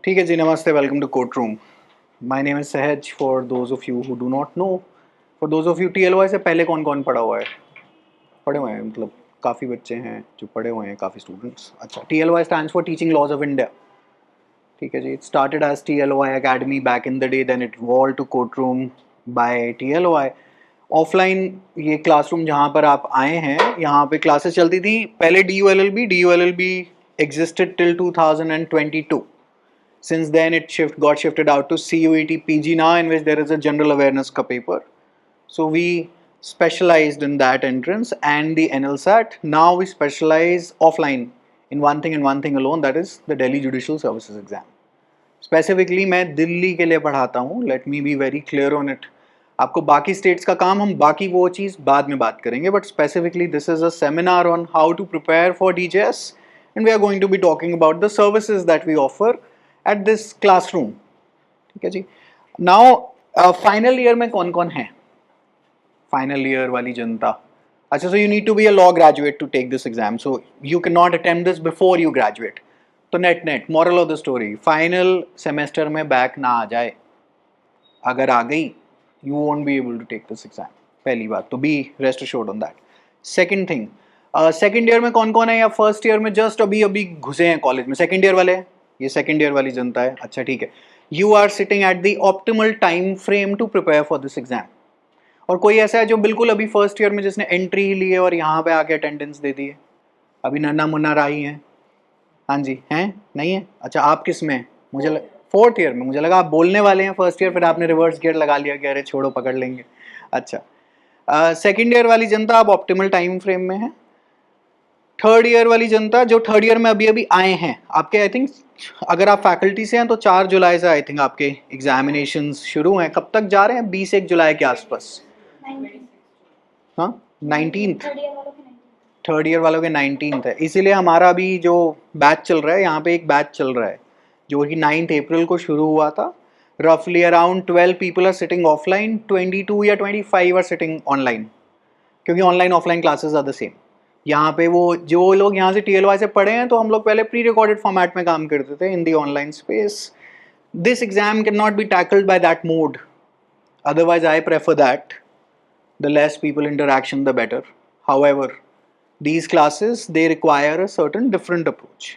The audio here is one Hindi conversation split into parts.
ठीक है जी, नमस्ते, welcome to court room. My name is Sahaj. For those of you who do not know, for those of you TLY से पहले कौन कौन पढ़ा हुआ है? पढ़े हुए हैं मतलब काफ़ी बच्चे हैं जो पढ़े हुए हैं, काफ़ी स्टूडेंट्स। अच्छा, TLY stands for teaching laws of India. ठीक है जी, it started as TLY academy back in the day, then it evolve to court room by TLY. Offline ये क्लासरूम जहाँ पर आप आए हैं, यहाँ पे क्लासेस चलती थी पहले D U L L B existed till 2022. Since then, it got shifted out to CUET PG now, in which there is a general awareness ka paper. So we specialized in that entrance and the NLSAT. Now we specialize offline in one thing and one thing alone, that is the Delhi Judicial Services exam. Specifically, मैं दिल्ली के लिए पढ़ाता हूँ. Let me be very clear on it. आपको बाकी स्टेट्स का काम हम बाकी वो चीज़ बाद में बात करेंगे, but specifically this is a seminar on how to prepare for DJS, and we are going to be talking about the services that we offer at this classroom. ठीक है जी. नाउ फाइनल ईयर में कौन कौन है? फाइनल ईयर वाली जनता. अच्छा, so you need to be a law graduate to take this exam, so you can not attempt this before you graduate. तो net moral of the story, final semester में बैक ना आ जाए. अगर आ गई, you won't be able to take this exam. पहली बात तो be rest assured on that. Second thing, second year में कौन कौन है, या फर्स्ट ईयर में जस्ट अभी अभी घुसे हैं कॉलेज में? सेकेंड ईयर वाले, ये सेकेंड ईयर वाली जनता है. अच्छा ठीक है, you are sitting at the optimal time frame to prepare for this exam. और कोई ऐसा है जो बिल्कुल अभी फर्स्ट ईयर में जिसने एंट्री ही ली है और यहाँ पे आके अटेंडेंस दे दी है? अभी नन्ना मुन्ना राही हैं? हाँ जी, हैं? नहीं है? अच्छा, आप किस में? मुझे फोर्थ ईयर में. मुझे लगा आप बोलने वाले हैं फर्स्ट ईयर, फिर आपने रिवर्स गियर लगा लिया कि अरे छोड़ो पकड़ लेंगे. अच्छा, सेकेंड ईयर वाली जनता आप ऑप्टिमल टाइम फ्रेम में है. थर्ड ईयर वाली जनता जो थर्ड ईयर में अभी अभी आए हैं, आपके आई थिंक अगर आप फैकल्टी से हैं तो 4 जुलाई से आई थिंक आपके एग्जामिनेशंस शुरू हैं. कब तक जा रहे हैं? 20-1 जुलाई के आसपास. हाँ, 19th. थर्ड ईयर वालों के 19th है. इसीलिए हमारा अभी जो बैच चल रहा है, यहाँ पे एक बैच चल रहा है जो कि 9 अप्रैल को शुरू हुआ था. रफली around 12 people are sitting offline, 22 या 25 आर सिटिंग ऑनलाइन, क्योंकि online offline classes are the same. यहाँ पे वो जो लोग यहाँ से टीएलवाई से पढ़े हैं, तो हम लोग पहले प्री रिकॉर्डेड फॉर्मेट में काम करते थे in the online space. This exam can not be tackled by that mode, otherwise I prefer that. The less people interaction the better. However, these classes they require a certain different approach.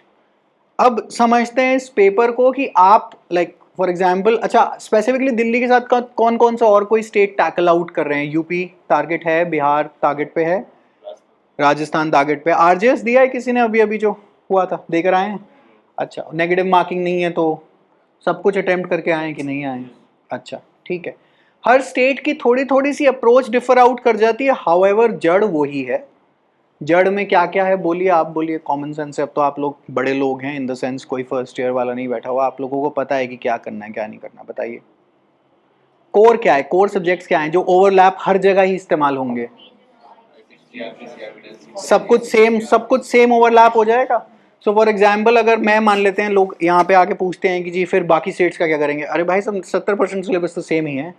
अब समझते हैं इस पेपर को कि आप लाइक फॉर एग्जाम्पल, अच्छा स्पेसिफिकली दिल्ली के साथ कौन कौन सा और कोई स्टेट टैकल आउट कर रहे हैं? यूपी टारगेट है, बिहार टारगेट पे है, राजस्थान टारगेट पे. आरजेएस दिया है किसी ने अभी अभी जो हुआ था, देकर आए हैं? अच्छा, नेगेटिव मार्किंग नहीं है तो सब कुछ अटेम्प्ट करके आए हैं कि नहीं आए? अच्छा ठीक है. हर स्टेट की थोड़ी थोड़ी सी अप्रोच डिफर आउट कर जाती है, हाउएवर जड़ वही है. जड़ में क्या क्या है बोलिए, आप बोलिए. कॉमन सेंस है. अब तो आप लोग बड़े लोग हैं, इन द सेंस कोई फर्स्ट ईयर वाला नहीं बैठा हुआ, आप लोगों को पता है कि क्या करना है क्या नहीं करना. बताइए कोर क्या है, कोर सब्जेक्ट्स क्या हैं जो ओवरलैप हर जगह ही इस्तेमाल होंगे? सब कुछ सेम ओवरलैप हो जाएगा. सो फॉर एग्जाम्पल, अगर मैं मान लेते हैं, लोग यहाँ पे आके पूछते हैं कि जी फिर बाकी स्टेट्स का क्या करेंगे? अरे भाई सब 70% सिलेबस तो सेम ही है.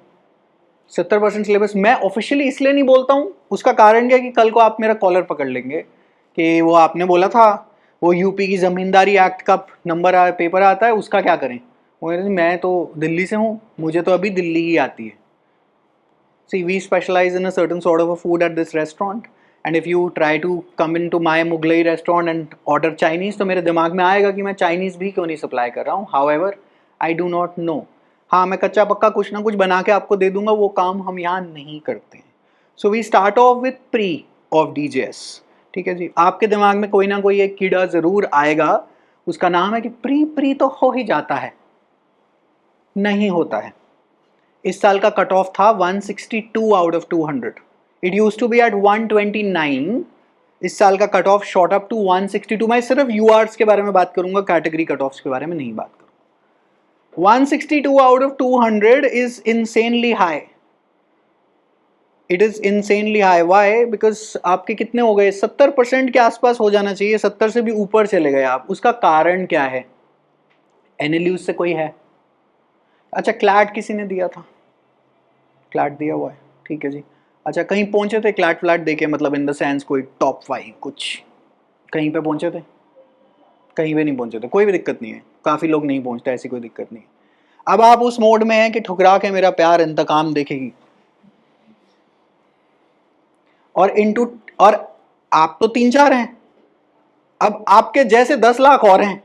70% सिलेबस मैं ऑफिशियली इसलिए नहीं बोलता हूँ, उसका कारण क्या है कि कल को आप मेरा कॉलर पकड़ लेंगे कि वो आपने बोला था वो यूपी की जमींदारी एक्ट का नंबर पेपर आता है, उसका क्या करें? मैं तो दिल्ली से हूँ, मुझे तो अभी दिल्ली ही आती है. See, we specialize in a certain sort of a food at this restaurant, and if you try to come into my Mughlai restaurant and order Chinese, तो मेरे दिमाग में आएगा कि मैं चाइनीज़ भी क्यों नहीं सप्लाई कर रहा हूँ. However, I do not know. हाँ, मैं कच्चा पक्का कुछ ना कुछ बना के आपको दे दूंगा, वो काम हम यहाँ नहीं करते हैं. So we start off with pre of DJS. ठीक है जी, आपके दिमाग में कोई ना कोई एक कीड़ा ज़रूर आएगा, उसका नाम है कि प्री तो हो ही जाता है. नहीं होता है. इस साल का कट ऑफ था 162 out of 200. It used to be at 129. इस साल का cut off shot up to 162. मैं सिर्फ यूआर्स के बारे में बात करूंगा, कैटेगरी कट ऑफ्स के बारे में नहीं बात करूंगा. 162 out of 200 is insanely high. It is insanely high. Why? Because आपके कितने हो गए? 70% के आसपास हो जाना चाहिए, 70 से भी ऊपर चले गए आप. उसका कारण क्या है? एनएलयूज से कोई है? अच्छा, क्लैट किसी ने दिया था? क्लैट दिया हुआ है, ठीक है जी. अच्छा, कहीं पहुंचे थे क्लैट फ्लैट देके, मतलब इन द सेंस कोई टॉप 5 कुछ कहीं पे पहुंचे थे? कहीं भी नहीं पहुंचे थे, कोई भी दिक्कत नहीं है, काफ़ी लोग नहीं पहुंचते, ऐसी कोई दिक्कत नहीं है। अब आप उस मोड में हैं कि ठुकरा के मेरा प्यार इंतकाम देखेगी, और आप तो 3-4 हैं, अब आपके जैसे 10 लाख और हैं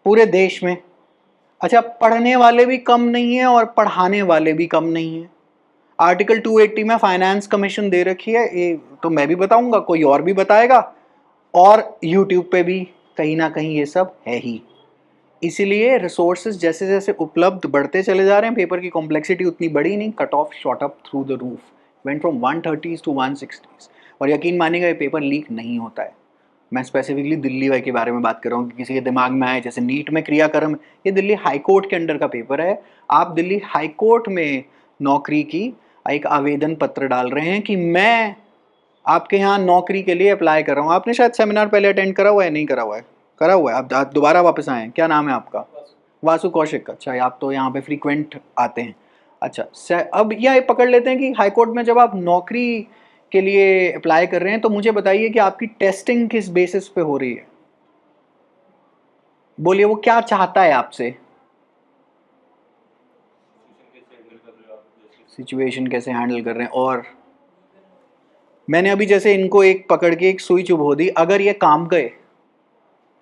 पूरे देश में। अच्छा, पढ़ने वाले भी कम नहीं है और पढ़ाने वाले भी कम नहीं है। आर्टिकल 280 में फाइनेंस कमीशन दे रखी है, ये तो मैं भी बताऊंगा, कोई और भी बताएगा, और यूट्यूब पे भी कहीं ना कहीं ये सब है ही। इसीलिए रिसोर्सेज जैसे जैसे उपलब्ध बढ़ते चले जा रहे हैं, पेपर की कॉम्प्लेक्सिटी उतनी बड़ी नहीं, cut off shot up through the roof, went from 130s to 160s। और यकीन मानिएगा ये पेपर लीक नहीं होता है। मैं स्पेसिफिकली दिल्ली वाले के बारे में बात कर रहा हूँ कि किसी के दिमाग में आए जैसे नीट में क्रियाक्रम, ये दिल्ली हाई कोर्ट के अंडर का पेपर है। आप दिल्ली हाई कोर्ट में नौकरी की एक आवेदन पत्र डाल रहे हैं कि मैं आपके यहाँ नौकरी के लिए अप्लाई कर रहा हूँ। आपने शायद सेमिनार पहले अटेंड करा हुआ है, नहीं करा हुआ है? करा हुआ है। आप दोबारा वापस आए हैं, क्या नाम है आपका? वासु कौशिक। अच्छा, आप तो यहाँ पे फ्रीक्वेंट आते हैं। अच्छा, अब यह पकड़ लेते हैं कि हाई कोर्ट में जब आप नौकरी के लिए अप्लाई कर रहे हैं, तो मुझे बताइए कि आपकी टेस्टिंग किस बेसिस पे हो रही है? बोलिए, वो क्या चाहता है आपसे? सिचुएशन कैसे हैंडल कर रहे हैं। और मैंने अभी जैसे इनको एक पकड़ के एक सुई चुभो दी, अगर ये काम गए,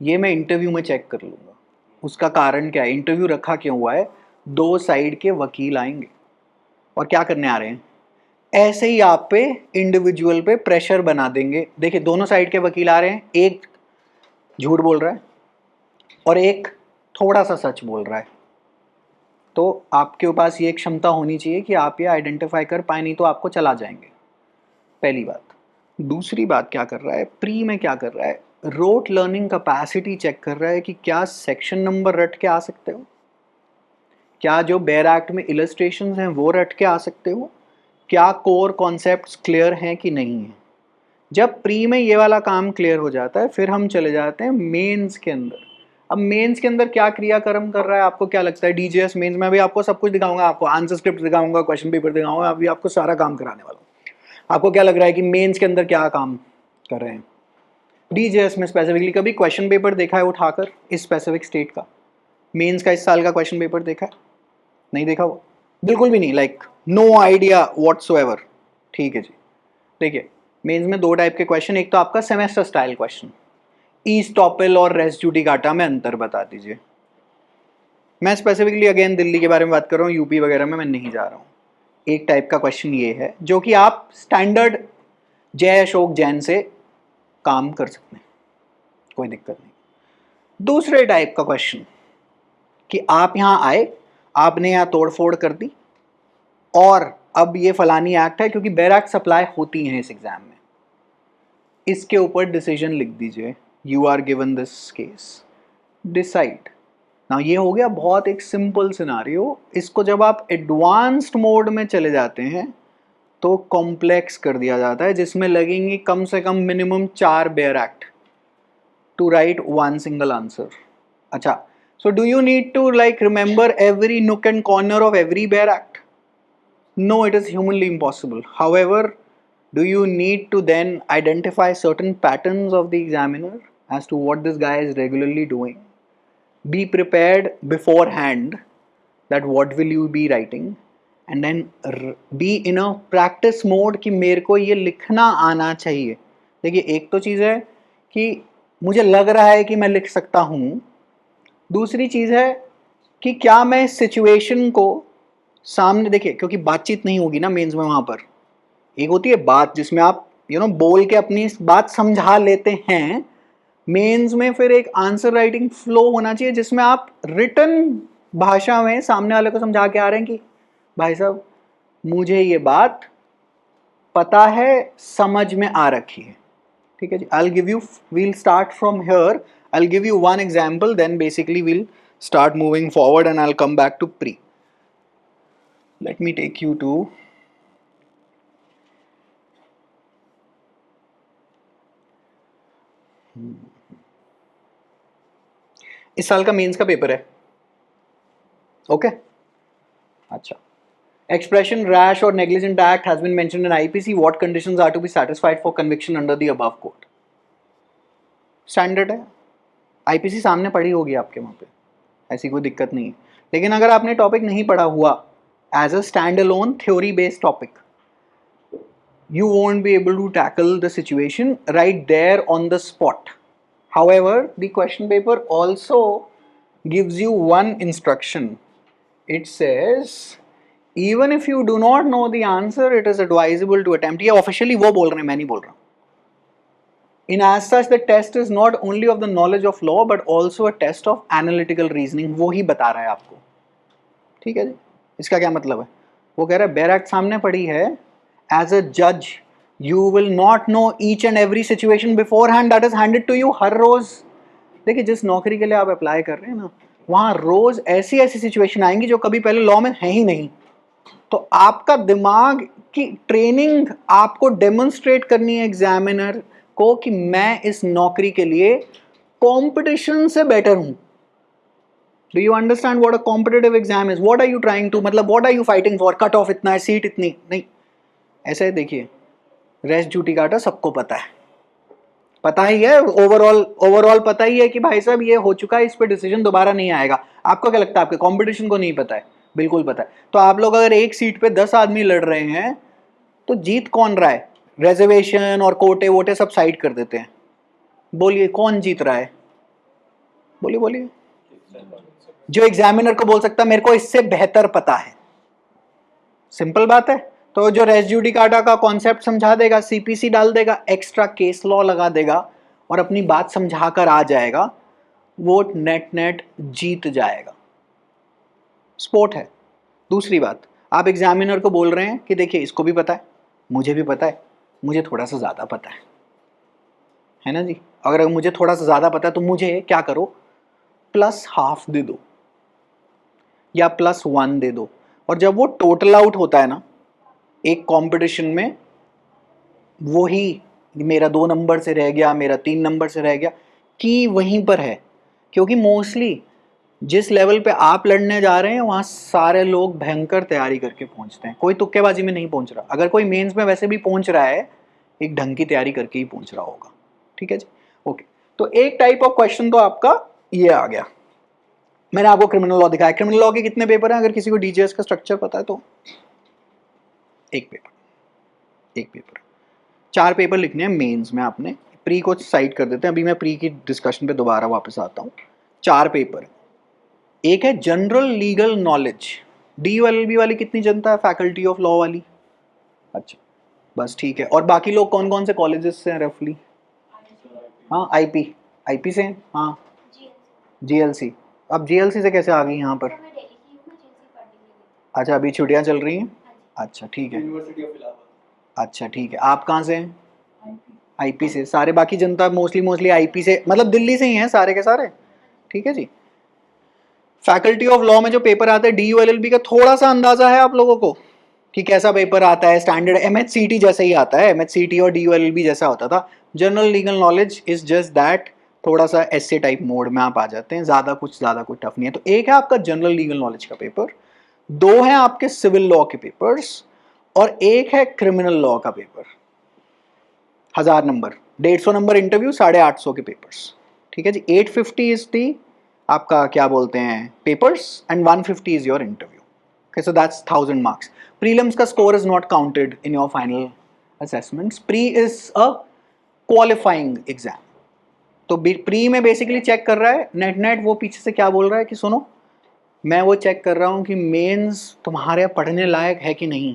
ये मैं इंटरव्यू में चेक कर लूंगा उसका कारण क्या है, इंटरव्यू रखा क्यों हुआ है। 2 साइड के वकील आएंगे और क्या करने आ रहे हैं, ऐसे ही आप पे इंडिविजुअल पे प्रेशर बना देंगे। देखिए, दोनों साइड के वकील आ रहे हैं, एक झूठ बोल रहा है और एक थोड़ा सा सच बोल रहा है। तो आपके पास ये क्षमता होनी चाहिए कि आप ये आइडेंटिफाई कर पाए, नहीं तो आपको चला जाएंगे, पहली बात। दूसरी बात क्या कर रहा है, प्री में क्या कर रहा है, रोट लर्निंग कैपेसिटी चेक कर रहा है कि क्या सेक्शन नंबर रट के आ सकते हो, क्या जो बेयर एक्ट में इलस्ट्रेशंस हैं वो रट के आ सकते हो, क्या कोर कॉन्सेप्ट्स क्लियर हैं कि नहीं है। जब प्री में ये वाला काम क्लियर हो जाता है, फिर हम चले जाते हैं मेंस के अंदर। अब मेंस के अंदर क्या क्रियाक्रम कर रहा है, आपको क्या लगता है? डीजीएस मेंस में अभी आपको सब कुछ दिखाऊंगा, आपको आंसर स्क्रिप्ट दिखाऊंगा, क्वेश्चन पेपर दिखाऊंगा, अभी आपको सारा काम कराने वाला हूँ। आपको क्या लग रहा है कि मेंस के अंदर क्या काम कर रहे हैं? डीजीएस में स्पेसिफिकली कभी क्वेश्चन पेपर देखा है उठाकर इस स्पेसिफिक स्टेट का? मेंस का इस साल का क्वेश्चन पेपर देखा है? नहीं देखा वो, बिल्कुल भी नहीं, लाइक नो आइडिया व्हाट्सोएवर। ठीक है जी। देखिए, मेंस में 2 टाइप के क्वेश्चन, एक तो आपका सेमेस्टर स्टाइल क्वेश्चन, ईस्टॉपेल और रेसिड्यू डाटा में अंतर बता दीजिए। मैं स्पेसिफिकली अगेन दिल्ली के बारे में बात कर रहा हूँ, यूपी वगैरह में मैं नहीं जा रहा हूँ। एक टाइप का क्वेश्चन ये है जो कि आप स्टैंडर्ड जय अशोक जैन से काम कर सकते हैं, कोई दिक्कत नहीं। दूसरे टाइप का क्वेश्चन कि आप यहाँ आए, आपने यहाँ तोड़फोड़ कर दी, और अब ये फलानी एक्ट है, क्योंकि बेयर एक्ट सप्लाई होती हैं इस एग्जाम में, इसके ऊपर डिसीजन लिख दीजिए, you are given this case, decide. ना ये हो गया बहुत एक सिंपल सिनारियो। इसको जब आप एडवांस्ड मोड में चले जाते हैं तो कॉम्प्लेक्स कर दिया जाता है, जिसमें लगेंगे कम से कम minimum 4 bare act to write 1 single answer. अच्छा, so do you need to like remember every nook and corner of every bear act? No, it is humanly impossible. However, do you need to then identify certain patterns of the examiner as to what this guy is regularly doing? Be prepared beforehand that what will you be writing, and then be in a practice mode कि मेरे को ये लिखना आना चाहिए। देखिए, एक तो चीज़ है कि मुझे लग रहा है कि मैं लिख सकता हूँ, दूसरी चीज़ है कि क्या मैं इस सिचुएशन को सामने, देखिए क्योंकि बातचीत नहीं होगी ना मेंस में, वहाँ पर एक होती है बात जिसमें आप बोल के अपनी बात समझा लेते हैं। मेंस में फिर एक आंसर राइटिंग फ्लो होना चाहिए जिसमें आप रिटन भाषा में सामने वाले को समझा के आ रहे हैं कि भाई साहब मुझे ये बात पता है, समझ में आ रखी है। ठीक है जी, I'll give you, we'll start from here, I'll give you one example, then basically we'll start moving forward and I'll come back to pre. Let me take you to इस साल का मेंस का पेपर है, ओके? अच्छा, expression rash or negligent act has been mentioned in IPC. What conditions are to be satisfied for conviction under the above code? Standard है, आईपीसी सामने पढ़ी होगी आपके वहाँ पे, ऐसी कोई दिक्कत नहीं है। लेकिन अगर आपने टॉपिक नहीं पढ़ा हुआ as a stand alone theory based topic, you won't be able to tackle the situation right there on the spot. However, the question paper also gives you one instruction. It says even if you do not know the answer, it is advisable to attempt. ये officially वो बोल रहे हैं, मैं नहीं बोल रहा. In as such, the test is not only of the knowledge of law but also a test of analytical reasoning. वो ही बता रहा है आपको. ठीक है जी. इसका क्या मतलब है? वो कह रहा है बैर एक्ट सामने पड़ी है. As a judge, you will not know each and every situation beforehand that is handed to you. हर रोज देखिए जिस नौकरी के लिए आप अप्लाई कर रहे हैं ना, वहाँ रोज ऐसी ऐसी सिचुएशन आएंगी जो कभी पहले लॉ में है ही नहीं. तो आपका दिमाग की ट्रेनिंग आपको डेमोन्स्ट्रेट करनी है एग्जामिनर को कि मैं इस नौकरी के लिए कंपटीशन से बेटर हूं. Do you understand what a competitive exam is? What are you trying to, मतलब what are you fighting for? Cut off इतना है, सीट इतनी नहीं. ऐसा है, देखिए रेस्ट ड्यूटी काटा सबको पता है, पता ही है, ओवरऑल पता ही है कि भाई साहब ये हो चुका है, इस पे डिसीजन दोबारा नहीं आएगा. आपको क्या लगता है आपके कंपटीशन को नहीं पता है? बिल्कुल पता है. तो आप लोग अगर एक सीट पे 10 आदमी लड़ रहे हैं तो जीत कौन रहा है? रिजर्वेशन और कोटे वोटे सब साइड कर देते हैं. बोलिए कौन जीत रहा है? बोलिए बोलिए. जो एग्जामिनर को बोल सकता है मेरे को इससे बेहतर पता है. सिंपल बात है. तो जो रेस जुडिकाटा का कॉन्सेप्ट समझा देगा, सीपीसी डाल देगा, एक्स्ट्रा केस लॉ लगा देगा और अपनी बात समझा कर आ जाएगा, वो नेट जीत जाएगा. स्पोर्ट है. दूसरी बात, आप एग्जामिनर को बोल रहे हैं कि देखिए इसको भी पता है, मुझे भी पता है, मुझे थोड़ा सा ज़्यादा पता है ना जी. अगर मुझे थोड़ा सा ज़्यादा पता है तो मुझे क्या करो, +½ दे दो या +1 दे दो. और जब वो टोटल आउट होता है ना एक कंपटीशन में, वही मेरा 2 नंबर से रह गया, मेरा 3 नंबर से रह गया, कि वहीं पर है. क्योंकि मोस्टली जिस लेवल पे आप लड़ने जा रहे हैं वहाँ सारे लोग भयंकर तैयारी करके पहुँचते हैं. कोई तुक्केबाजी में नहीं पहुँच रहा. अगर कोई मेंस में वैसे भी पहुँच रहा है, एक ढंग की तैयारी करके ही पहुँच रहा होगा. ठीक है जी. ओके. तो एक टाइप ऑफ क्वेश्चन तो आपका ये आ गया. मैंने आपको क्रिमिनल लॉ दिखाया. क्रिमिनल लॉ के कितने पेपर हैं? अगर किसी को डीजीएस का स्ट्रक्चर पता है तो एक पेपर 4 पेपर लिखने हैं मेंस में. आपने प्री को साइड कर देते हैं, अभी मैं प्री की डिस्कशन पे दोबारा वापस आता हूँ. 4 पेपर. एक है जनरल लीगल नॉलेज. DULLB वाली कितनी जनता है? फैकल्टी ऑफ लॉ वाली. अच्छा बस ठीक है. और बाकी लोग कौन कौन से कॉलेजेस से हैं रफली? हाँ IP से हैं. हाँ GLC. अब GLC से कैसे आ गई यहाँ पर? अच्छा अभी छुट्टियाँ चल रही हैं. अच्छा ठीक है. अच्छा ठीक है. आप कहाँ से हैं? IP से. सारे बाकी जनता मोस्टली IP से, मतलब दिल्ली से ही हैं सारे के सारे. ठीक है जी. फैकल्टी ऑफ लॉ में जो पेपर आता है DULLB का थोड़ा सा अंदाजा है आप लोगों को कि कैसा पेपर आता है? स्टैंडर्ड MHCT जैसे ही आता है. MHCT और DULLB जैसा होता था. General legal knowledge is just that, थोड़ा सा ऐसे टाइप मोड में आप आ जाते हैं. ज़्यादा कुछ टफ नहीं है. तो एक है आपका जनरल लीगल नॉलेज का पेपर, 2 हैं आपके सिविल लॉ के पेपर्स, और एक है क्रिमिनल लॉ का पेपर. 1000 नंबर, 150 नंबर इंटरव्यू, 850 के पेपर्स. ठीक है जी. 850 इज दी आपका क्या बोलते हैं papers and 150 is your interview. Okay, so that's 1000 marks. Prelims का score is not counted in your final assessments. Pre is a qualifying exam. तो प्री में बेसिकली चेक कर रहा है नेट वो पीछे से क्या बोल रहा है कि सुनो, मैं वो चेक कर रहा हूँ कि मेंस तुम्हारे पढ़ने लायक है कि नहीं.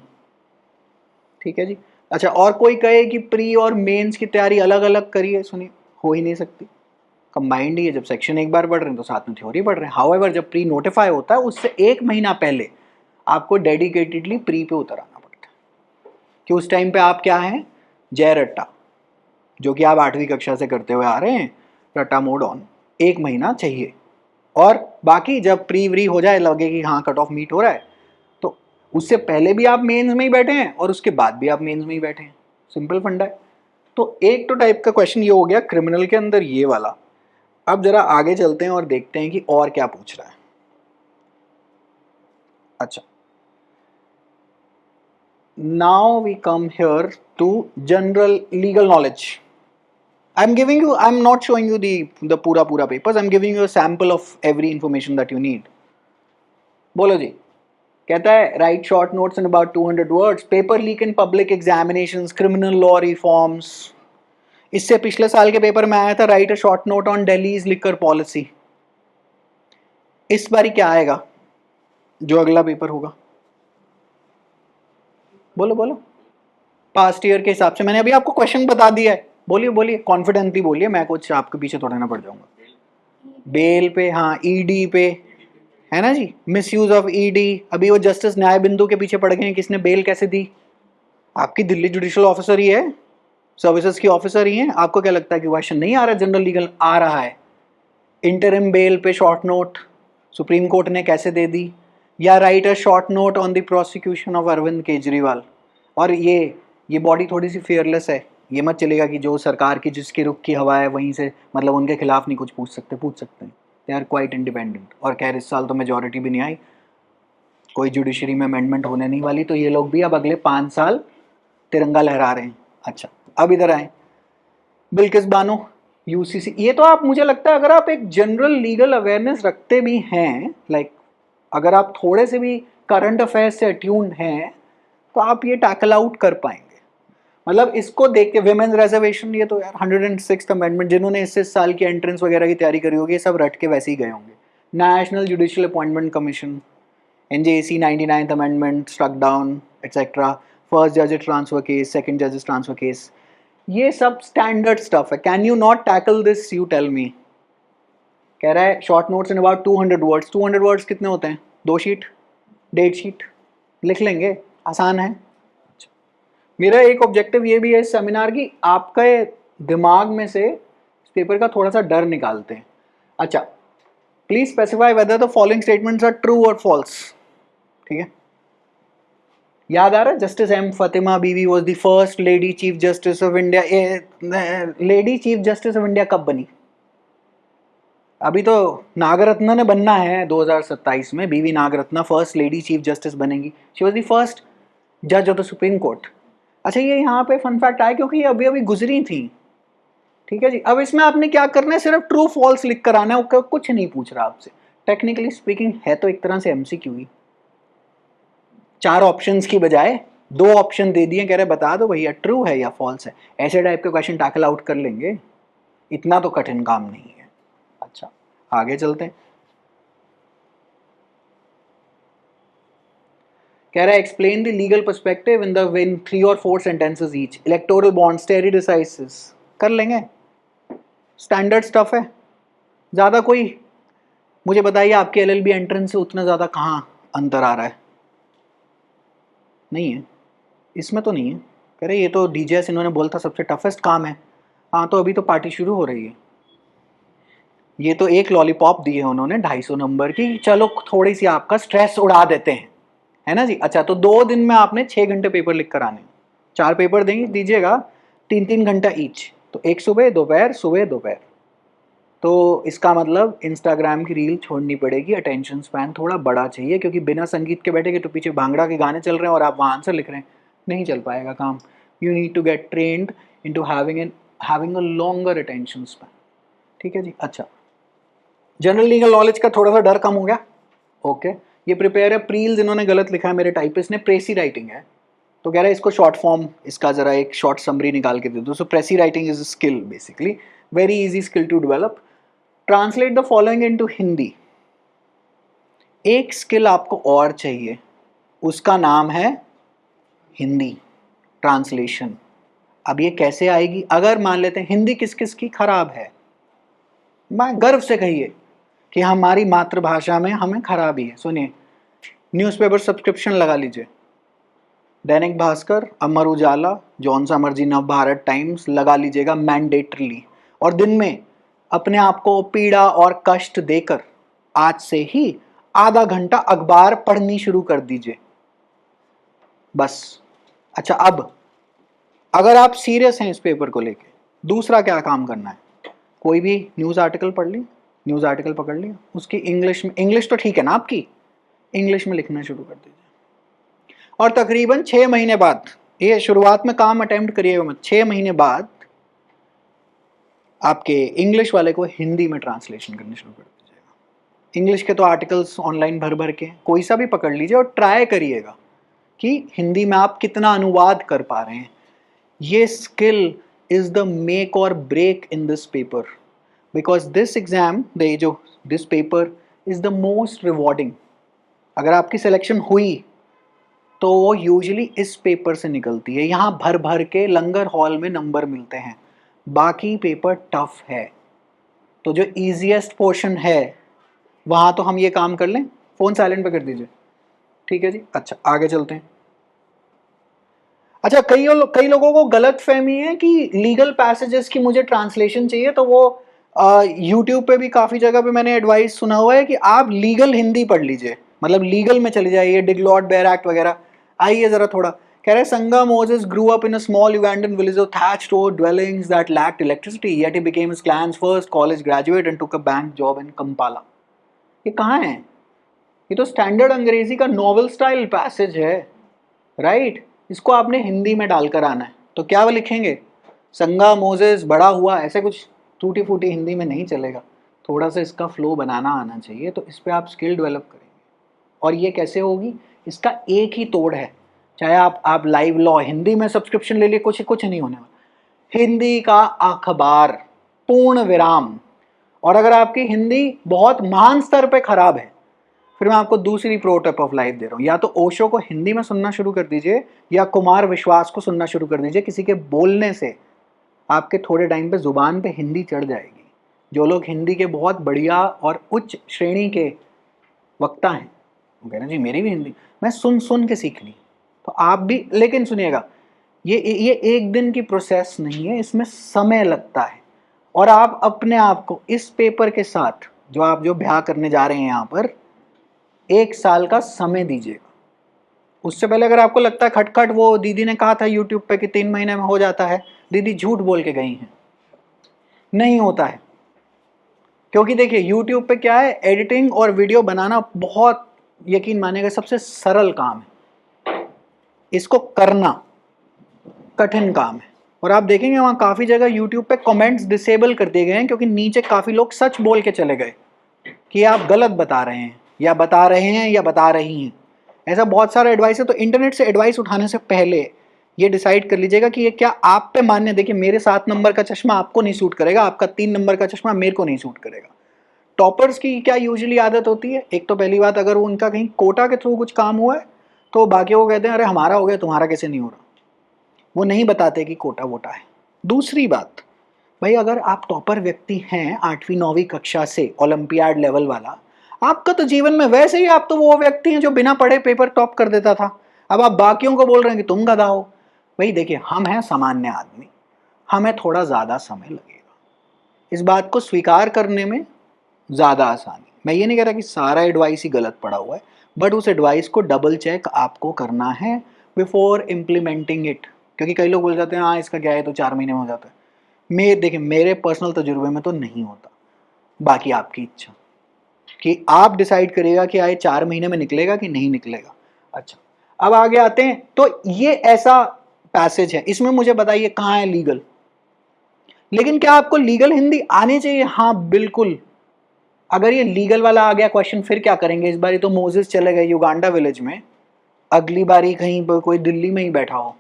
ठीक है जी. अच्छा, और कोई कहे कि प्री और मेंस की तैयारी अलग अलग करिए, सुनिए हो ही नहीं सकती. कंबाइंड ही है. जब सेक्शन एक बार पढ़ रहे हैं तो साथ में थ्योरी पढ़ रहे हैं. हाउएवर जब प्री नोटिफाई होता है उससे 1 महीना पहले आपको डेडिकेटेडली प्री पे उतर आना पड़ता है कि उस टाइम पे आप क्या हैं, जय रट्टा, जो कि आप 8वीं कक्षा से करते हुए आ रहे हैं, रट्टा मोड ऑन. 1 महीना चाहिए. और बाकी जब प्री व्री हो जाए, लगे कि हाँ कट ऑफ मीट हो रहा है, तो उससे पहले भी आप मेंस में ही बैठे हैं और उसके बाद भी आप मेंस में ही बैठे हैं. सिंपल फंडा है. तो एक तो टाइप का क्वेश्चन ये हो गया क्रिमिनल के अंदर ये वाला. अब जरा आगे चलते हैं और देखते हैं कि और क्या पूछ रहा है. अच्छा, now we come here to general legal knowledge. I'm not showing you the पूरा papers. I'm giving you a sample of every information that you need. बोलो जी. कहता है write short notes in about 200 words. Paper leak in public examinations, criminal law reforms. इससे पिछले साल के पेपर में आया था write a short note on Delhi's liquor policy. इस बारी क्या आएगा जो अगला पेपर होगा? बोलो बोलो. पास्ट ईयर के हिसाब से मैंने अभी आपको क्वेश्चन बता दिया है. बोलिए बोलिए, कॉन्फिडेंटली बोलिए, मैं कुछ आपके पीछे थोड़ा ना पड़ जाऊंगा. बेल पे, हाँ ईडी पे, है ना जी. Misuse of ED. अभी वो जस्टिस न्याय बिंदु के पीछे पड़ गए हैं, किसने बेल कैसे दी? आपकी दिल्ली जुडिशियल ऑफिसर ही है, सर्विसेज की ऑफिसर ही है. आपको क्या लगता है कि क्वेश्चन नहीं आ रहा? जनरल लीगल आ रहा है. इंटरिम बेल पे शॉर्ट नोट सुप्रीम कोर्ट ने कैसे दे दी? या write a short note on the prosecution of Arvind Kejriwal. और ये बॉडी थोड़ी सी फेयरलेस है. ये मत चलेगा कि जो सरकार की जिसकी रुख की हवा है वहीं से, मतलब उनके खिलाफ नहीं कुछ पूछ सकते हैं. They are quite independent. और खैर इस साल तो मेजॉरिटी भी नहीं आई, कोई जुडिशरी में अमेंडमेंट होने नहीं वाली, तो ये लोग भी अब अगले 5 साल तिरंगा लहरा रहे हैं. अच्छा, अब इधर आए. बिल्किस बानो, यूसीसी. ये तो आप, मुझे लगता है अगर आप एक जनरल लीगल अवेयरनेस रखते भी हैं, लाइक अगर आप थोड़े से भी करंट अफेयर्स से अट्यून्ड हैं, तो आप ये टैकल आउट कर पाएंगे. मतलब इसको देख के विमेन्स रिजर्वेशन, ये तो यार 106th अमेंडमेंट, जिन्होंने इस साल की एंट्रेंस वगैरह की तैयारी करी होगी, ये सब रट के वैसे ही गए होंगे. National judicial appointment commission, NJAC 99th amendment struck down etcetera. First जज ट्रांसफर केस, सेकंड जजेस ट्रांसफर केस, ये सब स्टैंडर्ड स्टफ है. Can you not tackle this, you tell me. कह रहा है short notes in about 200 words. 200 words कितने होते हैं? 2 शीट, 1.5 शीट. लिख लेंगे, आसान है. मेरा एक ऑब्जेक्टिव ये भी है इस सेमिनार की, आपके दिमाग में से इस पेपर का थोड़ा सा डर निकालते हैं. अच्छा, please specify whether the following statements are true और फॉल्स. ठीक है, याद आ रहा है? जस्टिस एम फातिमा बीवी was the first lady chief justice of India. Lady chief justice of India कब बनी? अभी तो नागरत्ना ने बनना है 2027 में. बीवी Nagarathna first lady chief justice बनेगी. शी वाज द फर्स्ट जज ऑफ द सुप्रीम कोर्ट. अच्छा, ये यहाँ पे फन फैक्ट आया क्योंकि ये अभी अभी गुजरी थी. ठीक है जी. अब इसमें आपने क्या करना है, सिर्फ ट्रू फॉल्स लिख कर आना है, कुछ नहीं पूछ रहा आपसे. टेक्निकली स्पीकिंग है तो एक तरह से MCQ ही. 4 ऑप्शंस की बजाय 2 ऑप्शन दे दिए, कह रहे बता दो भैया ट्रू है या फॉल्स है. ऐसे टाइप के क्वेश्चन टैकल आउट कर लेंगे, इतना तो कठिन काम नहीं है. अच्छा, आगे चलते हैं. कह रहा है explain the legal perspective in 3 or 4 sentences each. Electoral bond, स्टेरी decisis कर लेंगे, स्टैंडर्ड स्टफ है. ज़्यादा कोई, मुझे बताइए आपके LLB एंट्रेंस से उतना ज़्यादा कहाँ अंतर आ रहा है? नहीं है, इसमें तो नहीं है. कह रहे ये तो DJS इन्होंने बोला था सबसे टफेस्ट काम है. हाँ, तो अभी तो पार्टी शुरू हो रही है. ये तो एक लॉलीपॉप दी है उन्होंने 250 नंबर की, चलो थोड़ी सी आपका स्ट्रेस उड़ा देते हैं, है ना जी. अच्छा, तो 2 दिन में आपने 6 घंटे पेपर लिख कर आने. 4 पेपर देंगे, दीजिएगा 3-3 घंटा ईच. तो एक सुबह दोपहर, सुबह दोपहर. तो इसका मतलब इंस्टाग्राम की रील छोड़नी पड़ेगी. अटेंशन स्पैन थोड़ा बड़ा चाहिए, क्योंकि बिना संगीत के बैठेगे तो पीछे भांगड़ा के गाने चल रहे हैं और आप वहाँ आंसर लिख रहे हैं, नहीं चल पाएगा काम. You need to get trained into having a longer attention span. ठीक है जी. अच्छा, जनरल लीगल नॉलेज का थोड़ा सा डर कम हो गया. ओके, ये प्रिपेयर है. प्रील्स इन्होंने गलत लिखा है, मेरे टाइपिस्ट ने प्रेसी राइटिंग है, तो कह रहा है इसको शॉर्ट फॉर्म, इसका जरा एक शॉर्ट समरी निकाल के दे दो. So precis writing is a skill, basically very easy skill to develop. Translate the following into Hindi. एक स्किल आपको और चाहिए, उसका नाम है हिंदी ट्रांसलेशन. अब ये कैसे आएगी? अगर मान लेते हैं हिंदी किस किस की खराब है, मैं गर्व से कहिए कि हमारी मातृभाषा में हमें खराबी है. सुनिए, न्यूज़पेपर सब्सक्रिप्शन लगा लीजिए. दैनिक भास्कर, अमर उजाला, जौन सा मर्जी नव भारत टाइम्स लगा लीजिएगा मैंडेटरली. और दिन में अपने आप को पीड़ा और कष्ट देकर आज से ही आधा घंटा अखबार पढ़नी शुरू कर दीजिए, बस. अच्छा, अब अगर आप सीरियस हैं इस पेपर को लेके, दूसरा क्या काम करना है? कोई भी न्यूज़ आर्टिकल पढ़ ली, न्यूज़ आर्टिकल पकड़ लिया, उसकी इंग्लिश में, इंग्लिश तो ठीक है ना आपकी, इंग्लिश में लिखना शुरू कर दीजिए. और तकरीबन 6 महीने बाद, ये शुरुआत में काम अटेम्प्ट करिएगा मत, 6 महीने बाद आपके इंग्लिश वाले को हिंदी में ट्रांसलेशन करनी शुरू कर दीजिएगा। इंग्लिश के तो आर्टिकल्स ऑनलाइन भर भर के कोई सा भी पकड़ लीजिए और ट्राई करिएगा कि हिंदी में आप कितना अनुवाद कर पा रहे हैं। ये स्किल इज द मेक और break in this paper, because this exam this paper is the most rewarding. अगर आपकी सिलेक्शन हुई तो वो यूजुअली इस पेपर से निकलती है। यहाँ भर भर के लंगर हॉल में नंबर मिलते हैं, बाकी पेपर टफ है। तो जो इजीएस्ट पोर्शन है वहाँ तो हम ये काम कर लें। फ़ोन साइलेंट पे कर दीजिए, ठीक है जी। अच्छा आगे चलते हैं। अच्छा कई लोगों को गलत फहमी है कि लीगल पैसेजेस की मुझे ट्रांसलेशन चाहिए, तो वो यूट्यूब पे भी काफ़ी जगह पे मैंने एडवाइस सुना हुआ है कि आप लीगल हिंदी पढ़ लीजिए, मतलब लीगल में चले जाइए, डिगलॉट बेयर एक्ट वगैरह। आइए ज़रा थोड़ा। कह रहे संगा Moses grew up in a small Ugandan village of thatched over dwellings that lacked electricity, yet he became his clan's first college graduate and took a bank job in Kampala। ये कहाँ है? ये तो स्टैंडर्ड अंग्रेजी का नॉवल स्टाइल पैसेज है, राइट? इसको आपने हिंदी में डालकर आना है, तो क्या वो लिखेंगे? संगा मोजेस बड़ा हुआ, ऐसे कुछ टूटी फूटी हिंदी में नहीं चलेगा। थोड़ा सा इसका फ्लो बनाना आना चाहिए, तो इस पर आप स्किल डेवलप करेंगे। और ये कैसे होगी? इसका एक ही तोड़ है, चाहे आप लाइव लॉ हिंदी में सब्सक्रिप्शन ले लिए, कुछ नहीं होने वाला। हिंदी का अखबार, पूर्ण विराम। और अगर आपकी हिंदी बहुत महान स्तर पे खराब है, फिर मैं आपको दूसरी प्रो टिप ऑफ लाइफ दे रहा हूँ। या तो ओशो को हिंदी में सुनना शुरू कर दीजिए, या कुमार विश्वास को सुनना शुरू कर दीजिए। किसी के बोलने से आपके थोड़े टाइम पे जुबान पे हिंदी चढ़ जाएगी। जो लोग हिंदी के बहुत बढ़िया और उच्च श्रेणी के वक्ता हैं, वो कह रहे हैं जी मेरी भी हिंदी मैं सुन सुन के सीख ली। तो आप भी, लेकिन सुनिएगा, ये एक दिन की प्रोसेस नहीं है, इसमें समय लगता है। और आप अपने आप को इस पेपर के साथ जो ब्याह करने जा रहे हैं यहाँ पर, 1 साल का समय दीजिएगा। उससे पहले अगर आपको लगता है खटखट वो दीदी ने कहा था यूट्यूब पे कि 3 महीने में हो जाता है, दीदी झूठ बोल के गई हैं, नहीं होता है। क्योंकि देखिए यूट्यूब पे क्या है, एडिटिंग और वीडियो बनाना बहुत, यकीन मानिएगा, सबसे सरल काम है। इसको करना कठिन काम है। और आप देखेंगे वहाँ काफ़ी जगह यूट्यूब पे कमेंट्स डिसेबल कर दिए गए हैं, क्योंकि नीचे काफ़ी लोग सच बोल के चले गए कि आप गलत बता रहे हैं या बता रहे हैं या बता रही हैं। ऐसा बहुत सारा एडवाइस है। तो इंटरनेट से एडवाइस उठाने से पहले ये डिसाइड कर लीजिएगा कि ये क्या आप पे मान्य। देखिए मेरे 7 नंबर का चश्मा आपको नहीं सूट करेगा, आपका 3 नंबर का चश्मा मेरे को नहीं सूट करेगा। टॉपर्स की क्या यूजुअली आदत होती है, एक तो पहली बात, अगर उनका कहीं कोटा के थ्रू कुछ काम हुआ है तो बाकियों को कहते हैं अरे हमारा हो गया, तुम्हारा कैसे नहीं हो रहा। वो नहीं बताते कि कोटा वोटा है। दूसरी बात, भाई अगर आप टॉपर व्यक्ति हैं 8वीं 9वीं कक्षा से, ओलंपियाड लेवल वाला, आपका तो जीवन में वैसे ही आप तो वो व्यक्ति हैं जो बिना पढ़े पेपर टॉप कर देता था। अब आप बाकियों को बोल रहे हैं कि तुम गधा हो। भाई देखिए हम हैं सामान्य आदमी, हमें थोड़ा ज़्यादा समय लगेगा इस बात को स्वीकार करने में, ज़्यादा आसानी। मैं ये नहीं कह रहा कि सारा एडवाइस ही गलत पड़ा हुआ है, बट उस एडवाइस को डबल चेक आपको करना है बिफोर इम्प्लीमेंटिंग इट। क्योंकि कई लोग बोल जाते हैं हाँ इसका क्या है, तो 4 महीने में हो जाता है। देखिए मेरे पर्सनल तजुर्बे में तो नहीं होता, बाकी आपकी इच्छा कि आप डिसाइड करिएगा कि आए 4 महीने में निकलेगा कि नहीं निकलेगा। अच्छा अब आगे आते हैं। तो ये ऐसा पैसेज है, इसमें मुझे बताइए कहाँ है लीगल। लेकिन क्या आपको लीगल हिंदी आनी चाहिए? हाँ बिल्कुल। अगर ये लीगल वाला आ गया क्वेश्चन, फिर क्या करेंगे? इस बारी तो मोजेस चले गए युगांडा विलेज में, अगली बारी कहीं पर कोई दिल्ली में ही बैठा हो,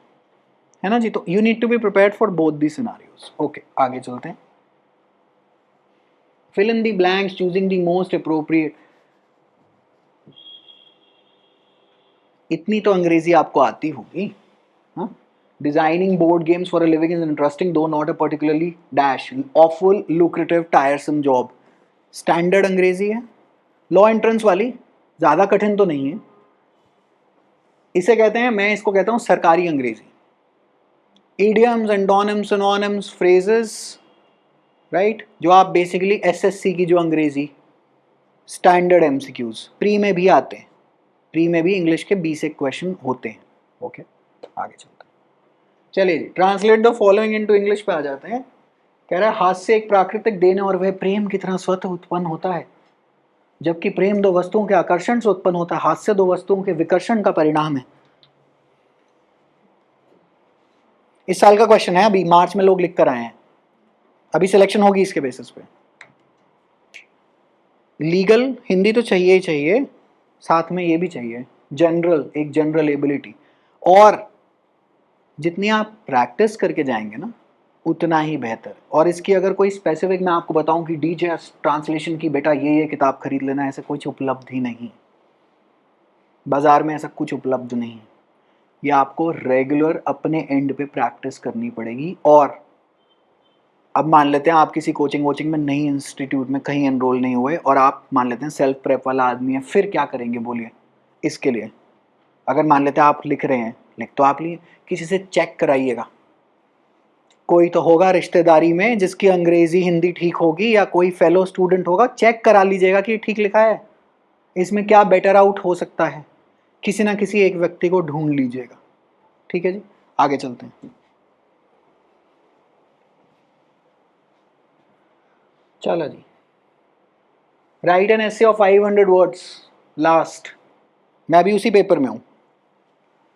है ना जी। तो you need to be prepared for both the scenarios. Okay आगे चलते हैं। Fill in the blanks, choosing the most appropriate. इतनी तो अंग्रेजी आपको आती होगी। हाँ, designing board games for a living is interesting though not a particularly dash awful lucrative tiresome job. Standard अंग्रेजी है, लॉ एंट्रेंस वाली, ज़्यादा कठिन तो नहीं है। इसे कहते हैं, मैं इसको कहता हूँ सरकारी अंग्रेजी। Idioms, antonyms, synonyms, phrases, right, जो आप बेसिकली एसएससी की जो अंग्रेजी स्टैंडर्ड एमसीक्यूज प्री में भी आते हैं, प्री में भी इंग्लिश के 20 एक क्वेश्चन होते हैं। ओके आगे चलते हैं। चलिए जी, translate the following into English पे आ जाते हैं। कह रहा है हास्य एक प्राकृतिक देन और वह प्रेम की तरह स्वतः उत्पन्न होता है, जबकि प्रेम 2 वस्तुओं के आकर्षण से उत्पन्न होता है, हास्य 2 वस्तुओं के विकर्षण का परिणाम है। इस साल का क्वेश्चन है, अभी मार्च में लोग लिख कर आए हैं। अभी सिलेक्शन होगी इसके बेसिस पे। लीगल हिंदी तो चाहिए ही चाहिए, साथ में ये भी चाहिए जनरल, एक जनरल एबिलिटी। और जितनी आप प्रैक्टिस करके जाएंगे ना उतना ही बेहतर। और इसकी अगर कोई स्पेसिफिक मैं आपको बताऊं कि डीजेएस ट्रांसलेशन की बेटा ये किताब खरीद लेना, ऐसा कुछ उपलब्ध ही नहीं, बाजार में ऐसा कुछ उपलब्ध नहीं। ये आपको रेगुलर अपने एंड पे प्रैक्टिस करनी पड़ेगी। और अब मान लेते हैं आप किसी कोचिंग वोचिंग में नहीं, इंस्टीट्यूट में कहीं एनरोल नहीं हुए, और आप मान लेते हैं सेल्फ प्रेप वाला आदमी है, फिर क्या करेंगे बोलिए इसके लिए? अगर मान लेते हैं आप लिख रहे हैं, लिख तो आप लिए, किसी से चेक कराइएगा। कोई तो होगा रिश्तेदारी में जिसकी अंग्रेजी हिंदी ठीक होगी, या कोई फेलो स्टूडेंट होगा, चेक करा लीजिएगा कि ठीक लिखा है, इसमें क्या बेटर आउट हो सकता है। किसी ना किसी एक व्यक्ति को ढूंढ लीजिएगा। ठीक है जी, आगे चलते हैं। चलो जी, write an essay of 500 words last. मैं भी उसी पेपर में हूं।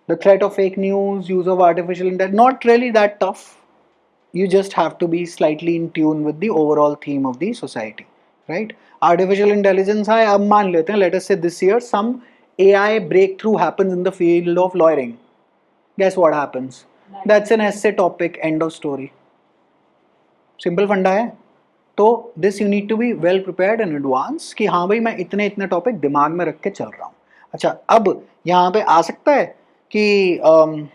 The threat of fake news, use of artificial intelligence, not really that tough. You just have to be slightly in tune with the overall theme of the society, right? Artificial intelligence है, अब मान लेते हैं, let us say this year some AI breakthrough happens in the field of lawyering. Guess what happens? That's an essay topic, end of story. Simple फंडा है। तो this you need to be well prepared in advance कि हाँ भाई मैं इतने इतने टॉपिक दिमाग में रख के चल रहा हूँ। अच्छा, अब यहाँ पे आ सकता है कि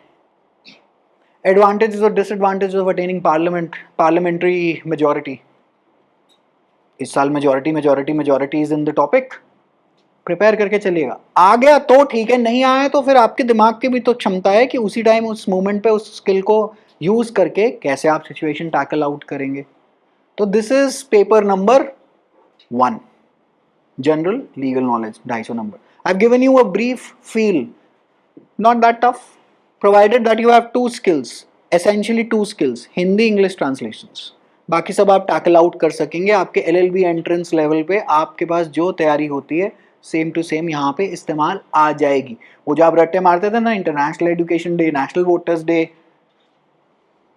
advantages or disadvantages of attaining parliamentary majority। इस साल majority is in the topic। Prepare करके चलिएगा। आ गया तो ठीक है, नहीं आया तो फिर आपके दिमाग की भी तो क्षमता है कि उसी टाइम उस मोमेंट पे उस स्किल को यूज करके कैसे आप सिचुएशन टैकल आउट करेंगे। तो this is paper number 1, general legal knowledge, 250 number. I have given you a brief feel, not that tough, provided that you have 2 skills, essentially 2 skills, Hindi English translations. बाकी सब आप टैकल आउट कर सकेंगे। आपके LLB एंट्रेंस लेवल पे आपके पास जो तैयारी होती है सेम टू सेम यहाँ पे इस्तेमाल आ जाएगी। वो जो आप रट्टे मारते थे ना, international education day, national voters day,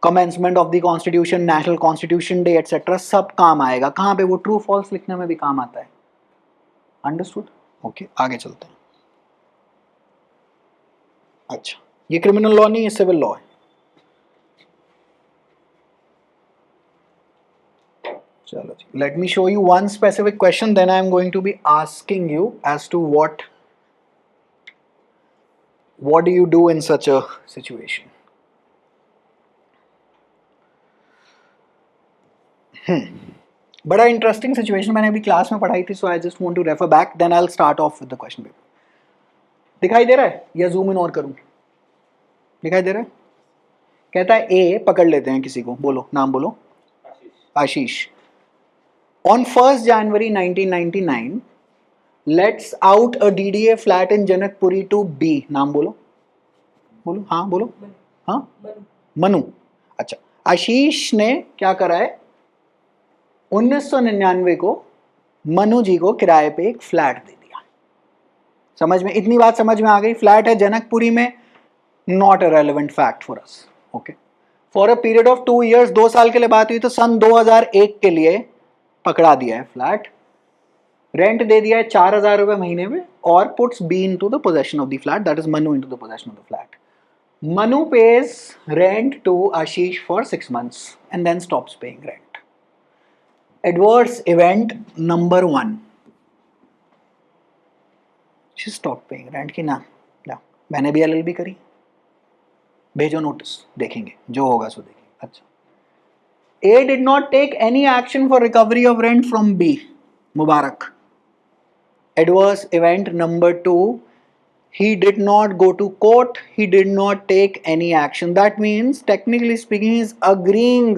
commencement of the constitution, national constitution day etcetera, सब काम आएगा। कहाँ पे? वो ट्रू फॉल्स लिखने में भी काम आता है। अंडरस्टूड? ओके, आगे चलते हैं। अच्छा, ये क्रिमिनल लॉ नहीं, ये सिविल लॉ है। चलो जी, let me show you one specific question, then I am going to be asking you as to what do you do in such a situation. बड़ा इंटरेस्टिंग सिचुएशन मैंने अभी क्लास में पढ़ाई थी, so I just want to refer back, then I will start off with the question paper. दिखाई दे रहा है या जूम इन और करूं? दिखाई दे रहा है? कहता है ए, पकड़ लेते हैं किसी को, बोलो नाम बोलो। आशीष। On 1st January 1999, lets out a DDA flat in Janakpuri to B। नाम बोलो, बोलो, हाँ बोलो, हाँ मनु। अच्छा, आशीष ने क्या करा है, 1999 को मनु जी को किराए पे एक फ्लैट दे दिया। समझ में, इतनी बात समझ में आ गई? फ्लैट है जनकपुरी में, not a relevant fact for us. Okay, for a period of 2 years, 2 साल के लिए बात हुई, तो सन 2001 के लिए पकड़ा दिया है फ्लैट, रेंट दे दिया है 4,000 रुपए महीने में, और puts B into the possession of the flat, that is Manu into the possession of the flat. Manu pays rent to Ashish for 6 months and then stops paying rent. Adverse event number 1, she stopped paying rent की ना, मैंने भी LLB करी, भेजो नोटिस, देखेंगे जो होगा सो देखेंगे। अच्छा, A did not take any action for recovery of rent from B, Mubarak. Adverse event number 2, he did not go to court, he did not take any action. That means technically speaking he is agreeing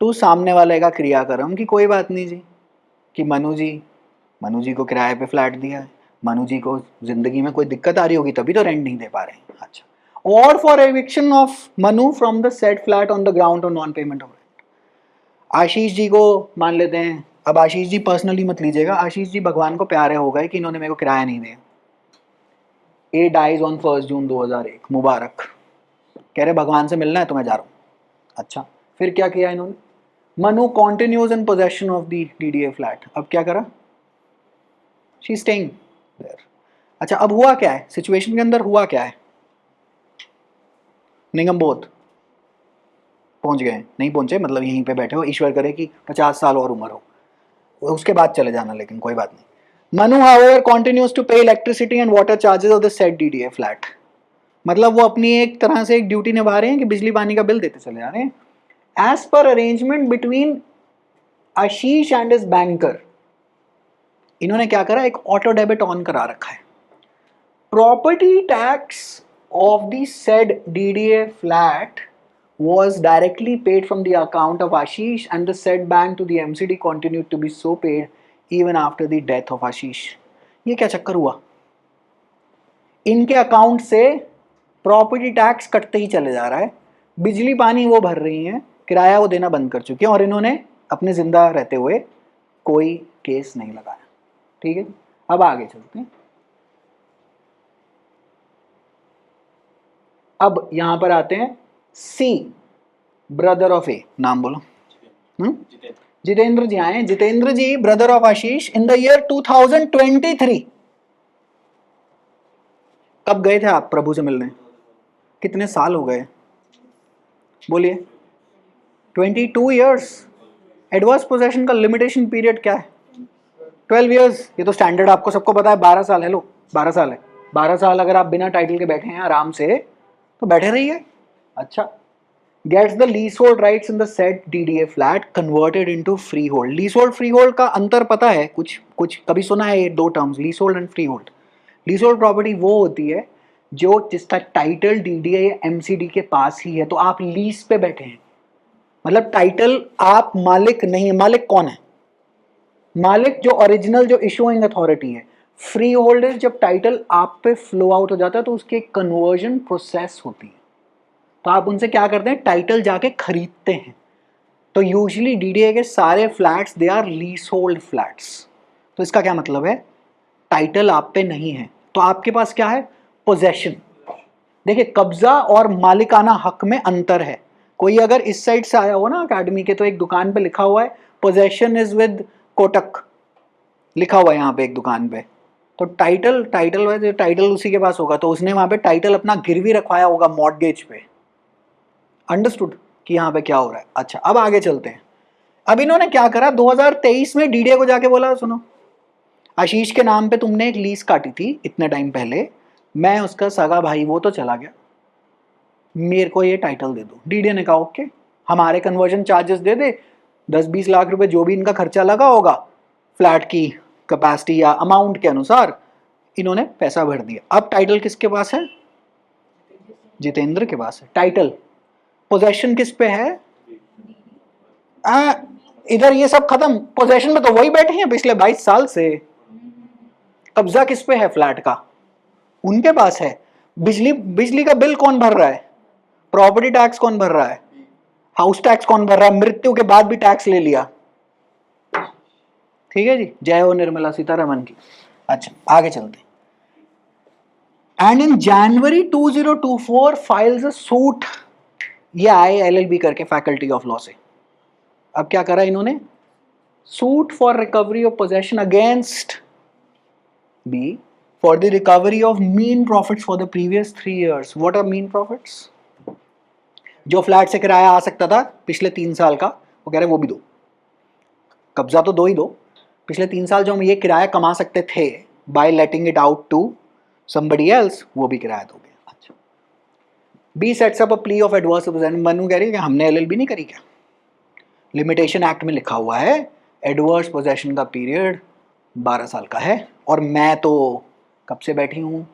to सामने वाले का क्रियाकर्म कि कोई बात नहीं जी, कि मनु जी को किराए पे फ्लैट दिया है, मनु जी को जिंदगी में कोई दिक्कत आ रही होगी तभी तो रेंट नहीं दे पा रहे हैं। अच्छा, और for eviction of Manu from the set flat on the ground of non payment of rent. Ashish ji को मान लेते हैं, अब आशीष जी पर्सनली मत लीजिएगा, आशीष जी भगवान को प्यारे हो गए कि इन्होंने मेरे को किराया नहीं दिया। ए डाइज ऑन 1 जून 2001, मुबारक। कह रहे भगवान से मिलना है तो मैं जा रहा हूँ। अच्छा, फिर क्या किया इन्होंने, Manu continues in possession of the DDA flat. अब क्या करा? She is staying there. अच्छा, अब हुआ क्या है सिचुएशन के अंदर? हुआ क्या है? निगम बोध पहुंच गए, नहीं पहुंचे मतलब यहीं पे बैठे हो, ईश्वर करे कि 50 साल और उम्र हो, उसके बाद चले जाना, लेकिन कोई बात नहीं. Manu however continues to pay electricity and water charges of the said DDA flat. मतलब वो अपनी एक तरह से एक ड्यूटी निभा रहे हैं कि बिजली पानी का बिल देते चले जा रहे हैं. As per arrangement between Ashish and his banker, इन्होंने क्या करा, एक ऑटो डेबिट ऑन करा रखा है. Property tax of the said DDA flat was directly paid from the account of Ashish, and the said bank to the MCD continued to be so paid even after the death of Ashish. ये क्या चक्कर हुआ? इनके अकाउंट से प्रॉपर्टी टैक्स कटते ही चले जा रहा है, बिजली पानी वो भर रही हैं, किराया वो देना बंद कर चुके हैं, और इन्होंने अपने जिंदा रहते हुए कोई केस नहीं लगाया. ठीक है, अब आगे चलते हैं. अब यहां पर आते हैं सी, ब्रदर ऑफ ए. नाम बोलो. जितेंद्र जी आए. Jitendra ji brother of Ashish in the year 2023. कब गए थे आप प्रभु से मिलने? कितने साल हो गए? बोलिए. 22 ईयर्स. एडवर्स पोजेशन का लिमिटेशन पीरियड क्या है? 12 ईयर्स. ये तो स्टैंडर्ड आपको सबको पता है. 12 साल है. लो 12 साल है. 12 साल अगर आप बिना टाइटल के बैठे हैं आराम से तो बैठे रहिए. अच्छा. Gets the leasehold rights in the said DDA flat converted into freehold. Leasehold freehold का अंतर पता है? कुछ कभी सुना है ये दो terms, leasehold and freehold? Leasehold property वो होती है जो जिसका टाइटल DDA या MCD के पास ही है, तो आप लीज पे बैठे हैं, मतलब टाइटल आप मालिक नहीं है. मालिक कौन है? मालिक जो ओरिजिनल जो इशूइंग अथॉरिटी है. फ्री होल्डर जब टाइटल आप पे फ्लो आउट हो जाता है तो उसकी एक कन्वर्जन प्रोसेस होती है, तो आप उनसे क्या करते हैं? टाइटल जाके खरीदते हैं. तो यूजुअली डीडीए के सारे flats they are leasehold flats. तो इसका क्या मतलब है? टाइटल आप पे नहीं है, तो आपके पास क्या है? पोजेशन. देखिए, कब्जा और मालिकाना हक में अंतर है. कोई अगर इस साइड से आया हो ना अकेडमी के, तो एक दुकान पे लिखा हुआ है पोजेशन इज विद कोटक, लिखा हुआ है यहाँ पे एक दुकान पे. तो टाइटल उसी के पास होगा, तो उसने वहां पे टाइटल अपना गिरवी रखवाया होगा मॉर्टगेज पे. अंडरस्टूड कि यहाँ पे क्या हो रहा है. अच्छा, अब आगे चलते हैं. अब इन्होंने क्या करा, 2023 में डीडीए को जाके बोला, सुनो आशीष के नाम पे तुमने एक लीज काटी थी इतने टाइम पहले, मैं उसका सगा भाई, वो तो चला गया, मेरे को ये टाइटल दे दो. डीडीए ने कहा ओके, हमारे कन्वर्जन चार्जेस दे दे, 10-20 लाख रुपए जो भी इनका खर्चा लगा होगा फ्लैट की कैपेसिटी या अमाउंट के अनुसार, इन्होंने पैसा भर दिया. अब टाइटल किसके पास है? जितेंद्र के पास है टाइटल. पोजेशन किस पे है? इधर ये सब खत्म. पोजेशन में तो वही बैठे हैं पिछले 22 साल से. कब्जा किस पे है फ्लैट का? उनके पास है. बिजली का बिल कौन भर रहा है? प्रॉपर्टी टैक्स कौन भर रहा है? हाउस टैक्स कौन भर रहा है? मृत्यु के बाद भी टैक्स ले लिया. ठीक है जी, जय हो निर्मला सीतारमन की. अच्छा, आगे चलते. And in January 2024 files a suit. ये आए LLB करके फैकल्टी ऑफ लॉ से. अब क्या करा इन्होंने? Suit for recovery of possession against B for the recovery of मीन profits for the previous 3 years. What are मीन प्रॉफिट्स? जो फ्लैट से किराया आ सकता था पिछले 3 साल का, वो कह रहे वो भी दो. कब्जा तो दो ही दो, पिछले 3 साल जो हम ये किराया कमा सकते थे by letting it out to somebody else, वो भी किराया दोगे. अच्छा. B sets up a plea of adverse possession. Manu कह रही है कि हमने LLB नहीं करी क्या? लिमिटेशन एक्ट में लिखा हुआ है एडवर्स पोजेशन का पीरियड 12 साल का है, और मैं तो कब से बैठी हूँ?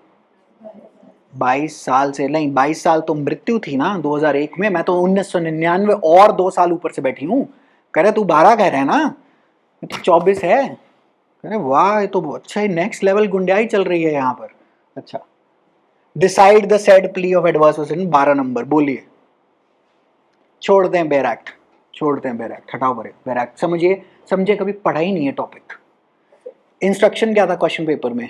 22 साल से. नहीं, 22 साल तो मृत्यु थी ना 2001 में, मैं तो 1999 और 2 साल ऊपर से बैठी हूँ. कह रहे तू 12 कह रहे है ना, तो 24 है. कह रहे वाह, ये तो अच्छा ही नेक्स्ट लेवल गुंडाई चल रही है यहाँ पर. अच्छा. Decide the said plea of adverse possession 12 number. बोलिए. छोड़ दें बेयर एक्ट, छोड़ते हैं बेयर एक्ट, हटाओ बेयर एक्ट. समझिए कभी पढ़ा ही नहीं है टॉपिक. इंस्ट्रक्शन क्या था क्वेश्चन पेपर में?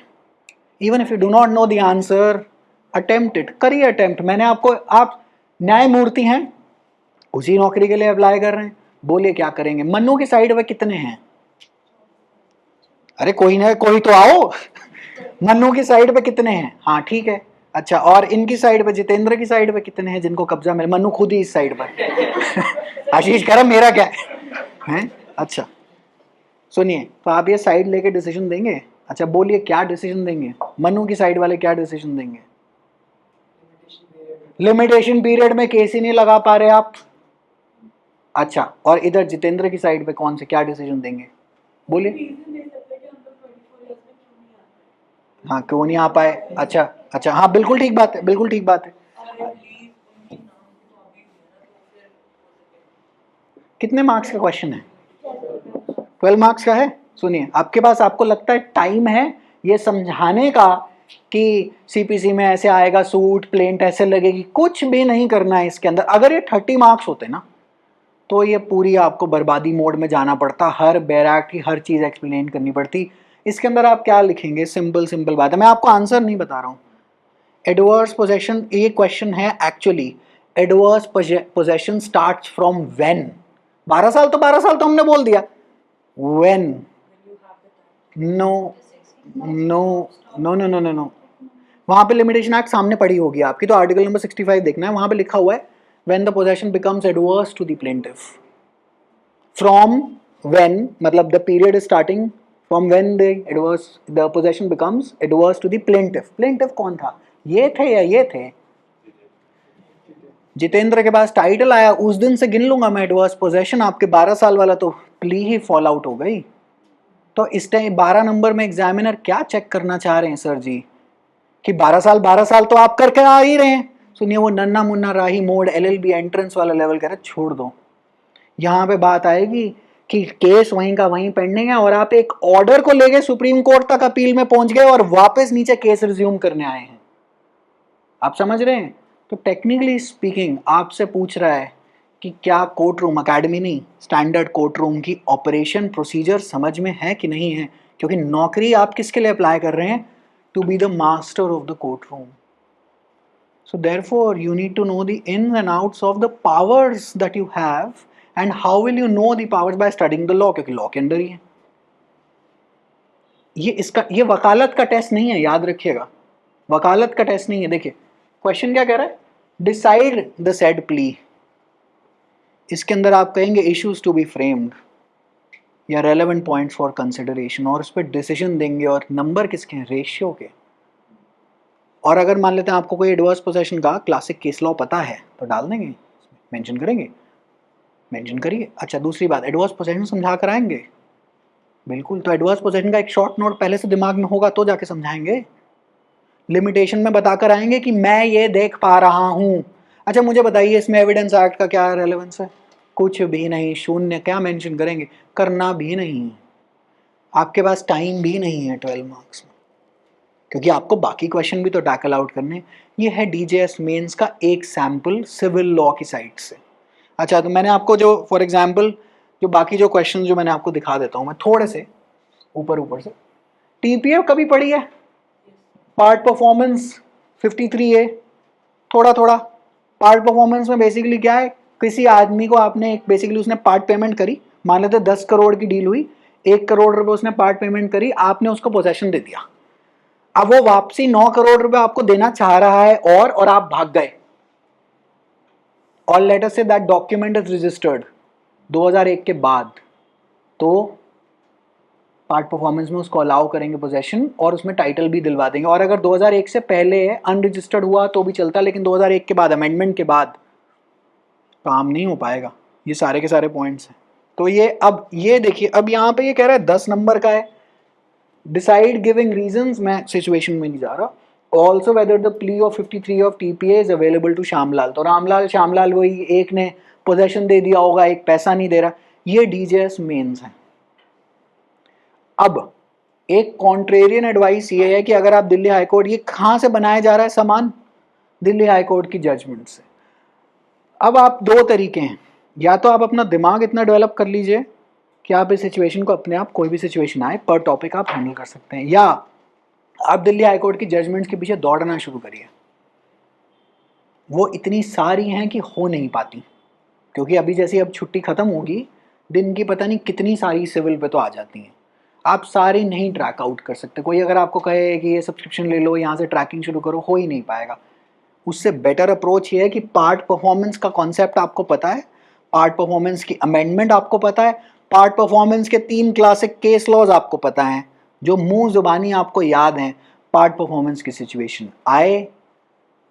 Even if you do not know the answer, attempt it. करिए अटेम्प्ट. मैंने आपको, आप न्यायमूर्ति हैं, उसी नौकरी के लिए अप्लाई कर रहे हैं, बोलिए क्या करेंगे? मन्नू की साइड पे कितने हैं? अरे कोई ना, कोई तो आओ। मन्नू की साइड पे कितने हैं? हाँ ठीक है। अच्छा, और इनकी साइड पे, जितेंद्र की साइड पे कितने हैं जिनको कब्जा मिले? मन्नू खुद ही इस साइड पर। आशीष कह रहा मेरा क्या है? अच्छा सुनिए, तो आप ये साइड लेके डिसीजन देंगे? अच्छा बोलिए क्या डिसीजन देंगे? मन्नू की साइड वाले क्या डिसीजन देंगे? लिमिटेशन पीरियड में केस ही नहीं लगा पा रहे आप। अच्छा, और इधर जितेंद्र की साइड पे कौन से क्या डिसीजन देंगे? बोलिए। हाँ क्यों नहीं आ पाए? अच्छा अच्छा, हाँ बिल्कुल ठीक बात है, बिल्कुल ठीक बात है। कितने मार्क्स का क्वेश्चन है? 12 मार्क्स का है। सुनिए, आपके पास, आपको लगता है टाइम है ये समझाने का कि सीपीसी में ऐसे आएगा, सूट प्लेंट ऐसे लगेगी? कुछ भी नहीं करना है इसके अंदर। अगर ये 30 मार्क्स होते ना तो ये पूरी आपको बर्बादी मोड में जाना पड़ता, हर बैराक की हर चीज एक्सप्लेन करनी पड़ती। इसके अंदर आप क्या लिखेंगे? सिंपल सिंपल बात है, मैं आपको आंसर नहीं बता रहा हूँ। एडवर्स पोजेशन, ये क्वेश्चन है actually, adverse possession starts from when? 12 साल तो 12 साल तो हमने बोल दिया। When? No no no no no no no, वहां पे लिमिटेशन एक्ट सामने पड़ी होगी आपकी, तो आर्टिकल नंबर 65 देखना है, वहां पे लिखा हुआ है when the possession becomes adverse to the plaintiff. From when मतलब the period is starting from when the possession becomes adverse to the plaintiff. Plaintiff कौन था? ये थे या ये थे? जितेंद्र के पास टाइटल आया उस दिन से गिन लूंगा मैं एडवर्स पोजेशन। आपके 12 साल वाला तो प्ली ही फॉल आउट हो गई। तो इस टाइम 12 नंबर में एग्जामिनर क्या चेक करना चाह रहे हैं सर जी? कि 12 साल तो आप करके आ ही रहे हैं। सुनिए, वो नन्ना मुन्ना राही मोड एलएलबी एंट्रेंस वाला लेवल कह रहे छोड़ दो। यहाँ पे बात आएगी कि केस वहीं का वहीं पेंडिंग है और आप एक ऑर्डर को लेके सुप्रीम कोर्ट तक अपील में पहुंच गए और वापस नीचे केस रिज्यूम करने आए हैं। आप समझ रहे हैं? तो टेक्निकली स्पीकिंग आपसे पूछ रहा है कि क्या कोर्ट रूम, अकेडमी नहीं, स्टैंडर्ड कोर्ट रूम की ऑपरेशन प्रोसीजर समझ में है कि नहीं है? क्योंकि नौकरी आप किसके लिए अप्लाई कर रहे हैं? To be the master of the courtroom. So therefore, you need to know the ins and outs of the powers that you have, and how will you know the powers? By studying the law, क्योंकि लॉ के अंदर ही है ये। इसका, ये वकालत का टेस्ट नहीं है, याद रखिएगा, वकालत का टेस्ट नहीं है। देखिए क्वेश्चन क्या कह रहा है, डिसाइड द सेड प्ली। इसके अंदर आप कहेंगे इश्यूज टू बी फ्रेम्ड या रेलेवेंट पॉइंट्स फॉर कंसिडरेशन, और उस पर डिसीजन देंगे। और नंबर किसके हैं? रेशियो के। और अगर मान लेते हैं आपको कोई एडवर्स पोजेशन का क्लासिक केस लॉ पता है तो डाल देंगे, मेंशन करेंगे, मेंशन करिए। अच्छा दूसरी बात, एडवर्स पोजेशन समझा कर आएंगे? बिल्कुल। तो एडवर्स पोजेशन का एक शॉर्ट नोट पहले से दिमाग में होगा तो जाके समझाएंगे। लिमिटेशन में बताकर आएंगे कि मैं ये देख पा रहा हूं। अच्छा मुझे बताइए इसमें एविडेंस एक्ट का क्या रेलेवेंस है? कुछ भी नहीं, शून्य। क्या मेंशन करेंगे? करना भी नहीं, आपके पास टाइम भी नहीं है 12 मार्क्स में, क्योंकि आपको बाकी क्वेश्चन भी तो टैकल आउट करने। ये है डीजेएस मेंस का एक सैंपल सिविल लॉ की साइड से। अच्छा तो मैंने आपको जो फॉर एग्जांपल जो बाकी जो क्वेश्चन जो मैंने आपको दिखा देता हूं मैं थोड़े से ऊपर ऊपर से। टीपीए कभी पढ़ी है? पार्ट परफॉर्मेंस 53A, थोड़ा थोड़ा। पार्ट परफॉर्मेंस में बेसिकली क्या है, किसी आदमी को आपने एक, बेसिकली उसने पार्ट पेमेंट करी, मान लेते 10 करोड़ की डील हुई, 1 करोड़ रुपए उसने पार्ट पेमेंट करी, आपने उसको पोजेशन दे दिया। अब वो वापसी 9 करोड़ रुपए आपको देना चाह रहा है और आप भाग गए। और let us say that document is registered 2001 के बाद, तो पार्ट परफॉर्मेंस में उसको अलाउ करेंगे पोजेशन और उसमें टाइटल भी दिलवा देंगे। और अगर 2001 से पहले अनरजिस्टर्ड हुआ तो भी चलता, लेकिन 2001 के बाद अमेंडमेंट के बाद काम नहीं हो पाएगा। ये सारे के सारे पॉइंट्स हैं। तो ये अब ये देखिए, अब यहाँ पे ये कह रहा है 10 नंबर का है, डिसाइड गिविंग रीजंस, मैं सिचुएशन में नहीं जा रहा। Also whether the plea of 53 of TPA is available to Shyamlal. तो रामलाल श्यामलाल वही, एक ने पोजेशन दे दिया होगा, एक पैसा नहीं दे रहा। ये डीजेएस मेंस है। अब एक कॉन्ट्रेरियन एडवाइस ये है कि अगर आप दिल्ली हाईकोर्ट, ये कहां से बनाया जा रहा है सामान? दिल्ली हाईकोर्ट की जजमेंट से। अब आप दो तरीके हैं, या तो आप अपना दिमाग इतना डेवलप कर लीजिए कि आप इस सिचुएशन को अपने आप, कोई भी सिचुएशन आए पर टॉपिक आप हैंडल कर सकते हैं, या आप दिल्ली हाईकोर्ट की जजमेंट्स के पीछे दौड़ना शुरू करिए। वो इतनी सारी हैं कि हो नहीं पाती। क्योंकि अभी जैसे अब छुट्टी खत्म होगी, दिन की पता नहीं कितनी सारी सिविल पे तो आ जाती हैं, आप सारी नहीं ट्रैक आउट कर सकते। कोई अगर आपको कहे कि ये सब्सक्रिप्शन ले लो, यहाँ से ट्रैकिंग शुरू करो, हो ही नहीं पाएगा। उससे बेटर अप्रोच ये है कि पार्ट परफॉर्मेंस का कॉन्सेप्ट आपको पता है, पार्ट परफॉर्मेंस की अमेंडमेंट आपको पता है, पार्ट परफॉर्मेंस के 3 क्लासिक केस लॉज आपको पता हैं, जो मुंह जुबानी आपको याद हैं। पार्ट परफॉर्मेंस की सिचुएशन आए,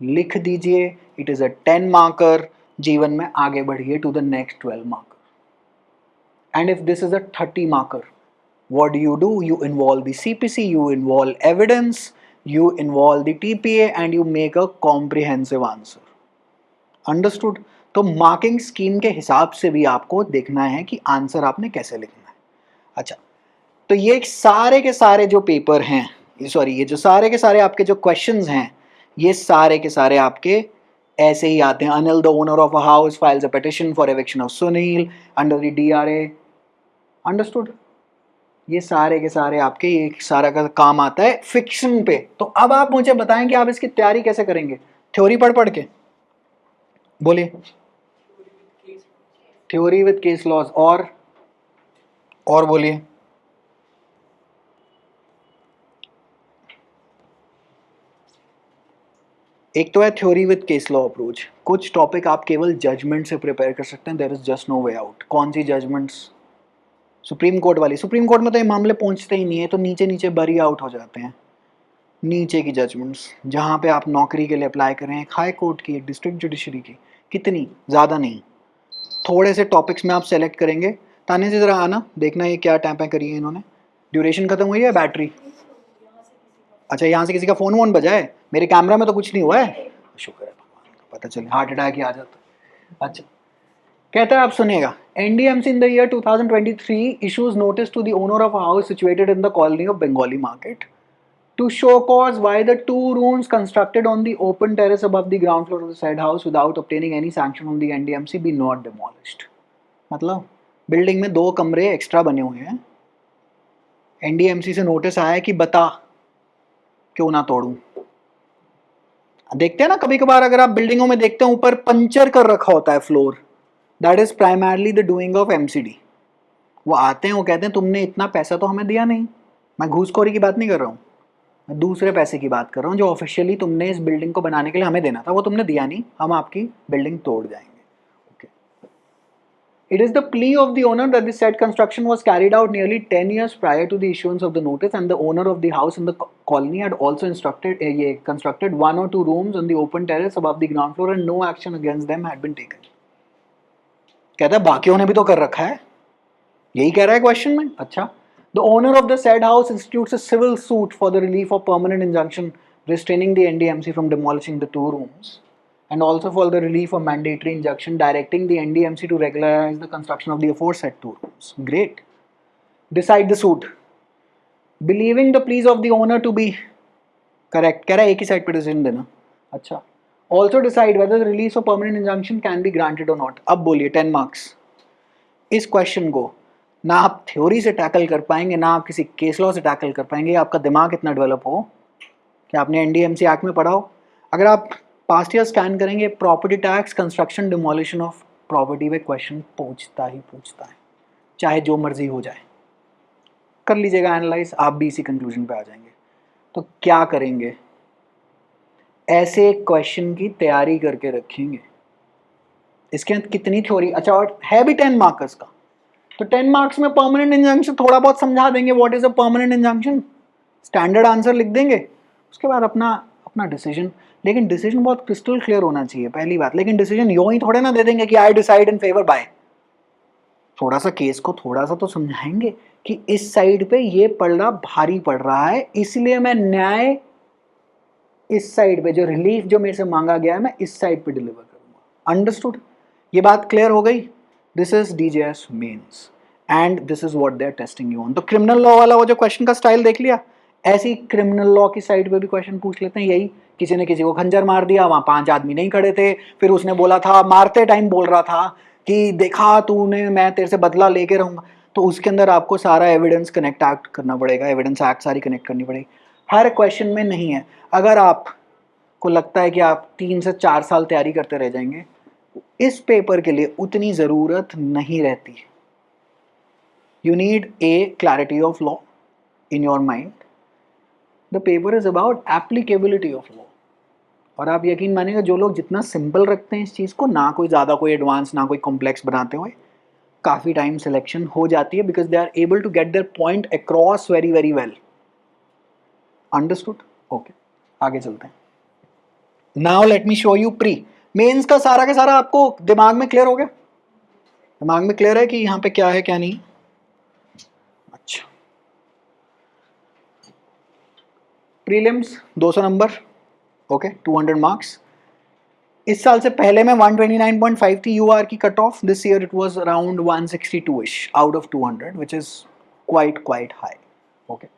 लिख दीजिए, इट इज अ 10 मार्कर, जीवन में आगे बढ़िए to the next 12 marker. And if this is a 30 marker, what do? You involve the CPC, you involve evidence, you involve the TPA, and you make a comprehensive answer. Understood? तो मार्किंग स्कीम के हिसाब से भी आपको देखना है कि आंसर आपने कैसे लिखना है। अच्छा, तो ये सारे के सारे जो पेपर हैं, ये जो सारे के सारे आपके जो क्वेश्चंस हैं, ये सारे के सारे आपके ऐसे ही आते हैं। Anil the owner of a house files a petition for eviction of Sunil under the DRA। Understood? ये सारे के सारे आपके ये सारा का काम आता है फिक्शन पे। तो अब आप मुझे बताएं कि आप इसकी तैयारी कैसे करेंगे? थ्योरी पढ़ पढ़ के? बोलिए। थ्योरी विद केस लॉज, और बोलिए। एक तो है theory with case law approach. कुछ टॉपिक आप केवल जजमेंट से प्रिपेयर कर सकते हैं, there is just no way out. कौन सी जजमेंट्स? सुप्रीम कोर्ट वाली। सुप्रीम कोर्ट में तो ये मामले पहुंचते ही नहीं है, तो नीचे नीचे बरी आउट हो जाते हैं। नीचे की जजमेंट्स जहाँ पे आप नौकरी के लिए अप्लाई कर रहे हैं, हाई कोर्ट की, डिस्ट्रिक्ट जुडिशरी की, कितनी ज़्यादा नहीं, थोड़े से टॉपिक्स में आप सेलेक्ट करेंगे। ताने से ज़रा आना, देखना ये क्या टैपें करी है इन्होंने। ड्यूरेशन खत्म हुई है, बैटरी? अच्छा, यहाँ से किसी का फ़ोन वोन बजा है? मेरे कैमरा में तो कुछ नहीं हुआ है, शुक्र है भगवान का, पता चले हार्ट अटैक ही आ जाता। अच्छा, कहता है, आप सुनिएगा, NDMC in the year 2023 issues notice to the owner of a house situated in the colony of Bengali Market to show cause why the 2 rooms constructed on the open terrace above the ground floor of the said house without obtaining any sanction from the NDMC be not demolished। मतलब बिल्डिंग में 2 कमरे एक्स्ट्रा बने हुए हैं, NDMC से नोटिस आया है कि बता क्यों ना तोड़ूं। देखते हैं ना कभी कभार, अगर आप बिल्डिंगों में देखते हैं ऊपर पंचर कर रखा होता है floor, that is primarily the doing of MCD। वो आते हैं, वो कहते हैं तुमने इतना पैसा तो हमें दिया नहीं। मैं घूसखोरी की बात नहीं कर रहा हूँ, मैं दूसरे पैसे की बात कर रहा हूँ जो ऑफिशियली तुमने इस बिल्डिंग को बनाने के लिए हमें देना था, वो तुमने दिया नहीं, हम आपकी बिल्डिंग तोड़ जाएंगे। Okay. It is the plea of the owner that the said construction was carried out nearly 10 years prior to the issuance of the notice, and the owner of the house in the colony had also constructed 1 or 2 rooms on the open terrace above the ground floor, and no action against them had been taken। कहता है बाकियों ने भी तो कर रखा है, यही कह रहा है क्वेश्चन में। अच्छा, the owner of the said house institutes a civil suit for the relief of permanent injunction restraining the NDMC from demolishing the 2 rooms, and also for the relief of mandatory injunction directing the NDMC to regularize the construction of the aforesaid 2 rooms। Great। Decide the suit, believing the pleas of the owner to be correct। कह रहा है एक ही साइड पे डिसीजन देना। अच्छा, also decide whether the release of permanent injunction can be granted or not। अब बोलिए 10 मार्क्स। इस क्वेश्चन को ना आप थ्योरी से टैकल कर पाएंगे, ना आप किसी केस लॉ से टैकल कर पाएंगे। आपका दिमाग इतना डेवलप हो कि आपने NDMC एक्ट में पढ़ा हो। अगर आप पास्ट ईयर स्कैन करेंगे, property tax, construction, demolition of property पे क्वेश्चन पूछता ही पूछता है, चाहे जो मर्जी हो जाए। कर लीजिएगा एनालाइज, आप भी इसी कंक्लूजन पे आ जाएंगे। तो क्या करेंगे, ऐसे क्वेश्चन की तैयारी करके रखेंगे। इसके अंदर कितनी थ्योरी, अच्छा, और है भी 10 मार्क्स का, तो 10 मार्क्स में परमानेंट इंजंक्शन थोड़ा बहुत समझा देंगे, what is a permanent injunction, standard answer लिख देंगे, उसके बाद अपना डिसीजन। लेकिन डिसीजन बहुत क्रिस्टल क्लियर होना चाहिए, पहली बात। लेकिन डिसीजन यूं ही थोड़े ना दे देंगे कि I decide in favour bye. थोड़ा सा केस को थोड़ा सा तो समझाएंगे कि इस साइड पे ये पलड़ा भारी पड़ रहा है, इसलिए मैं न्याय इस साइड पे, जो रिलीफ जो मेरे से मांगा गया है, मैं इस साइड पे डिलीवर करूंगा। अंडरस्टूड? ये बात क्लियर हो गई? This is DJS mains and this is what they are testing you on. तो क्रिमिनल लॉ वाला वो जो क्वेश्चन का स्टाइल देख लिया, ऐसी क्रिमिनल लॉ की साइड पे भी क्वेश्चन पूछ लेते हैं। यही, किसी ने किसी को खंजर मार दिया, वहां 5 आदमी नहीं खड़े थे, फिर उसने बोला था, मारते टाइम बोल रहा था कि देखा तूने, मैं तेरे से बदला लेके रहूंगा। तो उसके अंदर आपको सारा एविडेंस कनेक्ट एक्ट करना पड़ेगा, एविडेंस एक्ट सारी कनेक्ट करनी पड़ेगी। हर क्वेश्चन में नहीं है। अगर आपको लगता है कि आप 3 से 4 साल तैयारी करते रह जाएंगे, इस पेपर के लिए उतनी ज़रूरत नहीं रहती। You need a clarity of law in your mind. The paper is about applicability of law. और आप यकीन मानिएगा, जो लोग जितना सिंपल रखते हैं इस चीज़ को, ना कोई ज़्यादा कोई एडवांस ना कोई कॉम्प्लेक्स बनाते हुए, काफ़ी टाइम सिलेक्शन हो जाती है, because they are able to get their point across very very well. Understood? Okay, आगे चलते हैं। Now let me show you pre mains का सारा आपको दिमाग में क्लियर हो गया? दिमाग में क्लियर है कि यहाँ पे क्या है क्या नहीं? अच्छा, प्रीलिम्स 200 नंबर, ओके, 200 मार्क्स। इस साल से पहले में 129.5 थी यूआर की cut off. This year it was around 162 इश out of 200, which is quite high. Okay,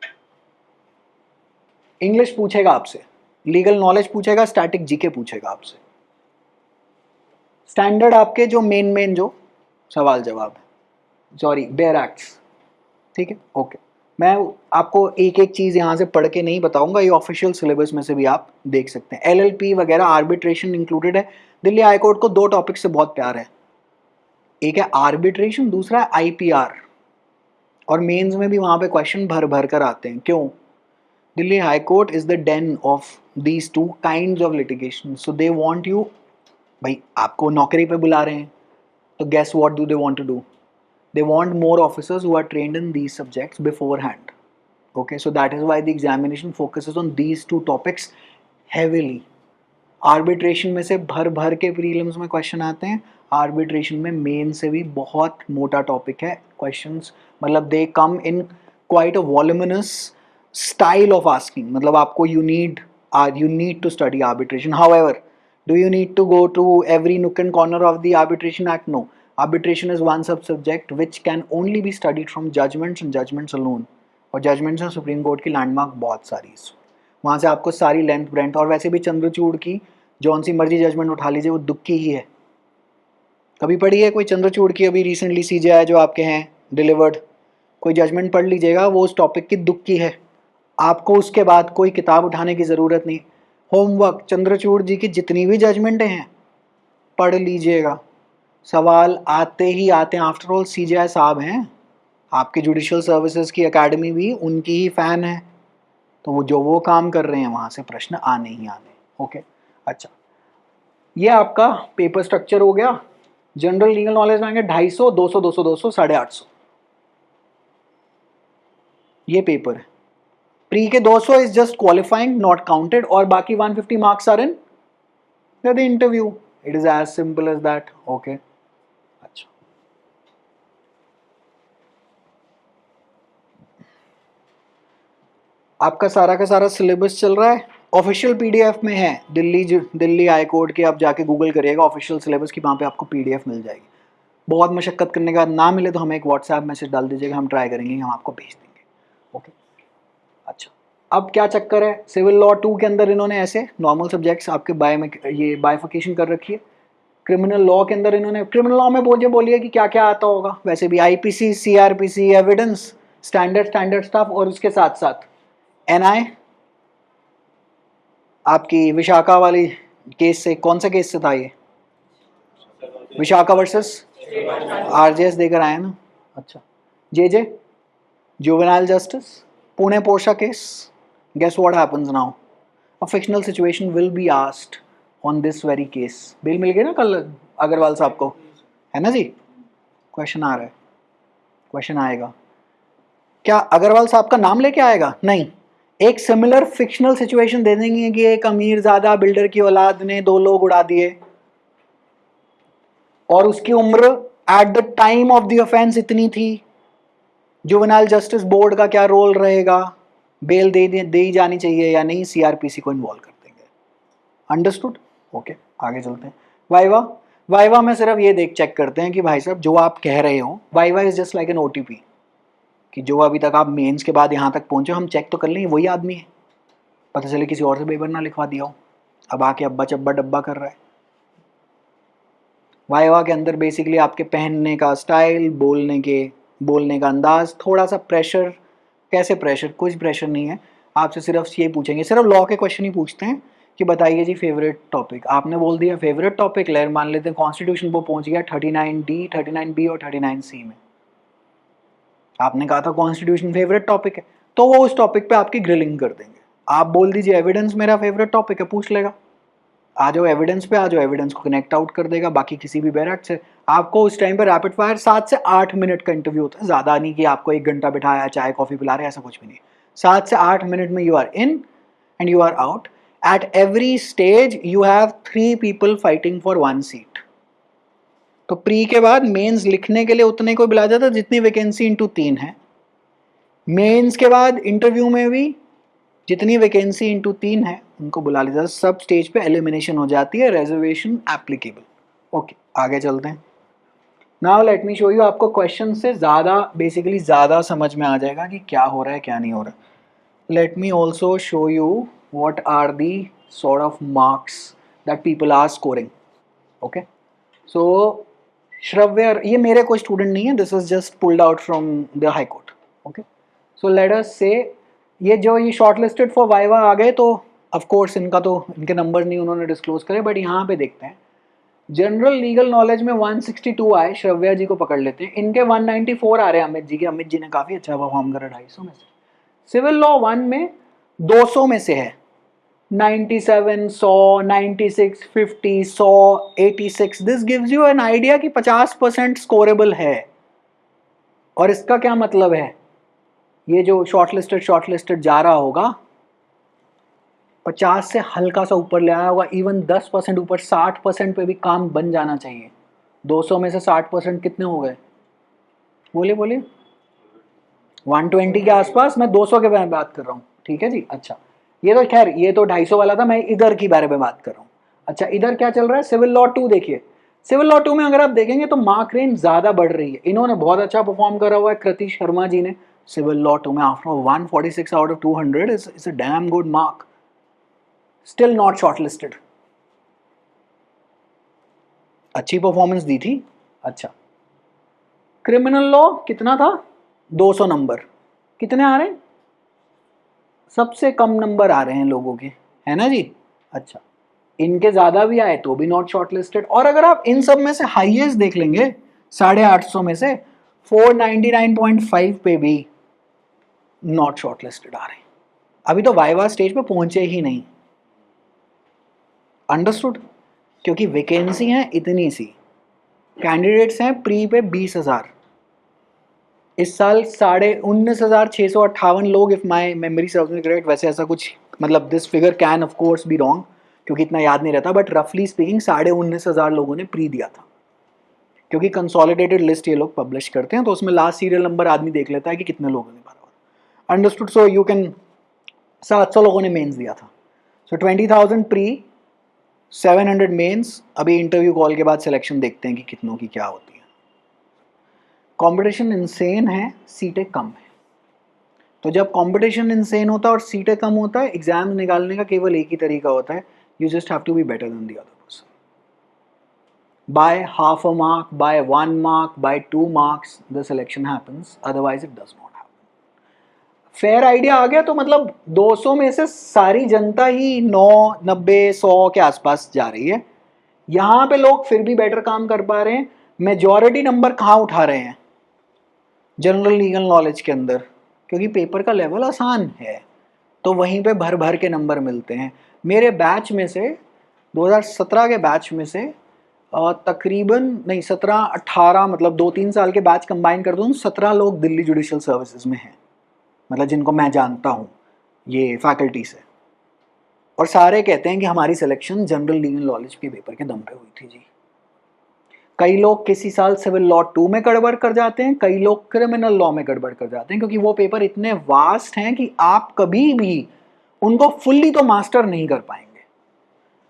English पूछेगा आपसे, लीगल नॉलेज पूछेगा, स्टैटिक जीके पूछेगा आपसे। स्टैंडर्ड आपके जो मेन जो सवाल जवाब, सॉरी बेयर एक्ट्स, ठीक है, ओके। मैं आपको एक एक चीज़ यहाँ से पढ़ के नहीं बताऊंगा, ये ऑफिशियल सिलेबस में से भी आप देख सकते हैं। एलएलपी वगैरह, आर्बिट्रेशन इंक्लूडेड है। दिल्ली हाई कोर्ट को दो टॉपिक से बहुत प्यार है, एक है आर्बिट्रेशन, दूसरा है आईपीआर। और मेंस में भी वहाँ पे क्वेश्चन भर भर कर आते हैं। क्यों? Delhi high court is the Dane of these two kinds of litigation, so they want you, भाई आपको नौकरी पे बुला रहे हैं, तो guess what do they want to do? They want more officers who are trained in these subjects beforehand. Okay, so that is why the examination focuses on these two topics heavily. Arbitration में से भर भर के प्रीलिम्स में क्वेश्चन आते हैं, आर्बिट्रेशन में मेन से भी बहुत मोटा टॉपिक है क्वेश्चंस, मतलब they come in quite a voluminous style of asking. मतलब आपको you need to study arbitration. However, do you need to go to every nook and corner of the arbitration act? No. Arbitration is one subject which can only be studied from judgments and judgments alone. और judgments हैं सुप्रीम कोर्ट की लैंडमार्क बहुत सारी, वहाँ से आपको सारी लेंथ ब्रेंथ, और वैसे भी चंद्रचूड़ की जौन सी मर्जी जजमेंट उठा लीजिए वो दुख की ही है। कभी पढ़ी है कोई चंद्रचूड़ की? अभी रिसेंटली सीजेआई जो आपके हैं डिलीवर्ड, कोई जजमेंट पढ़ लीजिएगा, वो उस टॉपिक की दुख की है। आपको उसके बाद कोई किताब उठाने की ज़रूरत नहीं। होमवर्क, चंद्रचूड़ जी की जितनी भी जजमेंटें हैं पढ़ लीजिएगा, सवाल आते ही आते हैं। आफ्टर ऑल सीजेआई साहब हैं, आपके जुडिशियल सर्विसेज की एकेडमी भी उनकी ही फ़ैन है, तो वो काम कर रहे हैं वहाँ से प्रश्न आने ही आने। ओके, अच्छा, ये आपका पेपर स्ट्रक्चर हो गया। जनरल लीगल नॉलेज में आएंगे 250, 200, 200, 200, 850, ये पेपर है। प्री के 200 is just qualifying, not counted, और बाकी 150 marks are in the interview. It is as simple as that. Okay, अच्छा, आपका सारा का सारा सिलेबस चल रहा है, ऑफिशियल पीडीएफ में है। दिल्ली हाई कोर्ट के आप जाके गूगल करिएगा ऑफिशियल सिलेबस की, वहाँ पे आपको पीडीएफ मिल जाएगी। बहुत मशक्कत करने के बाद ना मिले तो हमें एक व्हाट्सएप मैसेज डाल दीजिएगा, हम ट्राई करेंगे, हम आपको भेज देंगे। ओके, अच्छा, अब क्या चक्कर है, सिविल लॉ 2 के अंदर इन्होंने ऐसे नॉर्मल सब्जेक्ट्स आपके ये बाइफिकेशन कर रखी है। क्रिमिनल लॉ के अंदर इन्होंने, क्रिमिनल लॉ में बोलिए कि क्या क्या आता होगा। वैसे भी IPC, CrPC, evidence, standard stuff, और उसके साथ साथ एनआई। आपकी विशाखा वाली केस से, कौन सा केस से था ये? विशाखा वर्सेस आरजेएस देकर आए ना। अच्छा, J juvenile justice, Pune Porsche case. Guess what happens now? A fictional situation will be asked on this very case. Bail मिल गई ना कल अग्रवाल साहब को, है ना जी? क्वेश्चन आ रहा है, क्वेश्चन आएगा। क्या अग्रवाल साहब का नाम लेके आएगा? नहीं, एक सिमिलर फिक्शनल सिचुएशन दे देंगे कि एक अमीरजादा बिल्डर की औलाद ने 2 लोग उड़ा दिए और उसकी उम्र at the time of the offence इतनी थी। जुवेनाइल जस्टिस बोर्ड का क्या रोल रहेगा? बेल दे ही जानी चाहिए या नहीं, सीआरपीसी को इन्वॉल्व कर देंगे। अंडरस्टूड? ओके, आगे चलते हैं। वाइवा में सिर्फ ये चेक करते हैं कि भाई साहब जो आप कह रहे हो, viva is just like an OTP, कि जो अभी तक आप मेंस के बाद यहाँ तक पहुँचे, हम चेक तो कर लें वही आदमी है, पता चले किसी और से पेपर ना लिखवा दिया हो, अब आके अब्बा चब्बा डब्बा कर रहा है। वाइवा के अंदर बेसिकली आपके पहनने का स्टाइल, बोलने का अंदाज, थोड़ा सा प्रेशर। कैसे प्रेशर? कुछ प्रेशर नहीं है, आपसे सिर्फ ये पूछेंगे, सिर्फ लॉ के क्वेश्चन ही पूछते हैं कि बताइए जी फेवरेट टॉपिक, आपने बोल दिया फेवरेट टॉपिक, लेर मान लेते हैं कॉन्स्टिट्यूशन वो पहुंच गया 39D 39B और 39C में, आपने कहा था कॉन्स्टिट्यूशन फेवरेट टॉपिक है, तो वो उस टॉपिक पे आपकी ग्रिलिंग कर देंगे। आप बोल दीजिए एविडेंस मेरा फेवरेट टॉपिक है, पूछ लेगा, आ जाओ एविडेंस पे, आ जाओ, एविडेंस को कनेक्ट आउट कर देगा बाकी किसी भी बैरक से। आपको उस टाइम पे रैपिड फायर 7 से 8 मिनट का इंटरव्यू होता है, ज़्यादा नहीं कि आपको 1 घंटा बिठाया चाय कॉफ़ी पिला रहे, ऐसा कुछ भी नहीं। 7 से 8 मिनट में you are in and you are out. At every stage you have 3 people fighting for 1 seat. तो प्री के बाद मेंस लिखने के लिए उतने को बुलाया जाता है जितनी वैकेंसी इंटू 3 है, मेंस के बाद इंटरव्यू में भी जितनी वैकेंसी इंटू 3 है उनको बुला लिया जाता है। सब स्टेज पे एलिमिनेशन हो जाती है, रिजर्वेशन एप्लीकेबल। ओके, आगे चलते हैं। Now let me show you, आपको क्वेश्चन से ज़्यादा बेसिकली ज़्यादा समझ में आ जाएगा कि क्या हो रहा है क्या नहीं हो रहा है। Let me also show you what are the sort of marks that people are scoring. Okay, so Shravya, ये मेरे कोई स्टूडेंट नहीं है, this is just pulled out from the high court. Okay, so let us say ये जो ये शॉर्ट लिस्टेड फॉर वाइवा आ गए, तो ऑफ कोर्स इनका तो इनके नंबर नहीं उन्होंने डिस्क्लोज करे, बट यहाँ पे देखते हैं जनरल लीगल नॉलेज में 162 आए, श्रव्या जी को पकड़ लेते हैं, इनके 194 आ रहे हैं अमित जी के। अमित जी ने काफ़ी अच्छा परफॉर्म करा 250 में से। सिविल लॉ 1 में 200 में से है 97, 100, 96, 50, 100, 86। This gives you an idea कि 50% स्कोरेबल है। और इसका क्या मतलब है, ये जो शॉर्टलिस्टेड जा रहा होगा 50 से हल्का सा ऊपर ले आया होगा, इवन 10% ऊपर, 60% पे भी काम बन जाना चाहिए। 200 में से 60% कितने हो गए, बोलिए बोलिए, 120 के आसपास। मैं 200 के बारे में बात कर रहा हूँ, ठीक है जी। अच्छा, ये तो खैर ये तो 250 वाला था, मैं इधर की बारे में बात कर रहा हूँ। अच्छा, इधर क्या चल रहा है, सिविल लॉ 2 देखिए। सिविल लॉ 2 में अगर आप देखेंगे तो मार्क रेंज ज़्यादा बढ़ रही है। इन्होंने बहुत अच्छा परफॉर्म करा हुआ है, कृति शर्मा जी ने सिविल लॉ 2 में after 146 out of 200 is a damn good mark, still not shortlisted. अच्छी परफॉर्मेंस दी थी। अच्छा, क्रिमिनल लॉ कितना था, 200 नंबर, कितने आ रहे हैं, सबसे कम नंबर आ रहे हैं लोगों के, है ना जी। अच्छा, इनके ज्यादा भी आए तो भी नॉट शॉर्टलिस्टेड। और अगर आप इन सब में से हाईएस्ट देख लेंगे 850 में से 499.5 पे भी नॉट शॉर्टलिस्टेड आ रहे हैं, अभी तो वाइवा स्टेज पे पहुंचे ही नहीं। अंडरस्टूड, क्योंकि वैकेंसी है इतनी सी, कैंडिडेट्स हैं प्री पे 20,000, इस साल 19,658 लोग, if my memory serves me correct, वैसे ऐसा कुछ मतलब this figure can of course be wrong क्योंकि इतना याद नहीं रहता, बट रफली स्पीकिंग 19,500 लोगों ने प्री दिया था, क्योंकि कंसोलिडेटेड लिस्ट ये लोग पब्लिश करते हैं तो उसमें लास्ट सीरियल नंबर आदमी देख लेता है कि कितने लोगों ने भरा। अंडरस्टूड, सो यू कैन 700 लोगों ने मेंस दिया था, सो 20,000 प्री, 700 मेंस। अभी इंटरव्यू कॉल के बाद सिलेक्शन देखते हैं कि कितनों की क्या होती है। कंपटीशन इंसेन है, सीटें कम है, तो जब कंपटीशन इंसेन होता है और सीटें कम होता है, एग्जाम निकालने का केवल एक ही तरीका होता है, you just have to be better than the other person by half a mark, by 1 mark, by 2 marks the selection happens, otherwise it does not happen. Fair idea आ गया, तो मतलब 200 में से सारी जनता ही 9, 90, 100 के आसपास जा रही है, यहाँ पे लोग फिर भी बेटर काम कर पा रहे हैं। मेजॉरिटी नंबर कहाँ उठा रहे हैं, जनरल लीगल नॉलेज के अंदर, क्योंकि पेपर का लेवल आसान है, तो वहीं पे भर भर के नंबर मिलते हैं। मेरे बैच में से 2017 के बैच में से तकरीबन नहीं 17-18, मतलब 2-3 साल के बैच कंबाइन कर दूँ, 17 लोग दिल्ली जुडिशल सर्विसेज में हैं, मतलब जिनको मैं जानता हूँ ये फैकल्टी से, और सारे कहते हैं कि हमारी सिलेक्शन जनरल लीगल नॉलेज के पेपर के दम पे हुई थी जी। कई लोग किसी साल सिविल लॉ 2 में गड़बड़ कर जाते हैं, कई लोग क्रिमिनल लॉ में गड़बड़ कर जाते हैं, क्योंकि वो पेपर इतने वास्ट हैं कि आप कभी भी उनको फुल्ली तो मास्टर नहीं कर पाएंगे।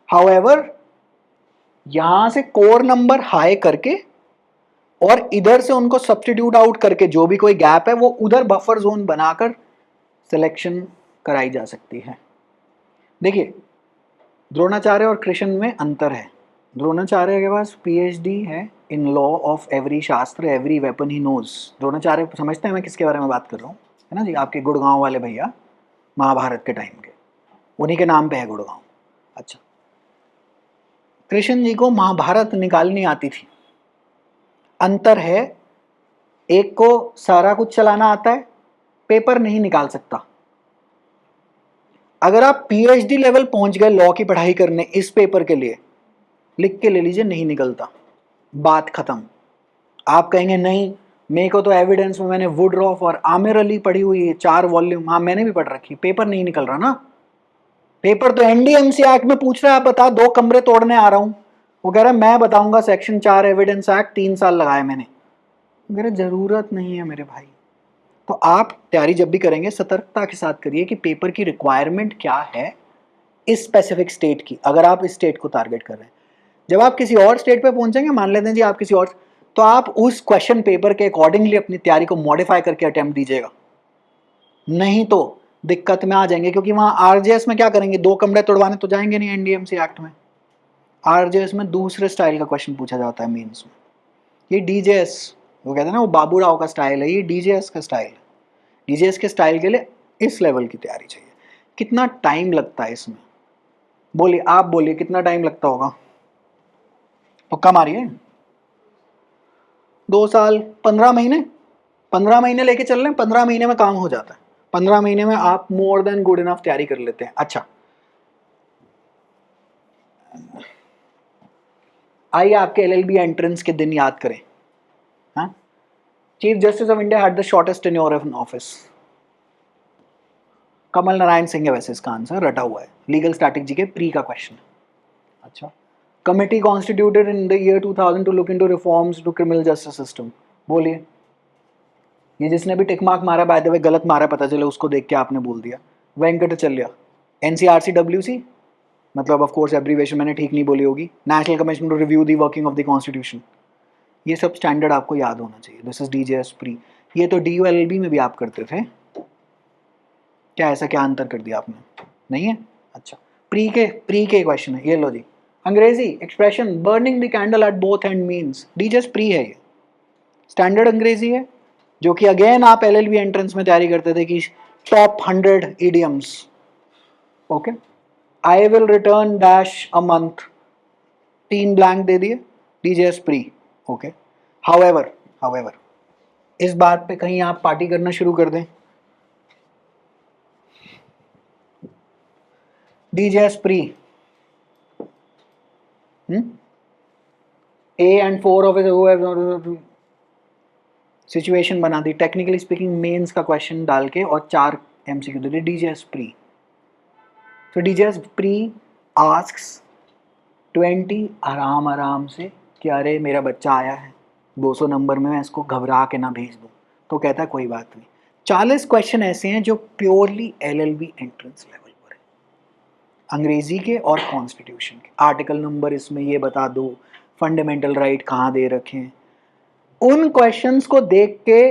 हाउएवर, यहां से कोर नंबर हाई करके और इधर से उनको सब्स्टिट्यूट आउट करके जो भी कोई गैप है वो उधर बफर जोन बनाकर सिलेक्शन कराई जा सकती है। देखिए, द्रोणाचार्य और कृष्ण में अंतर है। द्रोणाचार्य के पास पीएचडी है in law of every shastra, every weapon he knows. Dronacharya समझते हैं मैं किसके बारे में बात कर रहा हूँ, है ना जी, आपके गुड़गांव वाले भैया, महाभारत के टाइम के, उन्हीं के नाम पे है गुड़गांव। अच्छा, कृष्ण जी को महाभारत निकालनी आती थी। अंतर है, एक को सारा कुछ चलाना आता है, पेपर नहीं निकाल सकता। अगर आप पीएचडी लेवल पहुंच गए लॉ की पढ़ाई करने इस पेपर के लिए, लिख के ले लीजिए, नहीं निकलता, बात खत्म। आप कहेंगे नहीं, मेरे को तो एविडेंस में मैंने वुडरॉफ और आमिर अली पढ़ी हुई है 4 वॉल्यूम, हाँ मैंने भी पढ़ रखी, पेपर नहीं निकल रहा ना। पेपर तो एनडीएमसी एक्ट में पूछ रहा है, आप बता 2 कमरे तोड़ने आ रहा हूं, वो कह रहा है मैं बताऊंगा सेक्शन 4 एविडेंस एक्ट, 3 साल लगाए मैंने। मेरे जरूरत नहीं है मेरे भाई। तो आप तैयारी जब भी करेंगे सतर्कता के साथ करिए कि पेपर की रिक्वायरमेंट क्या है इस स्पेसिफिक स्टेट की, अगर आप इस स्टेट को टारगेट कर रहे हैं। जब आप किसी और स्टेट पे पहुंचेंगे, मान लेते हैं जी आप किसी और, तो आप उस क्वेश्चन पेपर के अकॉर्डिंगली अपनी तैयारी को मॉडिफाई करके अटेम्प्ट दीजिएगा, नहीं तो दिक्कत में आ जाएंगे। क्योंकि वहां आरजेएस में क्या करेंगे, 2 कमरे तोड़वाने तो जाएंगे नहीं एनडीएमसी एक्ट में। आरजेएस में दूसरे स्टाइल का क्वेश्चन पूछा जाता है मेंस में। ये डीजेएस, वो कहते हैं ना वो बाबू राव का स्टाइल है, ये डीजेएस का स्टाइल है। डीजेएस के स्टाइल के लिए इस लेवल की तैयारी चाहिए। कितना टाइम लगता है इसमें, बोलिए, आप बोलिए कितना टाइम लगता होगा, तुक्का मारिए। 2 साल, 15 महीने, 15 महीने लेके चल रहे हैं, 15 महीने में काम हो जाता है। 15 महीने में आप मोर देन गुड इनफ तैयारी कर लेते हैं। अच्छा, आइए आपके एलएलबी एंट्रेंस के दिन याद करें। हाँ, chief justice of India had the shortest tenure of office. Kamal Narayan Singh है वैसे इसका आंसर, रटा हुआ है, लीगल स्ट्रैटेजी के प्री का क्वेश्चन। अच्छा, committee constituted in the year 2000 to look into reforms to criminal justice system. बोलिए, ये जिसने भी टिक मार्क मारा बाय द वे गलत मारा, पता चले उसको देख के आपने बोल दिया। वेंकटचल्या, एनसीआरसी डब्ल्यूसी, मतलब ऑफ कोर्स एब्रीवेशन मैंने ठीक नहीं बोली होगी, national commission to review the working of the constitution. ये सब स्टैंडर्ड आपको याद होना चाहिए। This is DJS pre. ये तो डीयूएलएलबी में भी आप करते थे क्या, ऐसा क्या अंतर कर दिया आपने, नहीं है? अच्छा, प्री के क्वेश्चन है ये, लो जी। अंग्रेजी expression burning the candle at both end means, DJS pre है ये, स्टैंडर्ड अंग्रेजी है, जो कि अगेन आप एलएलबी एंट्रेंस में तैयारी करते थे कि top 100 idioms. Okay, I will return dash a month, 3 blank दे दिए, डीजेएस प्री। ओके, हाउएवर इस बात पे कहीं आप पार्टी करना शुरू कर दें, DJS pre A and 4 of situation बना दी, टेक्निकली स्पीकिंग मेंस का क्वेश्चन डाल के और 4 एमसीक्यू दे दी, डीजेएस प्री। तो डीजेएस प्री आस्क्स 20 आराम से कि अरे मेरा बच्चा आया है 200 नंबर में, मैं इसको घबरा के ना भेज दूँ, तो कहता है कोई बात नहीं। 40 क्वेश्चन ऐसे हैं जो प्योरली एलएलबी एंट्रेंस लेवल पर है, अंग्रेजी के और कॉन्स्टिट्यूशन के। आर्टिकल नंबर इसमें ये बता दो, फंडामेंटल राइट कहाँ दे रखे हैं, उन क्वेश्चंस को देख के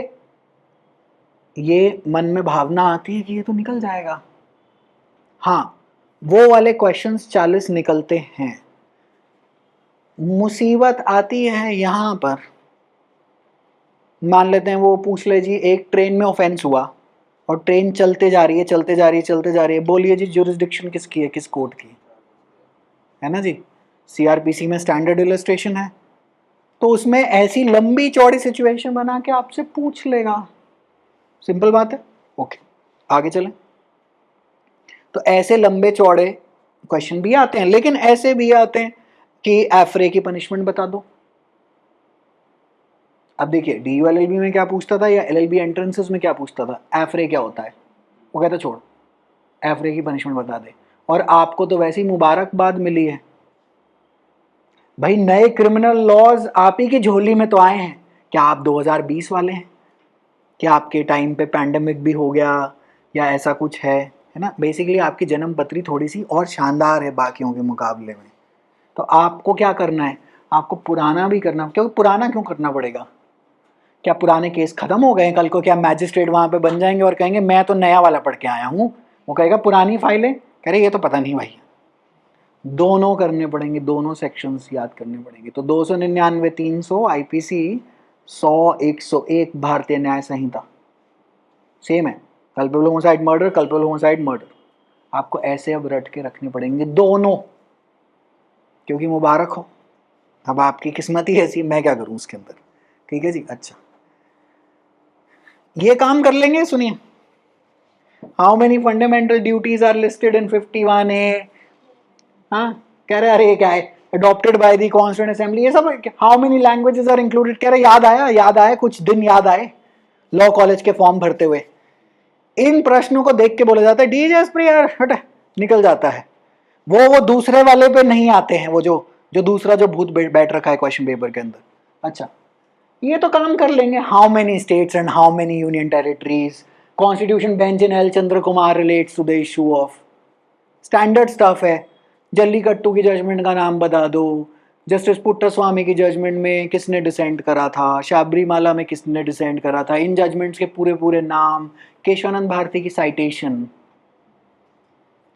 ये मन में भावना आती है कि ये तो निकल जाएगा। हाँ, वो वाले क्वेश्चंस 40 निकलते हैं। मुसीबत आती है यहां पर, मान लेते हैं वो पूछ ले जी, एक ट्रेन में ऑफेंस हुआ और ट्रेन चलते जा रही है, बोलिए जी जुरिस्डिक्शन किसकी है, किस कोर्ट की है ना जी, सीआरपीसी में स्टैंडर्ड इलस्ट्रेशन है, तो उसमें ऐसी लंबी चौड़ी सिचुएशन बना के आपसे पूछ लेगा, सिंपल बात है। ओके, आगे चलें। तो ऐसे लंबे चौड़े क्वेश्चन भी आते हैं, लेकिन ऐसे भी आते हैं कि एफरे की पनिशमेंट बता दो। अब देखिए डीयूएलएलबी में क्या पूछता था या एलएलबी एंट्रेंसेस में क्या पूछता था, एफरे क्या होता है, वो कहता छोड़ एफरे की पनिशमेंट बता दे। और आपको तो वैसे ही मुबारकबाद मिली है भाई, नए क्रिमिनल लॉज आप ही की झोली में तो आए हैं। क्या आप 2020 वाले हैं, क्या आपके टाइम पे पैंडेमिक भी हो गया या ऐसा कुछ है ना? बेसिकली आपकी जन्म पत्री थोड़ी सी और शानदार है बाकियों के मुकाबले में। तो आपको क्या करना है, आपको पुराना भी करना, क्योंकि पुराना क्यों करना पड़ेगा, क्या पुराने केस खत्म हो गए? कल को क्या मैजिस्ट्रेट वहां पे बन जाएंगे और कहेंगे मैं तो नया वाला पढ़ के आया हूं, वो कहेगा पुरानी फाइलें, कह रहे ये तो पता नहीं भाई। दोनों करने पड़ेंगे, दोनों सेक्शंस याद करने पड़ेंगे। तो 299, 300 आईपीसी, 100, 101 भारतीय न्याय संहिता सेम है, culpable homicide murder, culpable homicide murder, आपको ऐसे अब रट के रखने पड़ेंगे दोनों। क्योंकि मुबारक हो, अब आपकी किस्मत ही ऐसी, मैं क्या करूं उसके अंदर। ठीक है जी। अच्छा, ये काम कर लेंगे, सुनिए। How many fundamental duties are listed in 51A? हाँ, कह रहे अरे क्या है, adopted by the constituent assembly, ये सब। How many languages are included, कह रहे याद आया कुछ दिन याद आए लॉ कॉलेज के फॉर्म भरते हुए। इन प्रश्नों को देख के बोला जाता है डीजे प्रियर हट, निकल जाता है। वो दूसरे वाले पे नहीं आते हैं, वो जो दूसरा जो भूत बैठ रखा है क्वेश्चन पेपर के अंदर। अच्छा, ये तो काम कर लेंगे। How many states and how many union territories, constitution bench in L Chandra Kumar relates to the issue of, standard stuff है। जल्लीकट्टू की जजमेंट का नाम बता दो, जस्टिस पुट्टास्वामी की जजमेंट में किसने डिसेंट करा था, शबरीमाला में किसने डिसेंट करा था, इन जजमेंट्स के पूरे पूरे नाम, केशवानंद भारती की साइटेशन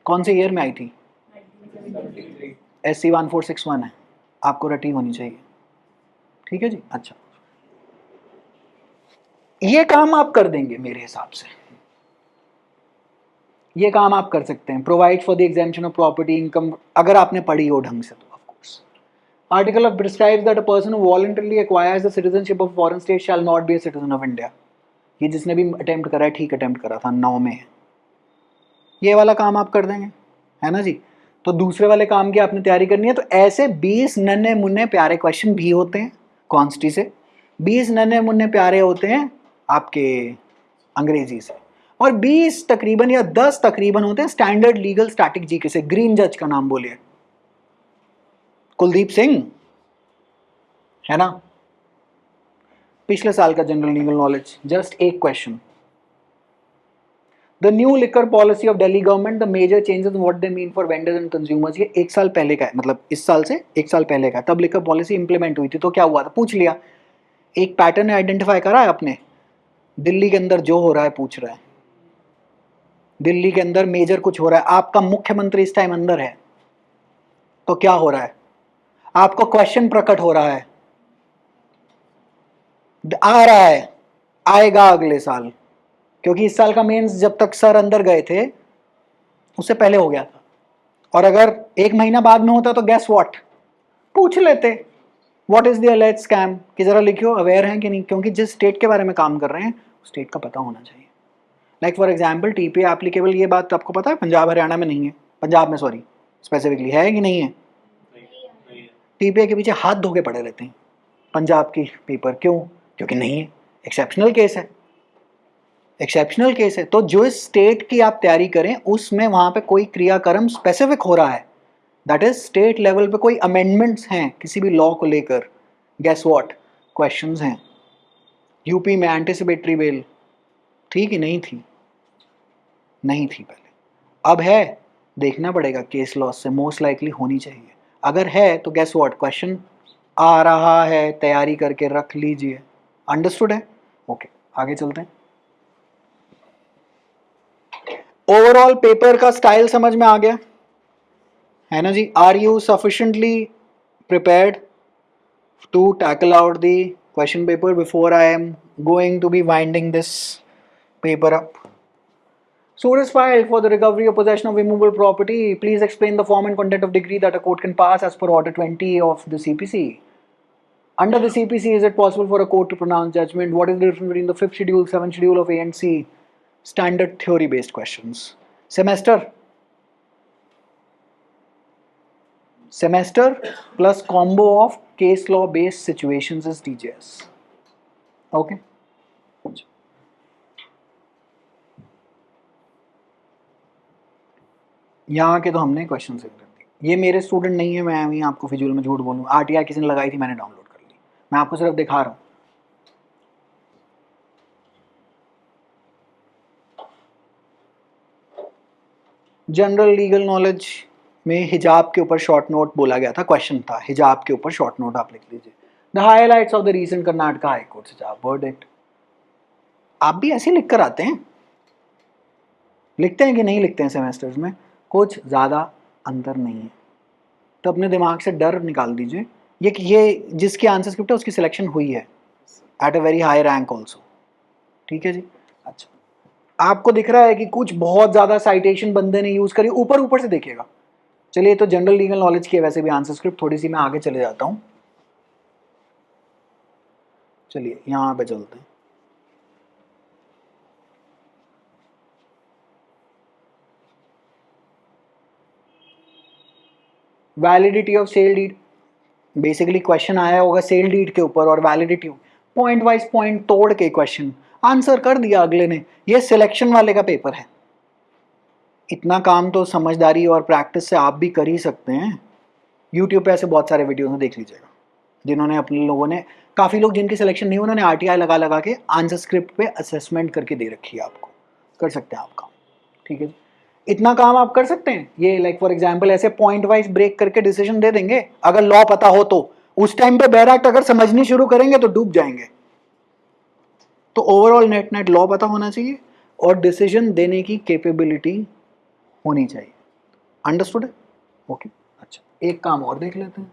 कौन से ईयर में आई थी, SC 1461 है, आपको रटी होनी चाहिए। ठीक है जी। अच्छा, ये काम आप कर देंगे मेरे हिसाब से, ये काम आप कर सकते हैं। Provide for the exemption of property income, अगर आपने पढ़ी हो ढंग से तो of course. Article of prescribes that a person who voluntarily acquires the citizenship of foreign state shall not be a citizen of India. ये जिसने भी अटेम्प्ट करा है, ठीक अटेम्प्ट करा था, 9 में है। ये वाला काम आप कर देंगे, है ना जी। तो दूसरे वाले काम की आपने तैयारी करनी है। तो ऐसे 20 नन्हे मुन्ने प्यारे क्वेश्चन भी होते हैं कॉन्स्टी से, 20 नन्हे मुन्ने प्यारे होते हैं आपके अंग्रेजी से, और 20 तकरीबन या 10 तकरीबन होते हैं स्टैंडर्ड लीगल स्टैटिक जीके से। ग्रीन जज का नाम बोलिए, कुलदीप सिंह, है ना। पिछले साल का जनरल लीगल नॉलेज, जस्ट एक question. The new liquor policy of Delhi government, the major changes what they mean for vendors and consumers. ये 1 साल पहले का है, मतलब इस साल से 1 साल पहले का है। तब लिकर पॉलिसी इंप्लीमेंट हुई थी, तो क्या हुआ था पूछ लिया। एक पैटर्न आइडेंटिफाई करा है आपने, दिल्ली के अंदर जो हो रहा है पूछ रहा है, दिल्ली के अंदर मेजर कुछ हो रहा है, आपका मुख्यमंत्री इस टाइम अंदर है, तो क्या हो रहा है, आपको क्वेश्चन प्रकट हो रहा है, आ रहा है, आएगा अगले साल, क्योंकि इस साल का मेंस जब तक सर अंदर गए थे उससे पहले हो गया था। और अगर 1 महीना बाद में होता तो गैस व्हाट, पूछ लेते what is the alert scam, कि जरा लिखियो अवेयर हैं कि नहीं, क्योंकि जिस स्टेट के बारे में काम कर रहे हैं स्टेट का पता होना चाहिए। Like for example TPA applicable, ये बात आपको पता है पंजाब हरियाणा में नहीं है, पंजाब में सॉरी स्पेसिफिकली है कि नहीं है। TPA के पीछे हाथ धो के पड़े रहते हैं पंजाब की पेपर, क्यों, क्योंकि नहीं है, एक्सेप्शनल केस है, एक्सेप्शनल केस है। तो जो स्टेट की आप तैयारी करें उसमें वहां पे कोई क्रियाक्रम स्पेसिफिक हो रहा है, दैट इज स्टेट लेवल पे कोई अमेंडमेंट्स हैं किसी भी लॉ को लेकर, गेस व्हाट, क्वेश्चंस हैं। यूपी में एंटिसिपेटरी बेल थी कि नहीं थी, नहीं थी पहले, अब है, देखना पड़ेगा केस लॉ से, मोस्ट लाइकली होनी चाहिए। अगर है तो गेस व्हाट, क्वेश्चन आ रहा है, तैयारी करके रख लीजिए। अंडरस्टूड है, ओके आगे चलते हैं। ओवरऑल पेपर का स्टाइल समझ में आ गया है ना जी। Are you sufficiently prepared to tackle out the question paper before I am going to be winding this paper up? Suit is filed for the recovery or possession of immovable property. Please explain the form and content of decree that a court can pass as per Order 20 of the CPC. Under the CPC, is it possible for a court to pronounce judgment? What is the difference between the 5th schedule, 7th schedule of A and C? Standard theory-based questions. Semester plus combo of case law-based situations is DJS. Okay. यहाँ के तो हमने क्वेश्चन सेव कर दिए। ये मेरे स्टूडेंट नहीं है, मैं अभी आपको फिजूल में झूठ बोलूँ। RTI किसी ने लगाई थी, मैंने डाउनलोड कर ली, मैं आपको सिर्फ दिखा रहा हूँ। जनरल लीगल नॉलेज में हिजाब के ऊपर शॉर्ट नोट बोला गया था, क्वेश्चन था हिजाब के ऊपर शॉर्ट नोट आप लिख लीजिए। The highlights of the recent Karnataka high court हिजाब वर्डिक्ट। आप भी ऐसे लिख कर आते हैं, लिखते हैं कि नहीं लिखते हैं सेमेस्टर्स में, कुछ ज़्यादा अंतर नहीं है। तो अपने दिमाग से डर निकाल दीजिए। ये जिसकी आंसर स्क्रिप्ट है उसकी सिलेक्शन हुई है at a very high rank also. ठीक है जी। अच्छा, आपको दिख रहा है कि कुछ बहुत ज़्यादा साइटेशन बंदे ने यूज़ करी, ऊपर ऊपर से देखिएगा, चलिए, तो जनरल लीगल नॉलेज की है वैसे भी आंसर स्क्रिप्ट, थोड़ी सी मैं आगे चले जाता हूँ। चलिए यहाँ पे चलते हैं। Validity of sale deed, basically question आया होगा सेल डीड के ऊपर और वैलिडिटी, पॉइंट वाइज पॉइंट तोड़ के क्वेश्चन आंसर कर दिया अगले ने। ये सिलेक्शन वाले का पेपर है। इतना काम तो समझदारी और प्रैक्टिस से आप भी कर ही सकते हैं। यूट्यूब पे ऐसे बहुत सारे वीडियोस में देख लीजिएगा जिन्होंने अपने लोगों ने, काफ़ी लोग जिनकी सिलेक्शन नहीं, उन्होंने आरटीआई लगा लगा के आंसर स्क्रिप्ट पे असेसमेंट करके दे रखी है आपको। कर सकते हैं आप काम, ठीक है जी। इतना काम आप कर सकते हैं। ये लाइक फॉर एग्जांपल ऐसे पॉइंट वाइज ब्रेक करके डिसीजन दे देंगे। अगर लॉ पता हो तो उस टाइम पे बैर एक्ट अगर समझनी शुरू करेंगे तो डूब जाएंगे। तो ओवरऑल नेट नेट लॉ पता होना चाहिए और डिसीजन देने की कैपेबिलिटी होनी चाहिए। अंडरस्टूड है? ओके, अच्छा एक काम और देख लेते हैं।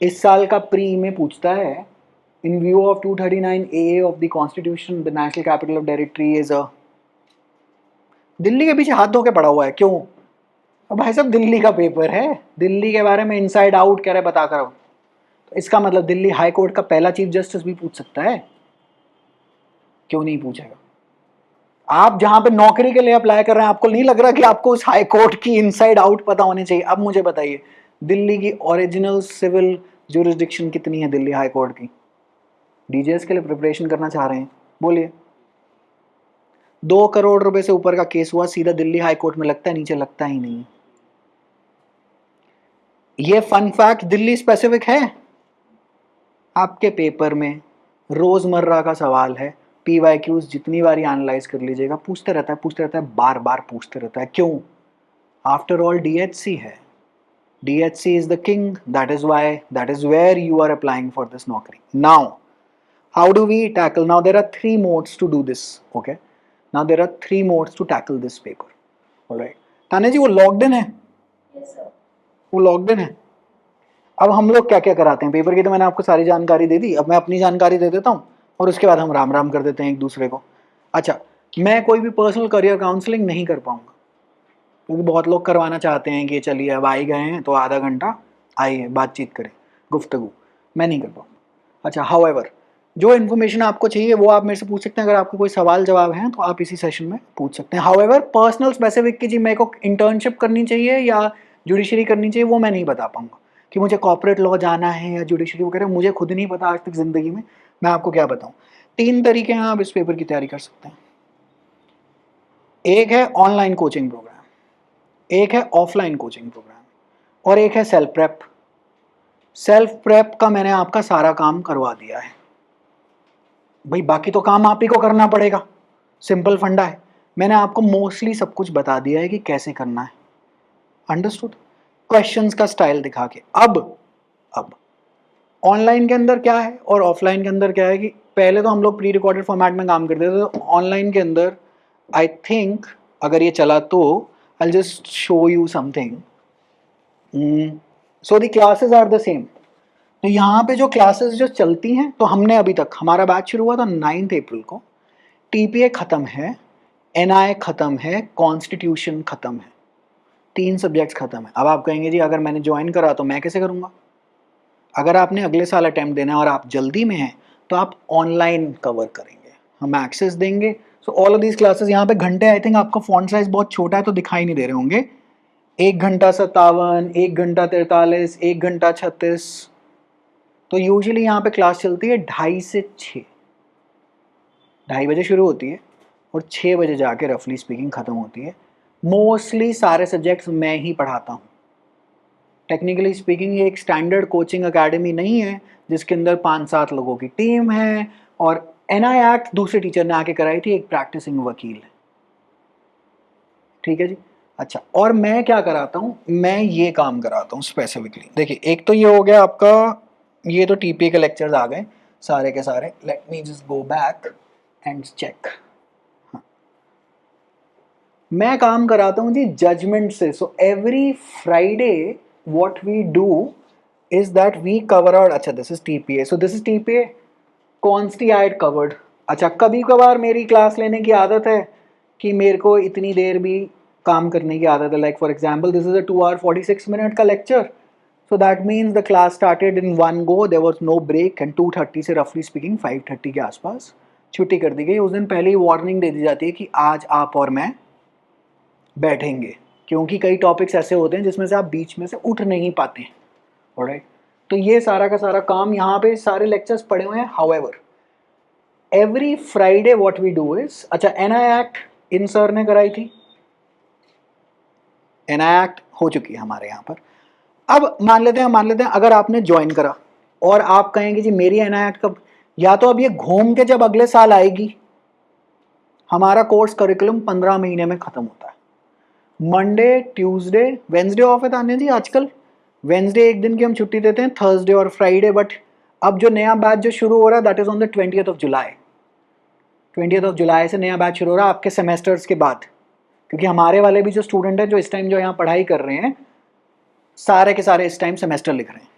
इस साल का प्री में पूछता है, इन view of 239 AA of the constitution the national capital of territory is a, Delhi के पीछे हाथ धो के पड़ा हुआ है क्यों? अब भाई साहब दिल्ली का पेपर है, दिल्ली के बारे में इनसाइड आउट कह रहे बता कर, तो इसका मतलब दिल्ली हाई कोर्ट का पहला चीफ जस्टिस भी पूछ सकता है, क्यों नहीं पूछेगा? आप जहां पे नौकरी के लिए अप्लाई कर रहे हैं, आपको नहीं लग रहा कि आपको उस हाई कोर्ट की इनसाइड आउट पता होनी चाहिए? अब मुझे बताइए, दिल्ली की ओरिजिनल सिविल ज्यूरिसडिक्शन कितनी है दिल्ली हाई कोर्ट की? डीजेएस के लिए प्रिपरेशन करना चाह रहे हैं, बोलिए। 2 करोड़ रुपए से ऊपर का केस हुआ, सीधा दिल्ली हाई कोर्ट में लगता है, नीचे लगता ही नहीं। ये फन फैक्ट दिल्ली स्पेसिफिक है। आपके पेपर में रोजमर्रा का सवाल है, पीवाईक्यूज जितनी बार एनालाइज कर लीजिएगा, पूछते रहता है, बार बार पूछते रहता है। क्यों? आफ्टर ऑल डीएचसी है, DHC is the king, that is where you are applying for this naukri. Now, how do we tackle? Now there are 3 modes to do this, okay? Now there are 3 modes to tackle this paper. Alright. ताने जी वो लॉग्ड इन है? Yes sir. वो लॉग्ड इन है। अब हम लोग क्या क्या कराते हैं पेपर की, तो मैंने आपको सारी जानकारी दे दी, अब मैं अपनी जानकारी दे देता हूँ और उसके बाद हम राम राम कर देते हैं एक दूसरे को। अच्छा, मैं कोई भी पर्सनल करियर काउंसलिंग नहीं कर पाऊंगा क्योंकि बहुत लोग करवाना चाहते हैं कि चलिए अब आ ही गए हैं तो आधा घंटा आइए बातचीत करें, गुफ्तगू, मैं नहीं कर पाऊँगा। अच्छा, हाउएवर जो इन्फॉर्मेशन आपको चाहिए वो आप मेरे से पूछ सकते हैं। अगर आपको कोई सवाल जवाब हैं तो आप इसी सेशन में पूछ सकते हैं। हाउएवर पर्सनल स्पेसिफिक की जी मेरे को इंटर्नशिप करनी चाहिए या जुडिशरी करनी चाहिए, वो मैं नहीं बता पाऊँगा कि मुझे कॉर्पोरेट लॉ जाना है या जुडिशरी वगैरह, मुझे खुद नहीं पता आज तक ज़िंदगी में, मैं आपको क्या बताऊँ। 3 तरीके हैं आप इस पेपर की तैयारी कर सकते हैं। एक है ऑनलाइन कोचिंग प्रोग्राम, एक है ऑफलाइन कोचिंग प्रोग्राम और एक है सेल्फ प्रेप। सेल्फ प्रेप का मैंने आपका सारा काम करवा दिया है भाई, बाकी तो काम आप ही को करना पड़ेगा, सिंपल फंडा है। मैंने आपको मोस्टली सब कुछ बता दिया है कि कैसे करना है। अंडरस्टूड? क्वेश्चंस का स्टाइल दिखा के। अब ऑनलाइन के अंदर क्या है और ऑफलाइन के अंदर क्या है कि पहले तो हम लोग प्री रिकॉर्डेड फॉर्मेट में काम करते थे, तो ऑनलाइन के अंदर आई थिंक अगर ये चला तो I'll just show you something. So the classes are the same. तो यहाँ पे जो क्लासेस जो चलती हैं, तो हमने अभी तक, हमारा बैच शुरू हुआ था 9 अप्रैल को, TPA ख़त्म है, NI ख़त्म है, कॉन्स्टिट्यूशन ख़त्म है, 3 सब्जेक्ट्स ख़त्म है। अब आप कहेंगे जी अगर मैंने ज्वाइन करा तो मैं कैसे करूँगा? अगर आपने अगले साल अटैम्प्ट देना है और आप जल्दी में हैं तो आप ऑनलाइन कवर करेंगे, हम एक्सेस देंगे। So all of these classes, यहाँ पे घंटे आई थिंक आपका फॉन्ट साइज बहुत छोटा है तो दिखाई नहीं दे रहे होंगे। 1 घंटा 57, 1 घंटा 43, 1 घंटा 36। तो यूजुअली यहाँ पे क्लास चलती है 2:30 से 6, 2:30 बजे शुरू होती है और 6 बजे जाके रफली स्पीकिंग ख़त्म होती है। मोस्टली सारे सब्जेक्ट्स मैं ही पढ़ाता हूँ। टेक्निकली स्पीकिंग ये एक स्टैंडर्ड कोचिंग अकेडमी नहीं है जिसके अंदर 5-7 लोगों की टीम है और NI एक्ट दूसरे टीचर ने आके कराई थी, एक प्रैक्टिसिंग वकील है। ठीक है जी। अच्छा, और मैं क्या कराता हूँ, मैं ये काम कराता हूँ स्पेसिफिकली। देखिए, एक तो ये हो गया आपका, ये तो TPA के लेक्चर्स आ गए सारे के सारे। Let me just go back and check. मैं काम कराता हूँ जी जजमेंट से। So every Friday what we do is that we cover out, अच्छा this is TPA, so this is TPA, कॉन्स्टी आई हैड कवर्ड। अच्छा, कभी कभार मेरी क्लास लेने की आदत है कि मेरे को इतनी देर भी काम करने की आदत है. Like for example this is a 2 hour 46 minute का lecture. So that means the class started in one go, there was no break and 2:30 से रफली स्पीकिंग 5:30 के आसपास छुट्टी कर दी गई. उस दिन पहले ही वार्निंग दे दी जाती है कि आज आप और मैं बैठेंगे, क्योंकि कई टॉपिक्स ऐसे होते हैं जिसमें से आप बीच में से उठ नहीं पाते हैं. ऑलराइट, तो ये सारा का सारा काम यहाँ पे सारे लेक्चर्स पड़े हुए हैं. However every Friday what we do is, अच्छा एनआई एक्ट इन सर ने कराई थी, एनआई एक्ट हो चुकी है हमारे यहाँ पर. अब मान लेते हैं अगर आपने ज्वाइन करा और आप कहेंगे जी मेरी एनआई एक्ट कब, या तो अब ये घूम के जब अगले साल आएगी. हमारा कोर्स करिकुलम 15 महीने में खत्म होता है. मंडे ट्यूसडे वेंसडे ऑफ है तान्या जी आजकल. वेंसडे एक दिन की हम छुट्टी देते हैं, थर्सडे और फ्राइडे. बट अब जो नया बैच जो शुरू हो रहा है that is on the 20th of July. 20th of July से नया बैच शुरू हो रहा है आपके सेमेस्टर्स के बाद, क्योंकि हमारे वाले भी जो स्टूडेंट हैं जो इस टाइम जो यहाँ पढ़ाई कर रहे हैं सारे के सारे इस टाइम सेमेस्टर लिख रहे हैं.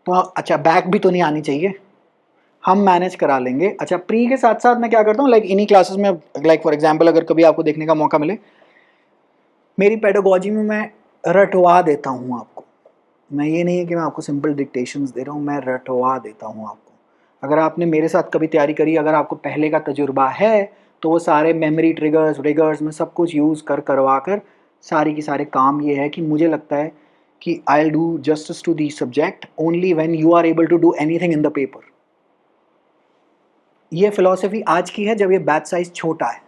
तो अच्छा बैक भी तो नहीं आनी चाहिए, हम मैनेज करा लेंगे. अच्छा प्री के साथ साथ मैं क्या करता हूँ, लाइक इन्हीं क्लासेस में, लाइक फॉर एग्जांपल अगर कभी आपको देखने का मौका मिले, मेरी पेडागोजी में मैं रटवा देता हूँ आपको. मैं ये नहीं है कि मैं आपको सिंपल डिक्टेशंस दे रहा हूँ, मैं रटवा देता हूँ आपको. अगर आपने मेरे साथ कभी तैयारी करी, अगर आपको पहले का तजुर्बा है, तो वो सारे मेमोरी ट्रिगर्स रिगर्स में सब कुछ यूज़ करवा कर सारी की सारे काम ये है कि मुझे लगता है कि I will do justice to the subject only when you are able to do anything in the paper. ये फिलॉसफी आज की है जब ये बैच साइज छोटा है.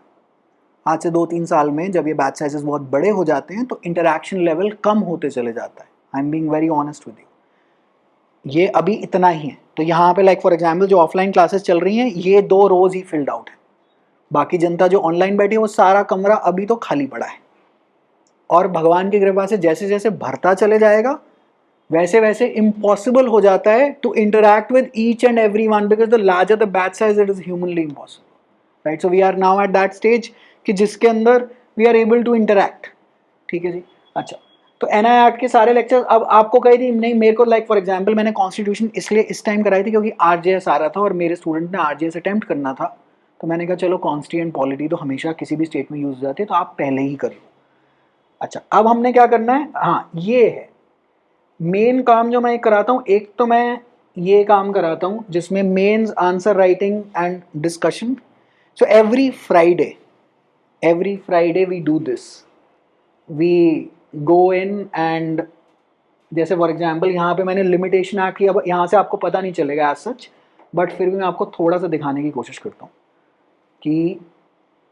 आज से 2-3 साल में जब ये बैच साइजेस बहुत बड़े हो जाते हैं तो इंटरैक्शन लेवल कम होते चले जाता है. I am being very honest with you. ये अभी इतना ही है. तो यहाँ पे लाइक फॉर एग्जांपल जो ऑफलाइन क्लासेस चल रही हैं ये 2 रोज ही फिल्ड आउट है. बाकी जनता जो ऑनलाइन बैठी है वो सारा कमरा अभी तो खाली पड़ा है. और भगवान की कृपा से जैसे जैसे भरता चले जाएगा वैसे वैसे इम्पॉसिबल हो जाता है to interact with each and every one, because the larger the batch size it is humanly impossible. Right, so we are now at that stage कि जिसके अंदर we are able to interact. ठीक है जी. अच्छा, तो एनआई एक्ट के सारे लेक्चर अब आपको कही थी नहीं मेरे को, लाइक फॉर एग्जांपल मैंने कॉन्स्टिट्यूशन इसलिए इस टाइम कराई थी क्योंकि आरजेएस आ रहा था और मेरे स्टूडेंट ने आरजेएस अटेम्प्ट करना था. तो मैंने कहा चलो कॉन्स्टिट्यूएंट पॉलिटी तो हमेशा किसी भी स्टेट में यूज हो जाती है तो आप पहले ही कर लो. अच्छा, अब हमने क्या करना है, हाँ ये है मेन काम जो मैं कराता हूँ. एक तो मैं ये काम कराता हूँ जिसमें mains answer writing and discussion. So every Friday we do this. We go in and जैसे फॉर एग्जांपल यहाँ पे मैंने लिमिटेशन एक्ट किया, यहाँ से आपको पता नहीं चलेगा एज सच, बट फिर भी मैं आपको थोड़ा सा दिखाने की कोशिश करता हूँ कि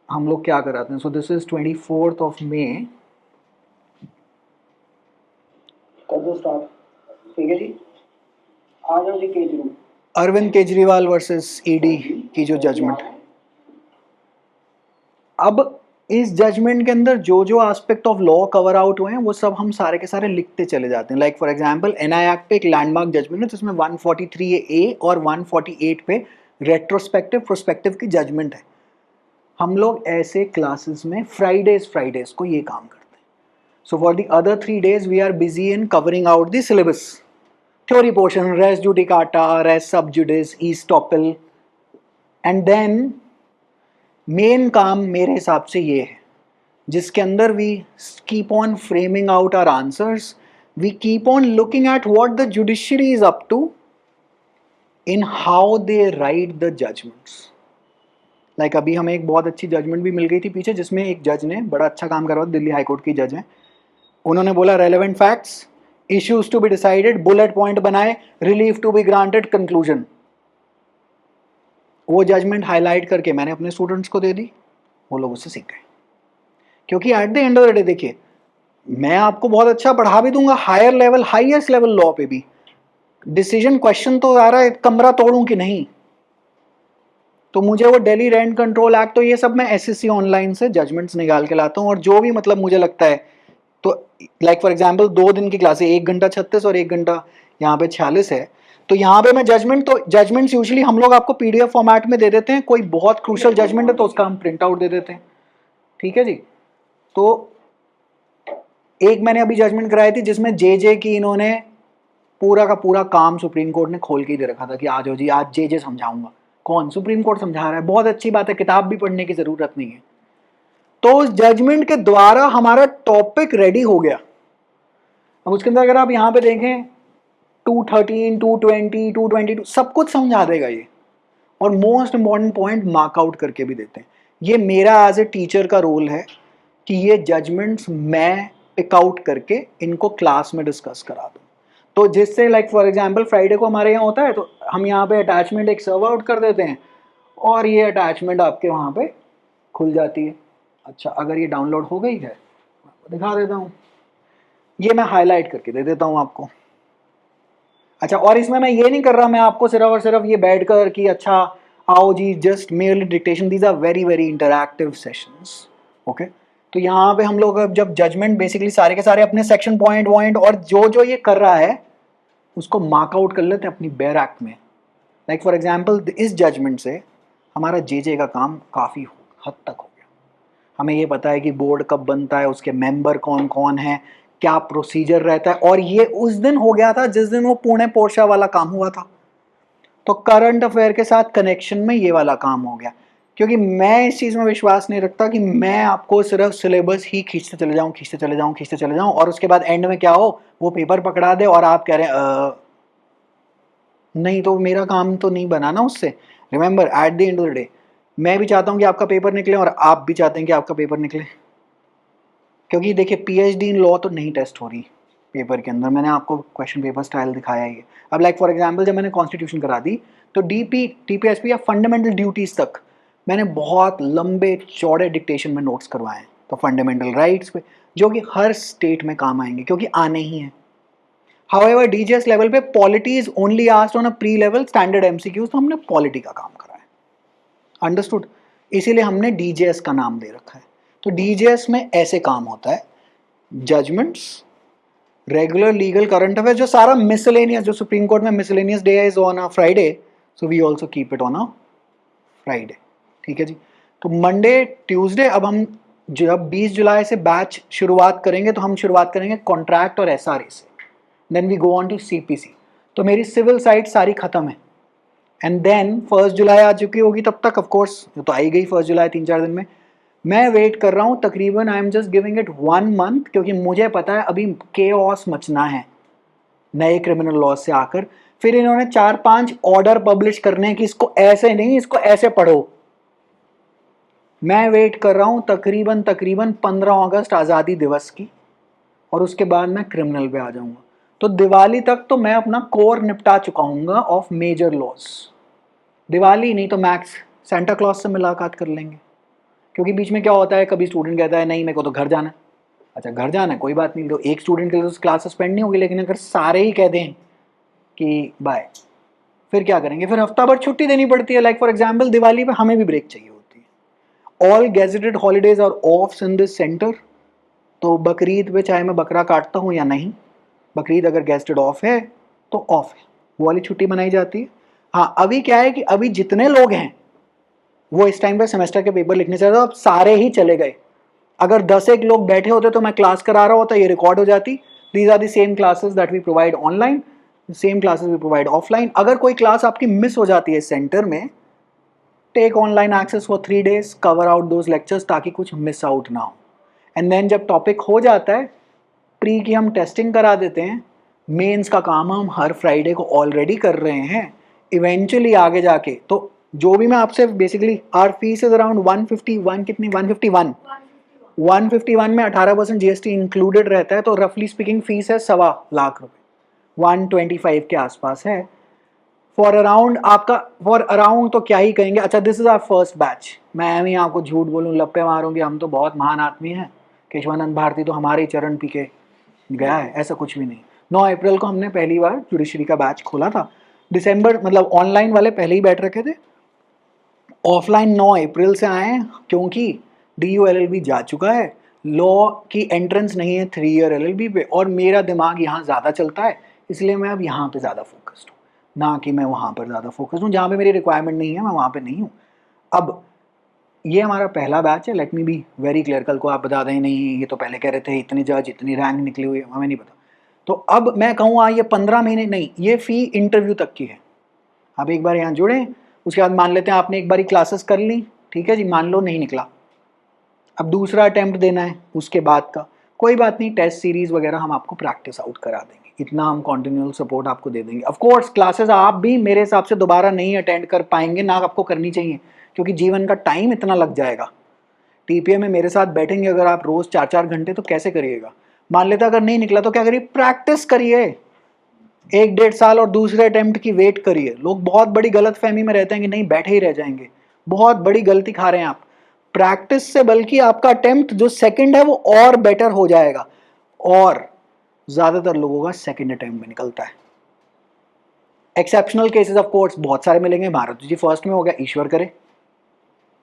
हम लोग क्या कराते हैं. सो दिस इज 24 मई. कर दो स्टार्ट. ठीक है जी. आ जाओ जी. केजरीवाल, अरविंद केजरीवाल वर्सेस ईडी की जो जजमेंट. अब इस जजमेंट के अंदर जो जो aspect of law cover out हुए हैं वो सब हम सारे के सारे लिखते चले जाते हैं. Like for example NI act पे एक लैंडमार्क जजमेंट है जिसमें 143A और 148 पे रेट्रोस्पेक्टिव प्रोस्पेक्टिव की जजमेंट है. हम लोग ऐसे क्लासेस में फ्राइडेज को ये काम करते हैं. So for the other 3 days we are busy in covering out the syllabus, theory portion, res judicata, res sub judice, estoppel. And then main काम मेरे हिसाब से ये है जिसके अंदर we keep on framing out our answers, we keep on looking at what the judiciary is up to in how they write the judgments. Like अभी हमें एक बहुत अच्छी जजमेंट भी मिल गई थी पीछे जिसमें एक जज ने बड़ा अच्छा काम करवा, दिल्ली हाईकोर्ट की जज है. उन्होंने बोला relevant facts, issues to be decided, bullet point बनाए, relief to be granted, conclusion. वो जजमेंट हाईलाइट करके मैंने अपने स्टूडेंट्स को दे दी, वो लोग उससे सीख गए. क्योंकि at the end of the day देखिए मैं आपको बहुत अच्छा पढ़ा भी दूंगा higher level highest level law पे भी, डिसीजन क्वेश्चन तो आ रहा है कमरा तोड़ूं कि नहीं. तो मुझे वो दिल्ली रेंट कंट्रोल एक्ट, तो ये सब मैं एसएससी ऑनलाइन से जजमेंट्स निकाल के लाता हूँ. और जो भी मतलब मुझे लगता है तो लाइक फॉर एग्जांपल 2 दिन की क्लास है, 1 घंटा 36 और 1 घंटा यहाँ पे 46 है. तो यहाँ पे मैं जजमेंट्स यूजुअली हम लोग आपको पीडीएफ फॉर्मेट में दे देते हैं. कोई बहुत क्रूशियल जजमेंट है तो उसका हम प्रिंट आउट दे देते हैं. ठीक है जी. तो एक मैंने अभी जजमेंट कराई थी जिसमें जे की इन्होंने पूरा का पूरा काम सुप्रीम कोर्ट ने खोल के ही दे रखा था कि आ जाओ जी आज जे समझाऊंगा. कौन? सुप्रीम कोर्ट समझा रहा है, बहुत अच्छी बात है, किताब भी पढ़ने की जरूरत नहीं है। तो उस जजमेंट के द्वारा हमारा टॉपिक रेडी हो गया। अब उसके अंदर अगर आप यहां पे देखें 213, 220, 222 सब कुछ समझा देगा ये, और मोस्ट इंपॉर्टेंट पॉइंट मार्कआउट करके भी देते हैं। ये मेरा एज ए टीचर का रोल है कि ये जजमेंट्स मैं पिक आउट करके इनको क्लास में डिस्कस करा दूं। तो जिससे लाइक फॉर एग्जांपल फ्राइडे को हमारे यहाँ होता है, तो हम यहाँ पे अटैचमेंट एक सर्व आउट कर देते हैं और ये अटैचमेंट आपके वहाँ पे खुल जाती है। अच्छा, अगर ये डाउनलोड हो गई है दिखा देता हूँ, ये मैं हाईलाइट करके दे देता हूँ आपको। अच्छा, और इसमें मैं ये नहीं कर रहा मैं आपको सिर्फ और सिर्फ ये बैठ कर कि अच्छा आओ जी just merely dictation, these are very very interactive sessions. Okay, तो यहाँ पे हम लोग अब जब जजमेंट बेसिकली सारे के सारे अपने सेक्शन पॉइंट वॉइंट और जो जो ये कर रहा है उसको मार्कआउट कर लेते हैं अपनी बेयर एक्ट में। लाइक फॉर एग्जाम्पल इस जजमेंट से हमारा जे का काम काफ़ी हद तक हो गया। हमें ये पता है कि बोर्ड कब बनता है, उसके मेंबर कौन कौन है, क्या प्रोसीजर रहता है, और ये उस दिन हो गया था जिस दिन वो पुणे पोर्शा वाला काम हुआ था। तो करंट अफेयर के साथ कनेक्शन में ये वाला काम हो गया। क्योंकि मैं इस चीज़ में विश्वास नहीं रखता कि मैं आपको सिर्फ सिलेबस ही खींचते चले जाऊं और उसके बाद एंड में क्या हो, वो पेपर पकड़ा दे और आप कह रहे हैं नहीं, तो मेरा काम तो नहीं बना ना उससे। Remember at the end of the day मैं भी चाहता हूं कि आपका पेपर निकले और आप भी चाहते हैं कि आपका पेपर निकले। क्योंकि देखिए पीएचडी इन लॉ तो नहीं टेस्ट हो रही पेपर के अंदर, मैंने आपको क्वेश्चन पेपर स्टाइल दिखाया ही है। अब लाइक फॉर एग्जांपल जब मैंने कॉन्स्टिट्यूशन करा दी तो टीपीएसपी या फंडामेंटल ड्यूटीज तक मैंने बहुत लंबे चौड़े डिक्टेशन में नोट्स करवाए हैं। तो फंडामेंटल राइट्स पे जो कि हर स्टेट में काम आएंगे क्योंकि आने ही हैं। हाउएवर डीजीएस लेवल पे polity is only asked on a pre level standard MCQs, तो हमने पॉलिटी का काम करा है। अंडरस्टूड? इसीलिए हमने डीजीएस का नाम दे रखा है। तो डीजीएस में ऐसे काम होता है, judgments, regular legal current affair, जो सारा मिसलेनियस, जो सुप्रीम कोर्ट में miscellaneous day is on a Friday, so we also keep it on a Friday. ठीक है जी। तो मंडे ट्यूसडे, अब हम जब 20 जुलाई से बैच शुरुआत करेंगे तो हम शुरुआत करेंगे कॉन्ट्रैक्ट और एसआरए से, then we go on to CPC. तो मेरी सिविल साइड सारी खत्म है, एंड देन 1 जुलाई आ चुकी होगी तब तक, ऑफ कोर्स तो आई गई 1 जुलाई 3-4 दिन में। मैं वेट कर रहा हूँ तकरीबन, I am just giving it 1 month, क्योंकि मुझे पता है अभी केओस मचना है नए क्रिमिनल लॉ से आकर। फिर इन्होंने 4-5 ऑर्डर पब्लिश करने की, इसको ऐसे नहीं इसको ऐसे पढ़ो। मैं वेट कर रहा हूँ तकरीबन 15 अगस्त आज़ादी दिवस की, और उसके बाद मैं क्रिमिनल पे आ जाऊंगा। तो दिवाली तक तो मैं अपना कोर निपटा चुका हूँगा ऑफ मेजर लॉस। दिवाली नहीं तो मैक्स सेंटा क्लॉज से मुलाकात कर लेंगे। क्योंकि बीच में क्या होता है, कभी स्टूडेंट कहता है नहीं मेरे को तो घर जाना है। अच्छा, घर जाना है कोई बात नहीं, तो एक स्टूडेंट के लिए तो क्लास सस्पेंड नहीं होगी, लेकिन अगर सारे ही कह दें कि बाय, फिर क्या करेंगे? फिर हफ्ता भर छुट्टी देनी पड़ती है। लाइक फॉर एग्जाम्पल दिवाली पे हमें भी ब्रेक चाहिए होती है। All gazetted holidays are offs in this centre. तो बकरीद पे चाहे मैं बकरा काटता हूँ या नहीं, बकरीद अगर गेजेटेड ऑफ है तो ऑफ है, वो वाली छुट्टी मनाई जाती है। हाँ, अभी क्या है कि अभी जितने लोग हैं वो इस टाइम पे सेमेस्टर के पेपर लिखने से अब सारे ही चले गए। अगर 10-1 लोग बैठे होते तो मैं क्लास करा रहा होता, ये रिकॉर्ड हो जाती। These are the same classes that we provide online, same classes we provide offline. अगर कोई क्लास आपकी मिस हो जाती है सेंटर में, take online access for 3 days, cover out those lectures ताकि कुछ मिस आउट ना हो। एंड देन जब टॉपिक हो जाता है, प्री की हम टेस्टिंग करा देते हैं, मेंस का काम हम हर फ्राइडे को ऑलरेडी कर रहे हैं। इवेंचुअली आगे जाके तो जो भी मैं आपसे basically, our fees is around 151, कितनी 151 में 18% जीएसटी इंक्लूडेड रहता है, तो रफली स्पीकिंग फीस है 1.25 लाख, 125 के आसपास है। फॉर अराउंड आपका, फॉर अराउंड तो क्या ही कहेंगे। अच्छा, this is our first batch. मैं भी आपको झूठ बोलूं, लप्पे मारूंगी हम तो बहुत महान आदमी हैं, केशवानंद भारती तो हमारे ही चरण पी के गया है, ऐसा कुछ भी नहीं। 9 अप्रैल को हमने पहली बार जुडिशरी का बैच खोला था। दिसंबर मतलब ऑनलाइन वाले पहले ही बैठ रखे थे, ऑफलाइन 9 अप्रैल से आए हैं, क्योंकि DU LLB जा चुका है, लॉ की एंट्रेंस नहीं है 3 ईयर LLB पे, और मेरा दिमाग यहाँ ज़्यादा चलता है, इसलिए मैं अब यहाँ पे ज़्यादा फोकस्ड हूँ, ना कि मैं वहाँ पर ज़्यादा फोकस्ड हूँ। जहाँ पे मेरी रिक्वायरमेंट नहीं है मैं वहाँ पे नहीं हूँ। अब ये हमारा पहला बैच है, let me be very clear. कल को आप बता दें नहीं ये तो पहले कह रहे थे इतने जज इतनी रैंक निकली हुई है, हमें नहीं पता। तो अब मैं कहूँ ये 15 महीने नहीं, ये फ़ी इंटरव्यू तक की है। आप एक बार यहाँ जुड़ें, उसके बाद मान लेते हैं आपने एक बारी क्लासेस कर ली, ठीक है जी, मान लो नहीं निकला, अब दूसरा अटेम्प्ट देना है उसके बाद का, कोई बात नहीं, टेस्ट सीरीज वगैरह हम आपको प्रैक्टिस आउट करा देंगे, इतना हम कॉन्टिन्यूअल सपोर्ट आपको दे देंगे। ऑफ कोर्स क्लासेस आप भी मेरे हिसाब से दोबारा नहीं अटेंड कर पाएंगे, ना आपको करनी चाहिए, क्योंकि जीवन का टाइम इतना लग जाएगा। टीपीए में मेरे साथ बैठेंगे अगर आप रोज 4-4 घंटे तो कैसे करिएगा। मान लेता अगर नहीं निकला तो क्या करिए, प्रैक्टिस करिए 1-1.5 साल और दूसरे अटेम्प्ट की वेट करिए। लोग बहुत बड़ी गलत फहमी में रहते हैं कि नहीं बैठे ही रह जाएंगे, बहुत बड़ी गलती खा रहे हैं आप। प्रैक्टिस से बल्कि आपका अटेम्प्ट जो सेकंड है वो और बेटर हो जाएगा, और ज्यादातर लोगों का सेकंड अटेम्प्ट में निकलता है। एक्सेप्शनल केसेस ऑफ कोर्स बहुत सारे मिलेंगे, भारत जी फर्स्ट में हो गया, ईश्वर करे,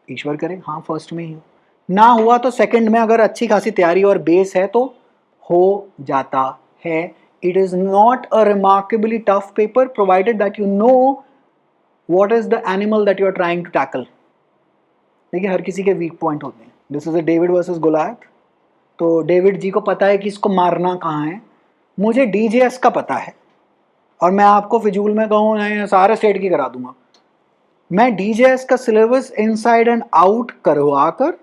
ईश्वर करे हाँ फर्स्ट में ही हो, ना हुआ तो सेकंड में अगर अच्छी खासी तैयारी और बेस है तो हो जाता है। It is not a remarkably tough paper provided that you know what is the animal that you are trying to tackle. देखिए हर किसी के वीक पॉइंट होते हैं। This is a David versus Goliath, तो डेविड जी को पता है कि इसको मारना कहाँ है, मुझे डीजेएस का पता है, और मैं आपको फिजूल में कहूँ सारे स्टेट की करा दूंगा। मैं डीजेएस का सिलेबस इनसाइड एंड आउट करवा कर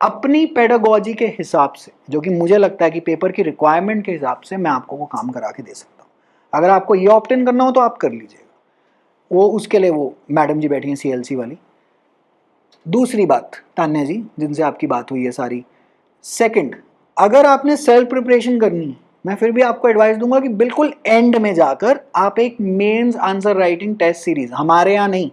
अपनी पेडागोजी के हिसाब से, जो कि मुझे लगता है कि पेपर की रिक्वायरमेंट के हिसाब से, मैं आपको वो काम करा के दे सकता हूँ। अगर आपको ये ऑप्ट इन करना हो तो आप कर लीजिएगा, वो उसके लिए वो मैडम जी बैठी हैं सीएलसी वाली। दूसरी बात तान्या जी जिनसे आपकी बात हुई है सारी, सेकंड, अगर आपने सेल्फ प्रिपरेशन करनी है, मैं फिर भी आपको एडवाइस दूंगा कि बिल्कुल एंड में जाकर आप एक mains answer writing test series, हमारे यहाँ नहीं,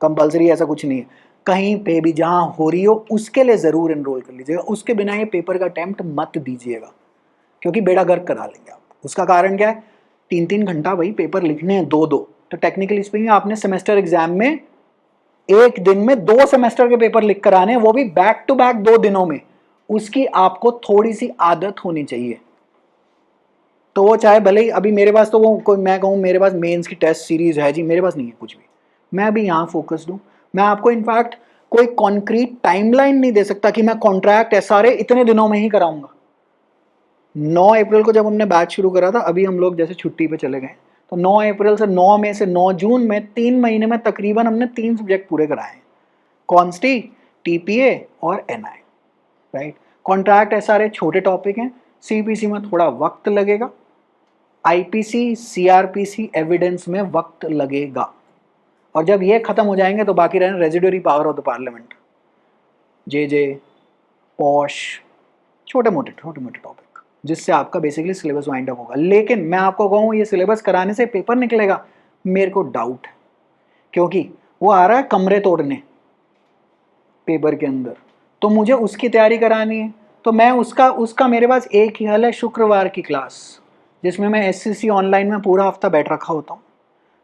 कंपलसरी ऐसा कुछ नहीं है, कहीं पे भी जहां हो रही हो उसके लिए जरूर एनरोल कर लीजिएगा। उसके बिना ये पेपर का अटेम्प्ट मत दीजिएगा, क्योंकि बेड़ा गर्क करा लेंगे आप। उसका कारण क्या है, 3-3 घंटा भाई पेपर लिखने हैं, 2-2, तो टेक्निकली स्पीकिंग आपने सेमेस्टर एग्जाम में एक दिन में 2 सेमेस्टर के पेपर लिख कर आने, वो भी बैक टू बैक 2 दिनों में, उसकी आपको थोड़ी सी आदत होनी चाहिए। तो वो चाहे भले ही अभी मेरे पास तो वो कोई, मैं कहूँ मेरे पास मेंस की टेस्ट सीरीज है जी, मेरे पास नहीं है कुछ भी, मैं अभी यहाँ फोकस्ड हूँ। मैं आपको इनफैक्ट कोई कॉन्क्रीट टाइमलाइन नहीं दे सकता कि मैं कॉन्ट्रैक्ट एसआरए इतने दिनों में ही कराऊंगा। 9 अप्रैल को जब हमने बैच शुरू करा था, अभी हम लोग जैसे छुट्टी पे चले गए, तो 9 अप्रैल से 9 मई से 9 जून में 3 महीने में तकरीबन हमने 3 सब्जेक्ट पूरे कराए हैं, कॉन्स्टी, टीपीए और एनआई, राइट। कॉन्ट्रैक्ट एसआरए छोटे टॉपिक हैं, सीपीसी में थोड़ा वक्त लगेगा, आईपीसी सीआरपीसी एविडेंस में वक्त लगेगा, और जब ये खत्म हो जाएंगे तो बाकी रहना residuary power of the parliament, J posh, छोटे मोटे टॉपिक, जिससे आपका बेसिकली सिलेबस वाइंड अप होगा। लेकिन मैं आपको कहूँ ये सिलेबस कराने से पेपर निकलेगा, मेरे को डाउट है, क्योंकि वो आ रहा है कमरे तोड़ने पेपर के अंदर, तो मुझे उसकी तैयारी करानी है। तो मैं उसका मेरे पास एक ही हल है, शुक्रवार की क्लास, जिसमें मैं एससीसी ऑनलाइन में पूरा हफ्ता बैठ रखा होता हूँ,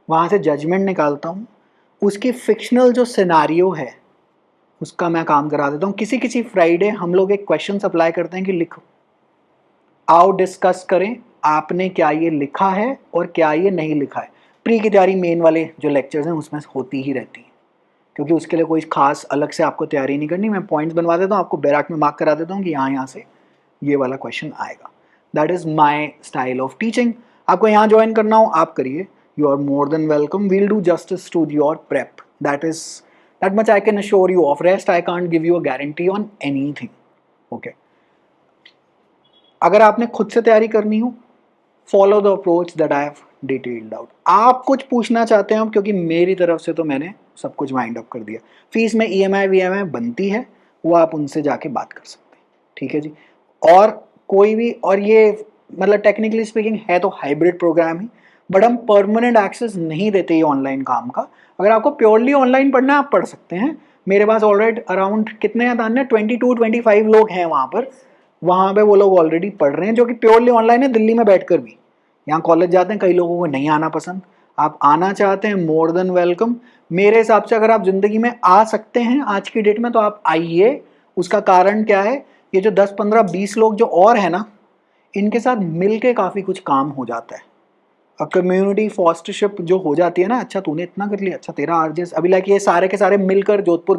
वहाँ से जजमेंट निकालता हूँ, उसकी फिक्शनल जो सिनारियो है उसका मैं काम करा देता हूँ। किसी किसी फ्राइडे हम लोग एक क्वेश्चन अप्लाई करते हैं कि लिखो, आओ डिस्कस करें आपने क्या ये लिखा है और क्या ये नहीं लिखा है। प्री की तैयारी मेन वाले जो लेक्चर्स हैं उसमें होती ही रहती है, क्योंकि उसके लिए कोई खास अलग से आपको तैयारी नहीं करनी, मैं पॉइंट्स बनवा देता हूँ, आपको बैराक में मार्क करा देता हूँ कि यहाँ से ये वाला क्वेश्चन आएगा। That is my style of teaching. आपको यहाँ ज्वाइन करना हो आप करिए, you are more than welcome. We'll do justice to your prep. That much I can assure you of. Rest I can't give you a guarantee on anything. Okay. अगर आपने खुद से तैयारी करनी हो, follow the approach that I have detailed out. आप कुछ पूछना चाहते हो, क्योंकि मेरी तरफ से तो मैंने सब कुछ वाइंड अप कर दिया। फीस में EMI VMI बनती है, वो आप उनसे जाके बात कर सकते हैं, ठीक है जी। और कोई भी, और ये मतलब टेक्निकली स्पीकिंग है तो हाइब्रिड प्रोग्राम ही, बट हम परमानेंट एक्सेस नहीं देते ये ऑनलाइन काम का। अगर आपको प्योरली ऑनलाइन पढ़ना है आप पढ़ सकते हैं। मेरे पास ऑलरेडी अराउंड कितने हैं तान्या, 22-25 लोग हैं वहाँ पे वो लोग ऑलरेडी पढ़ रहे हैं, जो कि प्योरली ऑनलाइन है, दिल्ली में बैठकर भी। यहाँ कॉलेज जाते हैं, कई लोगों को नहीं आना पसंद, आप आना चाहते हैं मोर देन वेलकम। मेरे हिसाब से अगर आप ज़िंदगी में आ सकते हैं आज की डेट में तो आप आइए। उसका कारण क्या है, ये जो 10-15-20 लोग जो और हैं ना, इनके साथ मिल के काफ़ी कुछ काम हो जाता है। कम्युनिटी फॉस्टरशिप जो हो जाती है ना, अच्छा तूने इतना कर लिया, अच्छा तेरा आरजेएस, अभी लाइक ये सारे के सारे मिलकर जयपुर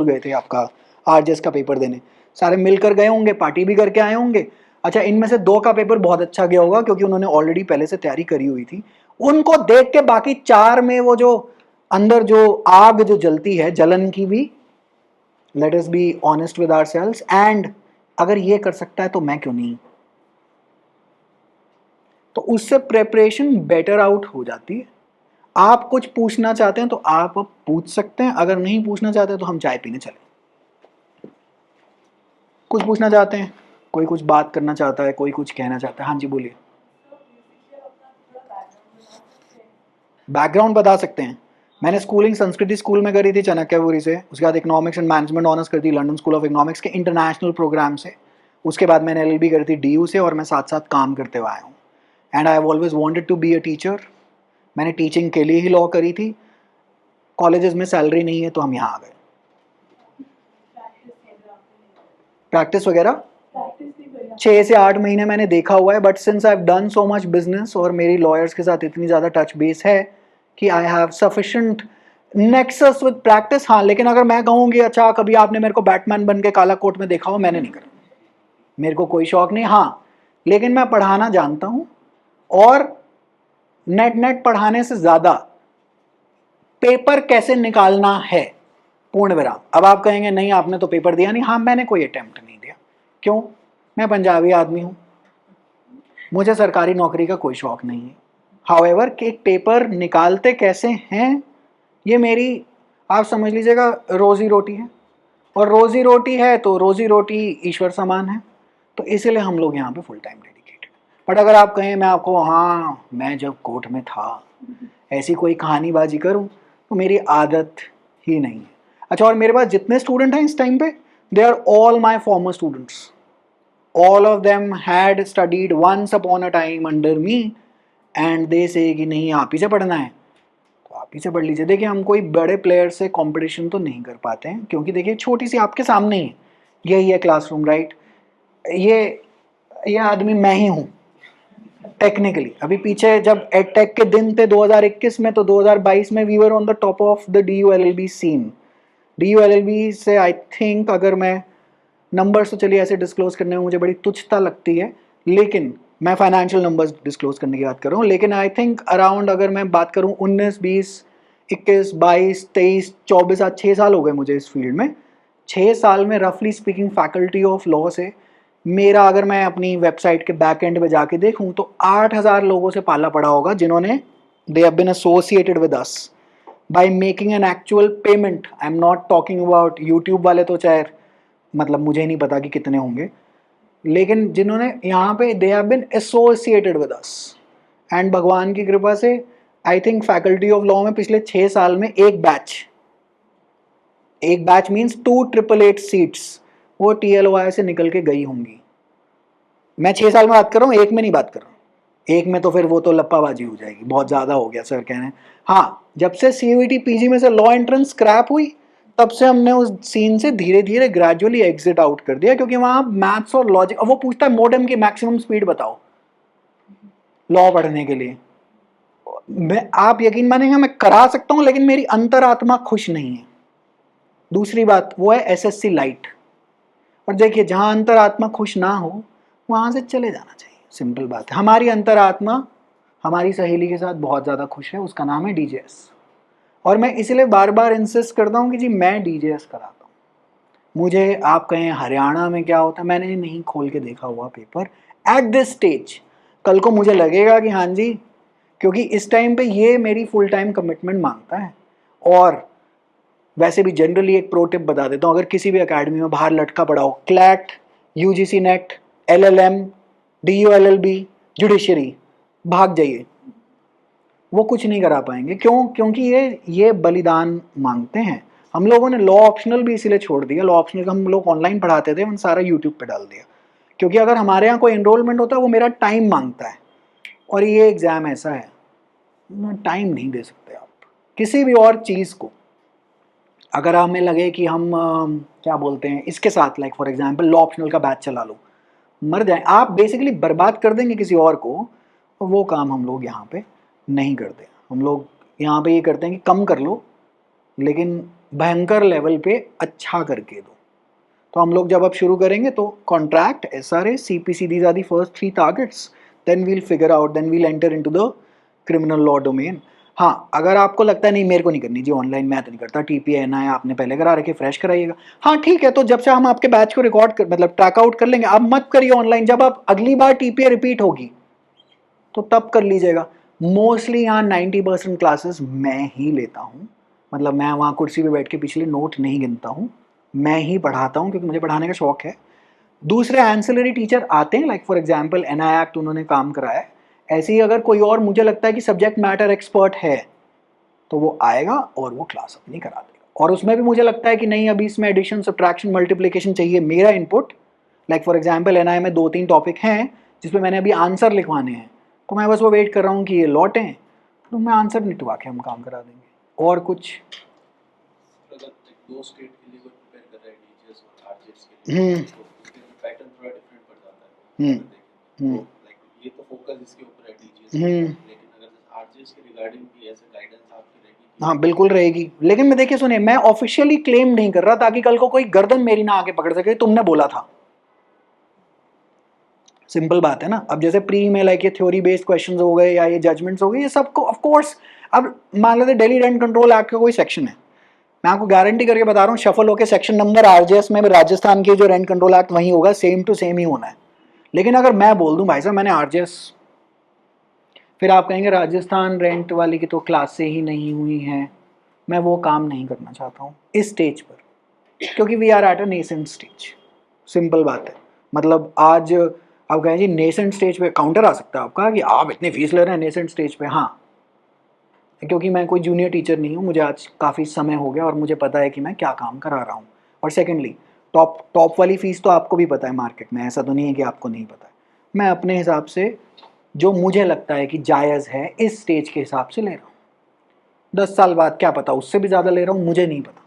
गए थे आपका आरजेएस का पेपर देने, सारे मिलकर गए होंगे, पार्टी भी करके आए होंगे। अच्छा इनमें से 2 का पेपर बहुत अच्छा गया होगा, क्योंकि उन्होंने ऑलरेडी पहले से तैयारी करी हुई थी, उनको देख के बाकी 4 में वो जो अंदर जो आग जो जलती है, जलन की भी, let us be honest with ourselves, and अगर ये कर सकता है तो मैं क्यों नहीं। तो उससे प्रेपरेशन बेटर आउट हो जाती है। आप कुछ पूछना चाहते हैं तो आप अब पूछ सकते हैं, अगर नहीं पूछना चाहते तो हम चाय पीने चले। कुछ पूछना चाहते हैं, कोई कुछ बात करना चाहता है, कोई कुछ कहना चाहता है? हाँ जी बोलिए। बैकग्राउंड बता सकते हैं। मैंने स्कूलिंग संस्कृति स्कूल में करी थी चाणक्यपुरी से, उसके बाद इकोनॉमिक्स एंड मैनेजमेंट ऑनर्स करी थी लंदन स्कूल ऑफ इकोनॉमिक्स के इंटरनेशनल प्रोग्राम से। उसके बाद मैंने एलएलबी करी थी डीयू से, और मैं साथ साथ काम करते हुए आया हूँ। And I have always wanted to be a teacher. मैंने टीचिंग के लिए ही लॉ करी थी। कॉलेजेस में सैलरी नहीं है तो हम यहाँ आ गए। प्रैक्टिस वगैरह 6 से 8 महीने मैंने देखा हुआ है, but since I have done so much business और मेरी लॉयर्स के साथ इतनी ज़्यादा टच बेस है कि I have sufficient nexus with practice. हाँ, लेकिन अगर मैं कहूँ कि अच्छा कभी आपने मेरे को बैटमैन बन के काला कोट में देखा हो, मैंने नहीं करा, मेरे को कोई शौक नहीं। हाँ, लेकिन मैं पढ़ाना जानता हूँ, और नेट पढ़ाने से ज़्यादा पेपर कैसे निकालना है, पूर्ण विराम। अब आप कहेंगे नहीं आपने तो पेपर दिया नहीं। हाँ, मैंने कोई अटेम्प्ट नहीं दिया। क्यों? मैं पंजाबी आदमी हूँ, मुझे सरकारी नौकरी का कोई शौक नहीं है। हाउएवर कि एक पेपर निकालते कैसे हैं, ये मेरी, आप समझ लीजिएगा, रोजी रोटी है। और रोजी रोटी है तो रोजी रोटी ईश्वर समान है, तो इसीलिए हम लोग यहाँ पे फुल टाइम डेडिकेटेड। बट अगर आप कहें मैं आपको, हाँ मैं जब कोर्ट में था ऐसी कोई कहानीबाजी करूँ, तो मेरी आदत ही नहीं है। अच्छा, और मेरे पास जितने स्टूडेंट हैं इस टाइम पे, they are all my former students. all of them had studied once upon a time under me and they say कि नहीं आप ही से पढ़ना है तो आप ही से पढ़ लीजिए। देखिए हम कोई बड़े प्लेयर से कंपटीशन तो नहीं कर पाते हैं, क्योंकि देखिए छोटी सी आपके सामने ही है, यही है क्लासरूम, राइट। ये आदमी मैं ही हूँ टेक्निकली। अभी पीछे जब एडटेक के दिन थे 2021 में, तो 2022 में we were on the top of the DU LLB scene. DU LLB से आई थिंक, अगर मैं नंबर्स तो चलिए ऐसे डिस्क्लोज करने में मुझे बड़ी तुच्छता लगती है, लेकिन मैं फाइनेंशियल नंबर्स डिस्क्लोज करने की बात कर रहा हूँ। लेकिन आई थिंक अराउंड, अगर मैं बात करूँ 19, 20, 21, 22, 23, 24, आज 6 साल हो गए मुझे इस फील्ड में। 6 साल में रफली स्पीकिंग फैकल्टी ऑफ लॉ से मेरा, अगर मैं अपनी वेबसाइट के बैक एंड पे जाके देखूँ तो 8,000 लोगों से पाला पड़ा होगा, जिन्होंने they have been associated with us by making an actual payment. I am not talking about YouTube वाले, तो चाहे मतलब मुझे नहीं पता कि कितने होंगे, लेकिन जिन्होंने यहाँ पे they have been associated with us. And भगवान की कृपा से I think faculty of law में पिछले 6 साल में एक बैच मीन्स 2 888 सीट्स वो TLOI से निकल के गई होंगी। मैं 6 साल में बात कर रहा हूँ, एक में नहीं बात कर रहा हूँ। एक में तो फिर वो तो लप्पाबाजी हो जाएगी, बहुत ज़्यादा हो गया सर कह रहे हैं। हाँ, जब से CUET PG में से लॉ एंट्रेंस स्क्रैप हुई, तब से हमने उस सीन से धीरे धीरे ग्रेजुअली एग्जिट आउट कर दिया, क्योंकि वहाँ मैथ्स और लॉजिक, अब वो पूछता है मोडेम की मैक्सिमम स्पीड बताओ लॉ पढ़ने के लिए। आप यकीन मानेंगे मैं करा सकता हूँ, लेकिन मेरी अंतरात्मा खुश नहीं है। दूसरी बात वो है SSC लाइट। और देखिए जहाँ अंतरात्मा खुश ना हो वहाँ से चले जाना चाहिए, सिंपल बात है। हमारी अंतरात्मा हमारी सहेली के साथ बहुत ज़्यादा खुश है, उसका नाम है DJS। और मैं इसलिए बार बार इंसिस्ट करता हूँ कि जी मैं DJS कराता हूँ। मुझे आप कहें हरियाणा में क्या होता है, मैंने नहीं खोल के देखा हुआ पेपर एट दिस स्टेज। कल को मुझे लगेगा कि हाँ जी, क्योंकि इस टाइम पे ये मेरी फुल टाइम कमिटमेंट मांगता है। और वैसे भी जनरली एक प्रो टिप बता देता हूँ, अगर किसी भी एकेडमी में बाहर लटका पड़ा हो, CLAT, UGC net, LLM, DU LLB, judiciary, भाग जाइए, वो कुछ नहीं करा पाएंगे। क्यों? क्योंकि ये बलिदान मांगते हैं। हम लोगों ने लॉ ऑप्शनल भी इसीलिए छोड़ दिया। लॉ ऑप्शनल हम लोग ऑनलाइन पढ़ाते थे, हम सारा यूट्यूब पे डाल दिया, क्योंकि अगर हमारे यहाँ कोई एनरोलमेंट होता है वो मेरा टाइम मांगता है, और ये एग्ज़ाम ऐसा है टाइम नहीं दे सकते आप किसी भी और चीज़ को। अगर हमें लगे कि हम क्या बोलते हैं इसके साथ, like for example law optional का बैच चला लो, मर जाए आप, बेसिकली बर्बाद कर देंगे किसी और को, तो वो काम हम लोग यहाँ पे नहीं करते। हम लोग यहाँ पे ये करते हैं कि कम कर लो, लेकिन भयंकर लेवल पे अच्छा करके दो। तो हम लोग जब अब शुरू करेंगे तो contract, SRA, CPC, these are the first 3 targets, then we'll figure out, then we'll enter into the criminal law domain. हाँ, अगर आपको लगता है नहीं मेरे को नहीं करनी जी ऑनलाइन, मैं तो नहीं करता, टीपीए एनआई आपने पहले करा रखे, फ्रेश कराइएगा। हाँ ठीक है, तो जब से हम आपके बैच को रिकॉर्ड कर मतलब ट्रैक आउट कर लेंगे, अब मत करिए ऑनलाइन, जब आप अगली बार टीपीए रिपीट होगी तो तब कर लीजिएगा। मोस्टली यहाँ 90% क्लासेस मैं ही लेता हूँ, मतलब मैं वहाँ कुर्सी पे बैठ के पिछले नोट नहीं गिनता हूँ, मैं ही पढ़ाता हूँ क्योंकि मुझे पढ़ाने का शौक है। दूसरे एंसिलरी टीचर आते हैं, like for example NI act उन्होंने काम कराया है, ऐसे ही अगर कोई और मुझे लगता है कि सब्जेक्ट मैटर एक्सपर्ट है तो वो आएगा और वो क्लास अपनी करा देगा। और उसमें भी मुझे लगता है कि नहीं अभी इसमें एडिशन सब्ट्रैक्शन मल्टीप्लिकेशन चाहिए मेरा input, like for example NI में 2-3 टॉपिक हैं जिसमें मैंने अभी आंसर लिखवाने हैं, तो मैं बस वो वेट कर रहा हूँ कि ये लौटें तो मैं आंसर निटवा के हम काम करा देंगे। और कुछ अगर दो स्टेट के लिए कोई प्रिपेयर कर रहा है डीजीएस और आरजीएस के लिए तो उसके पैटर्न थोड़ा डिफरेंट पड़ जाता है अगर देखें तो लाइक ये तो फोकस इसके ऊपर है डीजीएस लेकिन अगर आरजीएस के रिगार्डिंग भी ऐसे गाइडेंस आपकी रहेगी। हाँ बिल्कुल रहेगी, लेकिन मैं देखिए सुनिए, मैं ऑफिशियली क्लेम नहीं कर रहा ताकि कल को कोई गर्दन मेरी ना आके पकड़ सके तुमने बोला था। सिंपल बात है ना। अब जैसे प्री में लाइक ये थ्योरी बेस्ड क्वेश्चंस हो गए या ये जजमेंट्स हो गए, ये सबको ऑफ कोर्स, अब मान लेते दिल्ली रेंट कंट्रोल एक्ट का कोई सेक्शन है, मैं आपको गारंटी करके बता रहा हूँ शफल होकर सेक्शन नंबर आरजेएस में राजस्थान के जो रेंट कंट्रोल एक्ट वही होगा, सेम टू सेम ही होना है। लेकिन अगर मैं बोल दूं भाई साहब मैंने आरजेएस, फिर आप कहेंगे राजस्थान रेंट वाली की तो क्लासें ही नहीं हुई हैं, मैं वो काम नहीं करना चाहता हूँ इस स्टेज पर, क्योंकि we are at a nascent stage. Simple बात है, मतलब आज आप कहें जी नेसेंट स्टेज पे काउंटर आ सकता है आपका कि आप इतनी फीस ले रहे हैं नेसेंट स्टेज पे। हाँ, क्योंकि मैं कोई जूनियर टीचर नहीं हूँ, मुझे आज काफ़ी समय हो गया और मुझे पता है कि मैं क्या काम करा रहा हूँ। और सेकेंडली टॉप टॉप वाली फ़ीस तो आपको भी पता है मार्केट में, ऐसा तो नहीं है कि आपको नहीं पता है। मैं अपने हिसाब से जो मुझे लगता है कि जायज़ है इस स्टेज के हिसाब से ले रहा हूँ। 10 साल बाद क्या पता उससे भी ज़्यादा ले रहा हूँ, मुझे नहीं पता,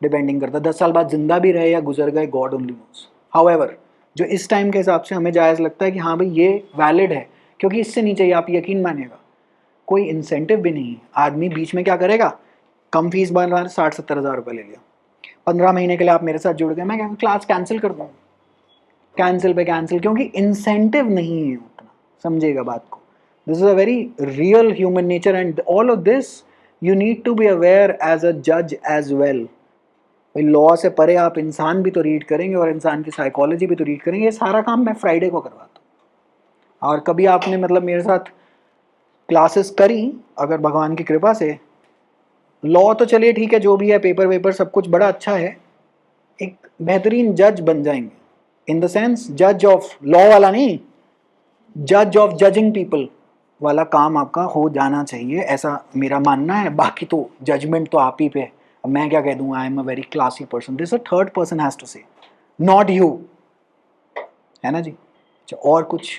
डिपेंडिंग करता है 10 साल बाद जिंदा भी रहे या गुजर गए, गॉड ओनली नोस। हाउएवर जो इस टाइम के हिसाब से हमें जायज़ लगता है कि हाँ भाई ये वैलिड है, क्योंकि इससे नीचे आप यकीन मानिएगा कोई इंसेंटिव भी नहीं है। आदमी बीच में क्या करेगा, कम फीस बन रहा है 60-70 हज़ार रुपये ले लिया, 15 महीने के लिए आप मेरे साथ जुड़ गए, मैं क्या क्लास कैंसिल कर दूँ, कैंसिल पे कैंसिल, क्योंकि इंसेंटिव नहीं है उतना, समझिएगा बात को। This is a very real human nature and all of this you need to be aware as a जज एज वेल। लॉ से परे आप इंसान भी तो रीड करेंगे और इंसान की साइकोलॉजी भी तो रीड करेंगे। ये सारा काम मैं फ्राइडे को करवाता हूँ। और कभी आपने मतलब मेरे साथ क्लासेस करी अगर भगवान की कृपा से, लॉ तो चलिए ठीक है जो भी है, पेपर वेपर सब कुछ बड़ा अच्छा है, एक बेहतरीन जज बन जाएंगे, इन द सेंस जज ऑफ लॉ वाला नहीं, जज ऑफ जजिंग पीपल वाला काम आपका हो जाना चाहिए, ऐसा मेरा मानना है। बाकी तो जजमेंट तो आप ही पे है, अब मैं क्या कह दूँ, I am a very classy person, this a third person has to say, not you, है ना जी। अच्छा और कुछ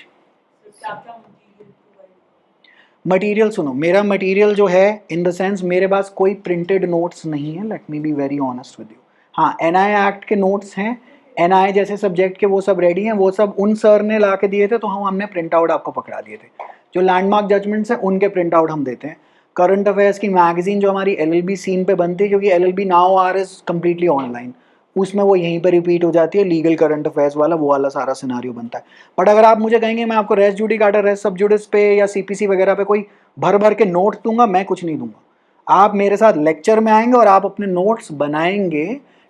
मटेरियल सुनो, मेरा मटेरियल जो है इन द सेंस मेरे पास कोई प्रिंटेड नोट्स नहीं है, let me be very honest with you. हाँ एनआई एक्ट के नोट्स हैं, एनआई जैसे सब्जेक्ट के वो सब रेडी हैं, वो सब उन सर ने ला के दिए थे तो हमने प्रिंट आउट आपको पकड़ा दिए थे। जो लैंडमार्क जजमेंट्स हैं उनके प्रिंट आउट हम देते हैं। करंट अफेयर्स की मैगजीन जो हमारी एलएलबी सीन पे बनती है, क्योंकि LLB now are is completely online, उसमें वो यहीं पर रिपीट हो जाती है, लीगल करंट अफेयर्स वाला वो वाला सारा सिनारियो बनता है। बट अगर आप मुझे कहेंगे मैं आपको रेस जुडिकाटा रेस सब जुडिस पे या सीपीसी वगैरह पे कोई भर भर के नोट्स दूंगा, मैं कुछ नहीं दूंगा। आप मेरे साथ लेक्चर में आएंगे और आप अपने नोट्स बनाएंगे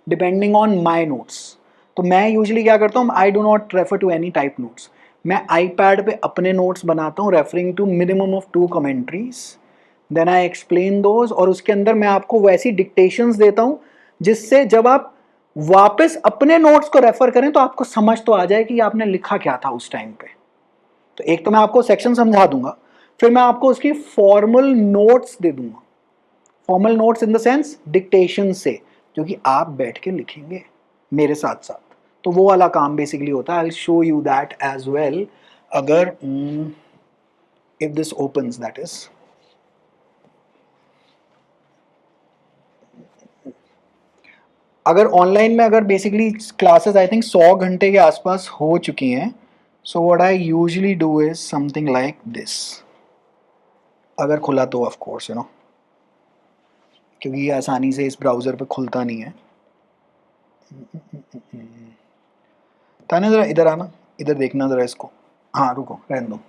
डिपेंडिंग ऑन माई नोट्स। तो मैं यूजुअली क्या करता हूँ, I do not refer to any type notes, मैं आईपैड पे अपने नोट्स बनाता हूँ referring to minimum of 2 commentaries, then I explain those, और उसके अंदर मैं आपको वैसी डिक्टेशंस देता हूँ जिससे जब आप वापस अपने नोट्स को रेफर करें तो आपको समझ तो आ जाए कि आपने लिखा क्या था उस टाइम पे। तो एक तो मैं आपको सेक्शन समझा दूंगा, फिर मैं आपको उसकी फॉर्मल नोट्स दे दूंगा, formal notes in the sense dictation से, जो कि आप बैठ के लिखेंगे मेरे साथ साथ। तो वो वाला काम बेसिकली होता है, I will show you that as well, अगर if this opens that is. अगर ऑनलाइन में अगर बेसिकली क्लासेस आई थिंक 100 घंटे के आसपास हो चुकी हैं, so what I usually do is something like this, अगर खुला तो ऑफ कोर्स यू नो, क्योंकि ये आसानी से इस ब्राउज़र पे खुलता नहीं है। ताने ज़रा इधर आना, इधर देखना ज़रा इसको, हाँ रुको रहने दो।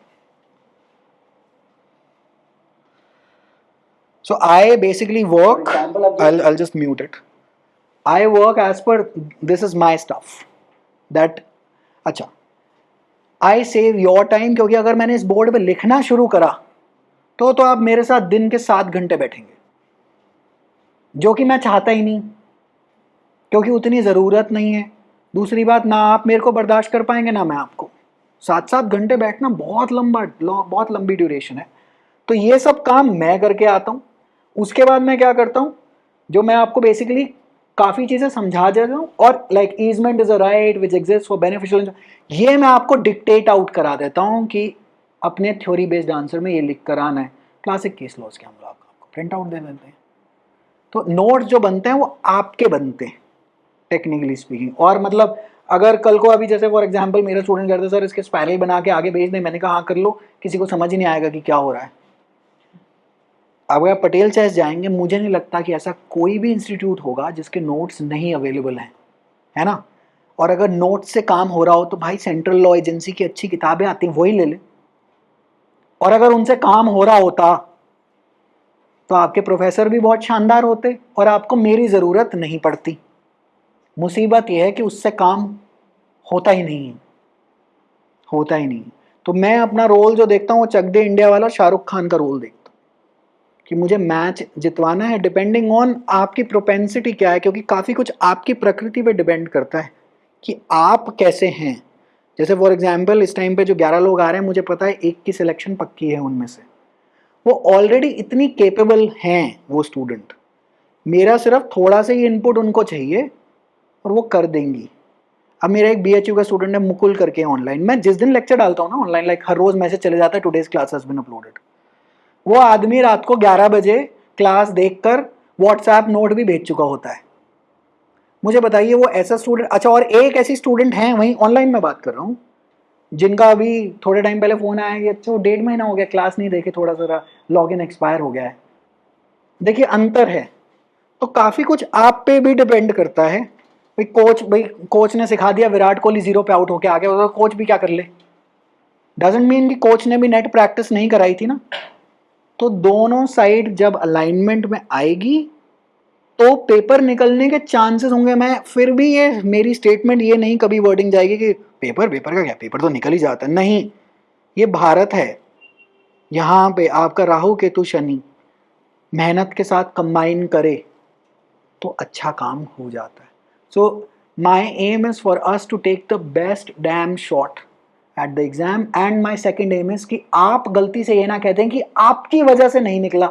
So I basically work, For example, अब I'll just mute it. I work as per, this is my stuff. That, अच्छा, I save your time, क्योंकि अगर मैंने इस बोर्ड पे लिखना शुरू करा तो आप मेरे साथ दिन के 7 घंटे बैठेंगे, जो कि मैं चाहता ही नहीं, क्योंकि उतनी ज़रूरत नहीं है। दूसरी बात, ना आप मेरे को बर्दाश्त कर पाएंगे ना मैं आपको। 7 घंटे बैठना बहुत बहुत लंबी ड्यूरेशन है। तो ये सब काम मैं करके आता हूँ। उसके बाद मैं क्या करता हूँ, जो मैं आपको बेसिकली काफ़ी चीज़ें समझा देता हूँ, और like easement is a right which exist for beneficial, ये मैं आपको डिक्टेट आउट करा देता हूँ कि अपने थ्योरी बेस्ड आंसर में ये लिख कर आना है। क्लासिक केस लॉज के हम लोग आपको प्रिंट आउट दे देते हैं। तो नोट्स जो बनते हैं वो आपके बनते हैं टेक्निकली स्पीकिंग। और मतलब अगर कल को अभी जैसे फॉर एग्जांपल मेरे स्टूडेंट कहते सर इसके स्पाइरल बना के आगे भेज दें, मैंने कहा हाँ कर लो, किसी को समझ ही नहीं आएगा कि क्या हो रहा है। अगर आप पटेल चेस जाएंगे, मुझे नहीं लगता कि ऐसा कोई भी इंस्टीट्यूट होगा जिसके नोट्स नहीं अवेलेबल हैं, है ना। और अगर नोट्स से काम हो रहा हो तो भाई सेंट्रल लॉ एजेंसी की अच्छी किताबें आती हैं, वही ले ले। और अगर उनसे काम हो रहा होता तो आपके प्रोफेसर भी बहुत शानदार होते और आपको मेरी ज़रूरत नहीं पड़ती। मुसीबत यह है कि उससे काम होता ही नहीं है, होता ही नहीं। तो मैं अपना रोल जो देखता हूँ वो चक दे इंडिया वाला शाहरुख खान का रोल देखता हूँ कि मुझे मैच जितवाना है, डिपेंडिंग ऑन आपकी प्रोपेंसिटी क्या है, क्योंकि काफ़ी कुछ आपकी प्रकृति पे डिपेंड करता है कि आप कैसे हैं। जैसे फॉर एग्जांपल इस टाइम पे जो 11 लोग आ रहे हैं, मुझे पता है एक की सिलेक्शन पक्की है उनमें से, वो ऑलरेडी इतनी केपेबल हैं वो स्टूडेंट। मेरा सिर्फ थोड़ा सा ही इनपुट उनको चाहिए और वो कर देंगी। अब मेरा एक BHU का स्टूडेंट है मुकुल करके ऑनलाइन, मैं जिस दिन लेक्चर डालता हूँ ना ऑनलाइन, लाइक हर रोज मैसेज चले जाता है today's class has been uploaded, वो आदमी रात को 11 बजे क्लास देखकर व्हाट्सएप नोट भी भेज चुका होता है। मुझे बताइए वो ऐसा स्टूडेंट। अच्छा, और एक ऐसी स्टूडेंट है वहीं ऑनलाइन में बात कर रहा हूँ, जिनका अभी थोड़े टाइम पहले फोन आया कि अच्छा 1.5 महीना हो गया क्लास नहीं देखे, थोड़ा सा लॉगिन एक्सपायर हो गया है। देखिए अंतर है। तो काफ़ी कुछ आप पे भी डिपेंड करता है। भाई कोच ने सिखा दिया विराट कोहली 0 पे आउट होके आ गया, तो कोच भी क्या कर ले। डजंट मीन कि कोच ने भी नेट प्रैक्टिस नहीं कराई थी ना। तो दोनों साइड जब अलाइनमेंट में आएगी तो पेपर निकलने के चांसेस होंगे। मैं फिर भी ये मेरी स्टेटमेंट ये नहीं कभी वर्डिंग जाएगी कि पेपर का क्या, पेपर तो निकल ही जाता है। नहीं, ये भारत है, यहाँ पे आपका राहु केतु शनि मेहनत के साथ कंबाइन करे तो अच्छा काम हो जाता है। So my aim is for us to take the best damn shot at the exam, and my second aim is कि आप गलती से ये ना कहते हैं कि आपकी वजह से नहीं निकला।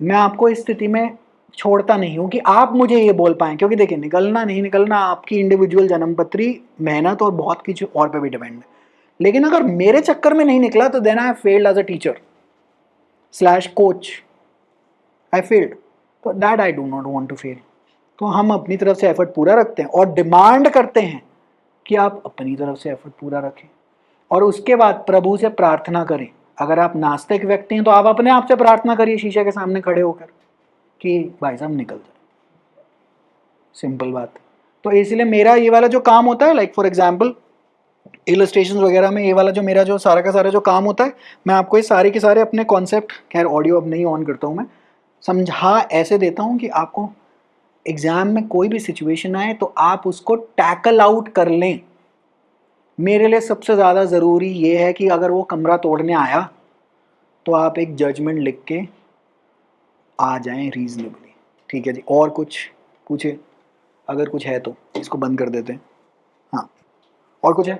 मैं आपको इस स्थिति में छोड़ता नहीं हूं कि आप मुझे ये बोल पाएं, क्योंकि देखिए निकलना नहीं निकलना आपकी इंडिविजुअल जन्मपत्री मेहनत और बहुत कुछ और पे भी डिपेंड है। लेकिन अगर मेरे चक्कर में नहीं निकला तो then I failed as a teacher slash coach, I failed. तो that I do not want to fail. तो हम अपनी तरफ से एफर्ट पूरा रखते हैं और डिमांड करते हैं कि आप अपनी तरफ से एफर्ट पूरा रखें, और उसके बाद प्रभु से प्रार्थना करें। अगर आप नास्तिक व्यक्ति हैं तो आप अपने आप से प्रार्थना करिए शीशे के सामने खड़े होकर कि भाई साहब निकल जाए। सिंपल बात। तो इसलिए मेरा ये वाला जो काम होता है, लाइक फॉर एग्जांपल इलस्ट्रेशन वगैरह में, ये वाला जो मेरा जो सारा का सारा जो काम होता है, मैं आपको ये सारे के सारे अपने कॉन्सेप्ट, खैर ऑडियो अब नहीं ऑन करता हूँ मैं, समझा ऐसे देता हूँ कि आपको एग्ज़ाम में कोई भी सिचुएशन आए तो आप उसको टैकल आउट कर लें। मेरे लिए सबसे ज़्यादा ज़रूरी ये है कि अगर वो कमरा तोड़ने आया तो आप एक जजमेंट लिख के आ जाएं रीजनेबली। ठीक है जी, और कुछ पूछे अगर कुछ है तो इसको बंद कर देते हैं। हाँ, और कुछ है?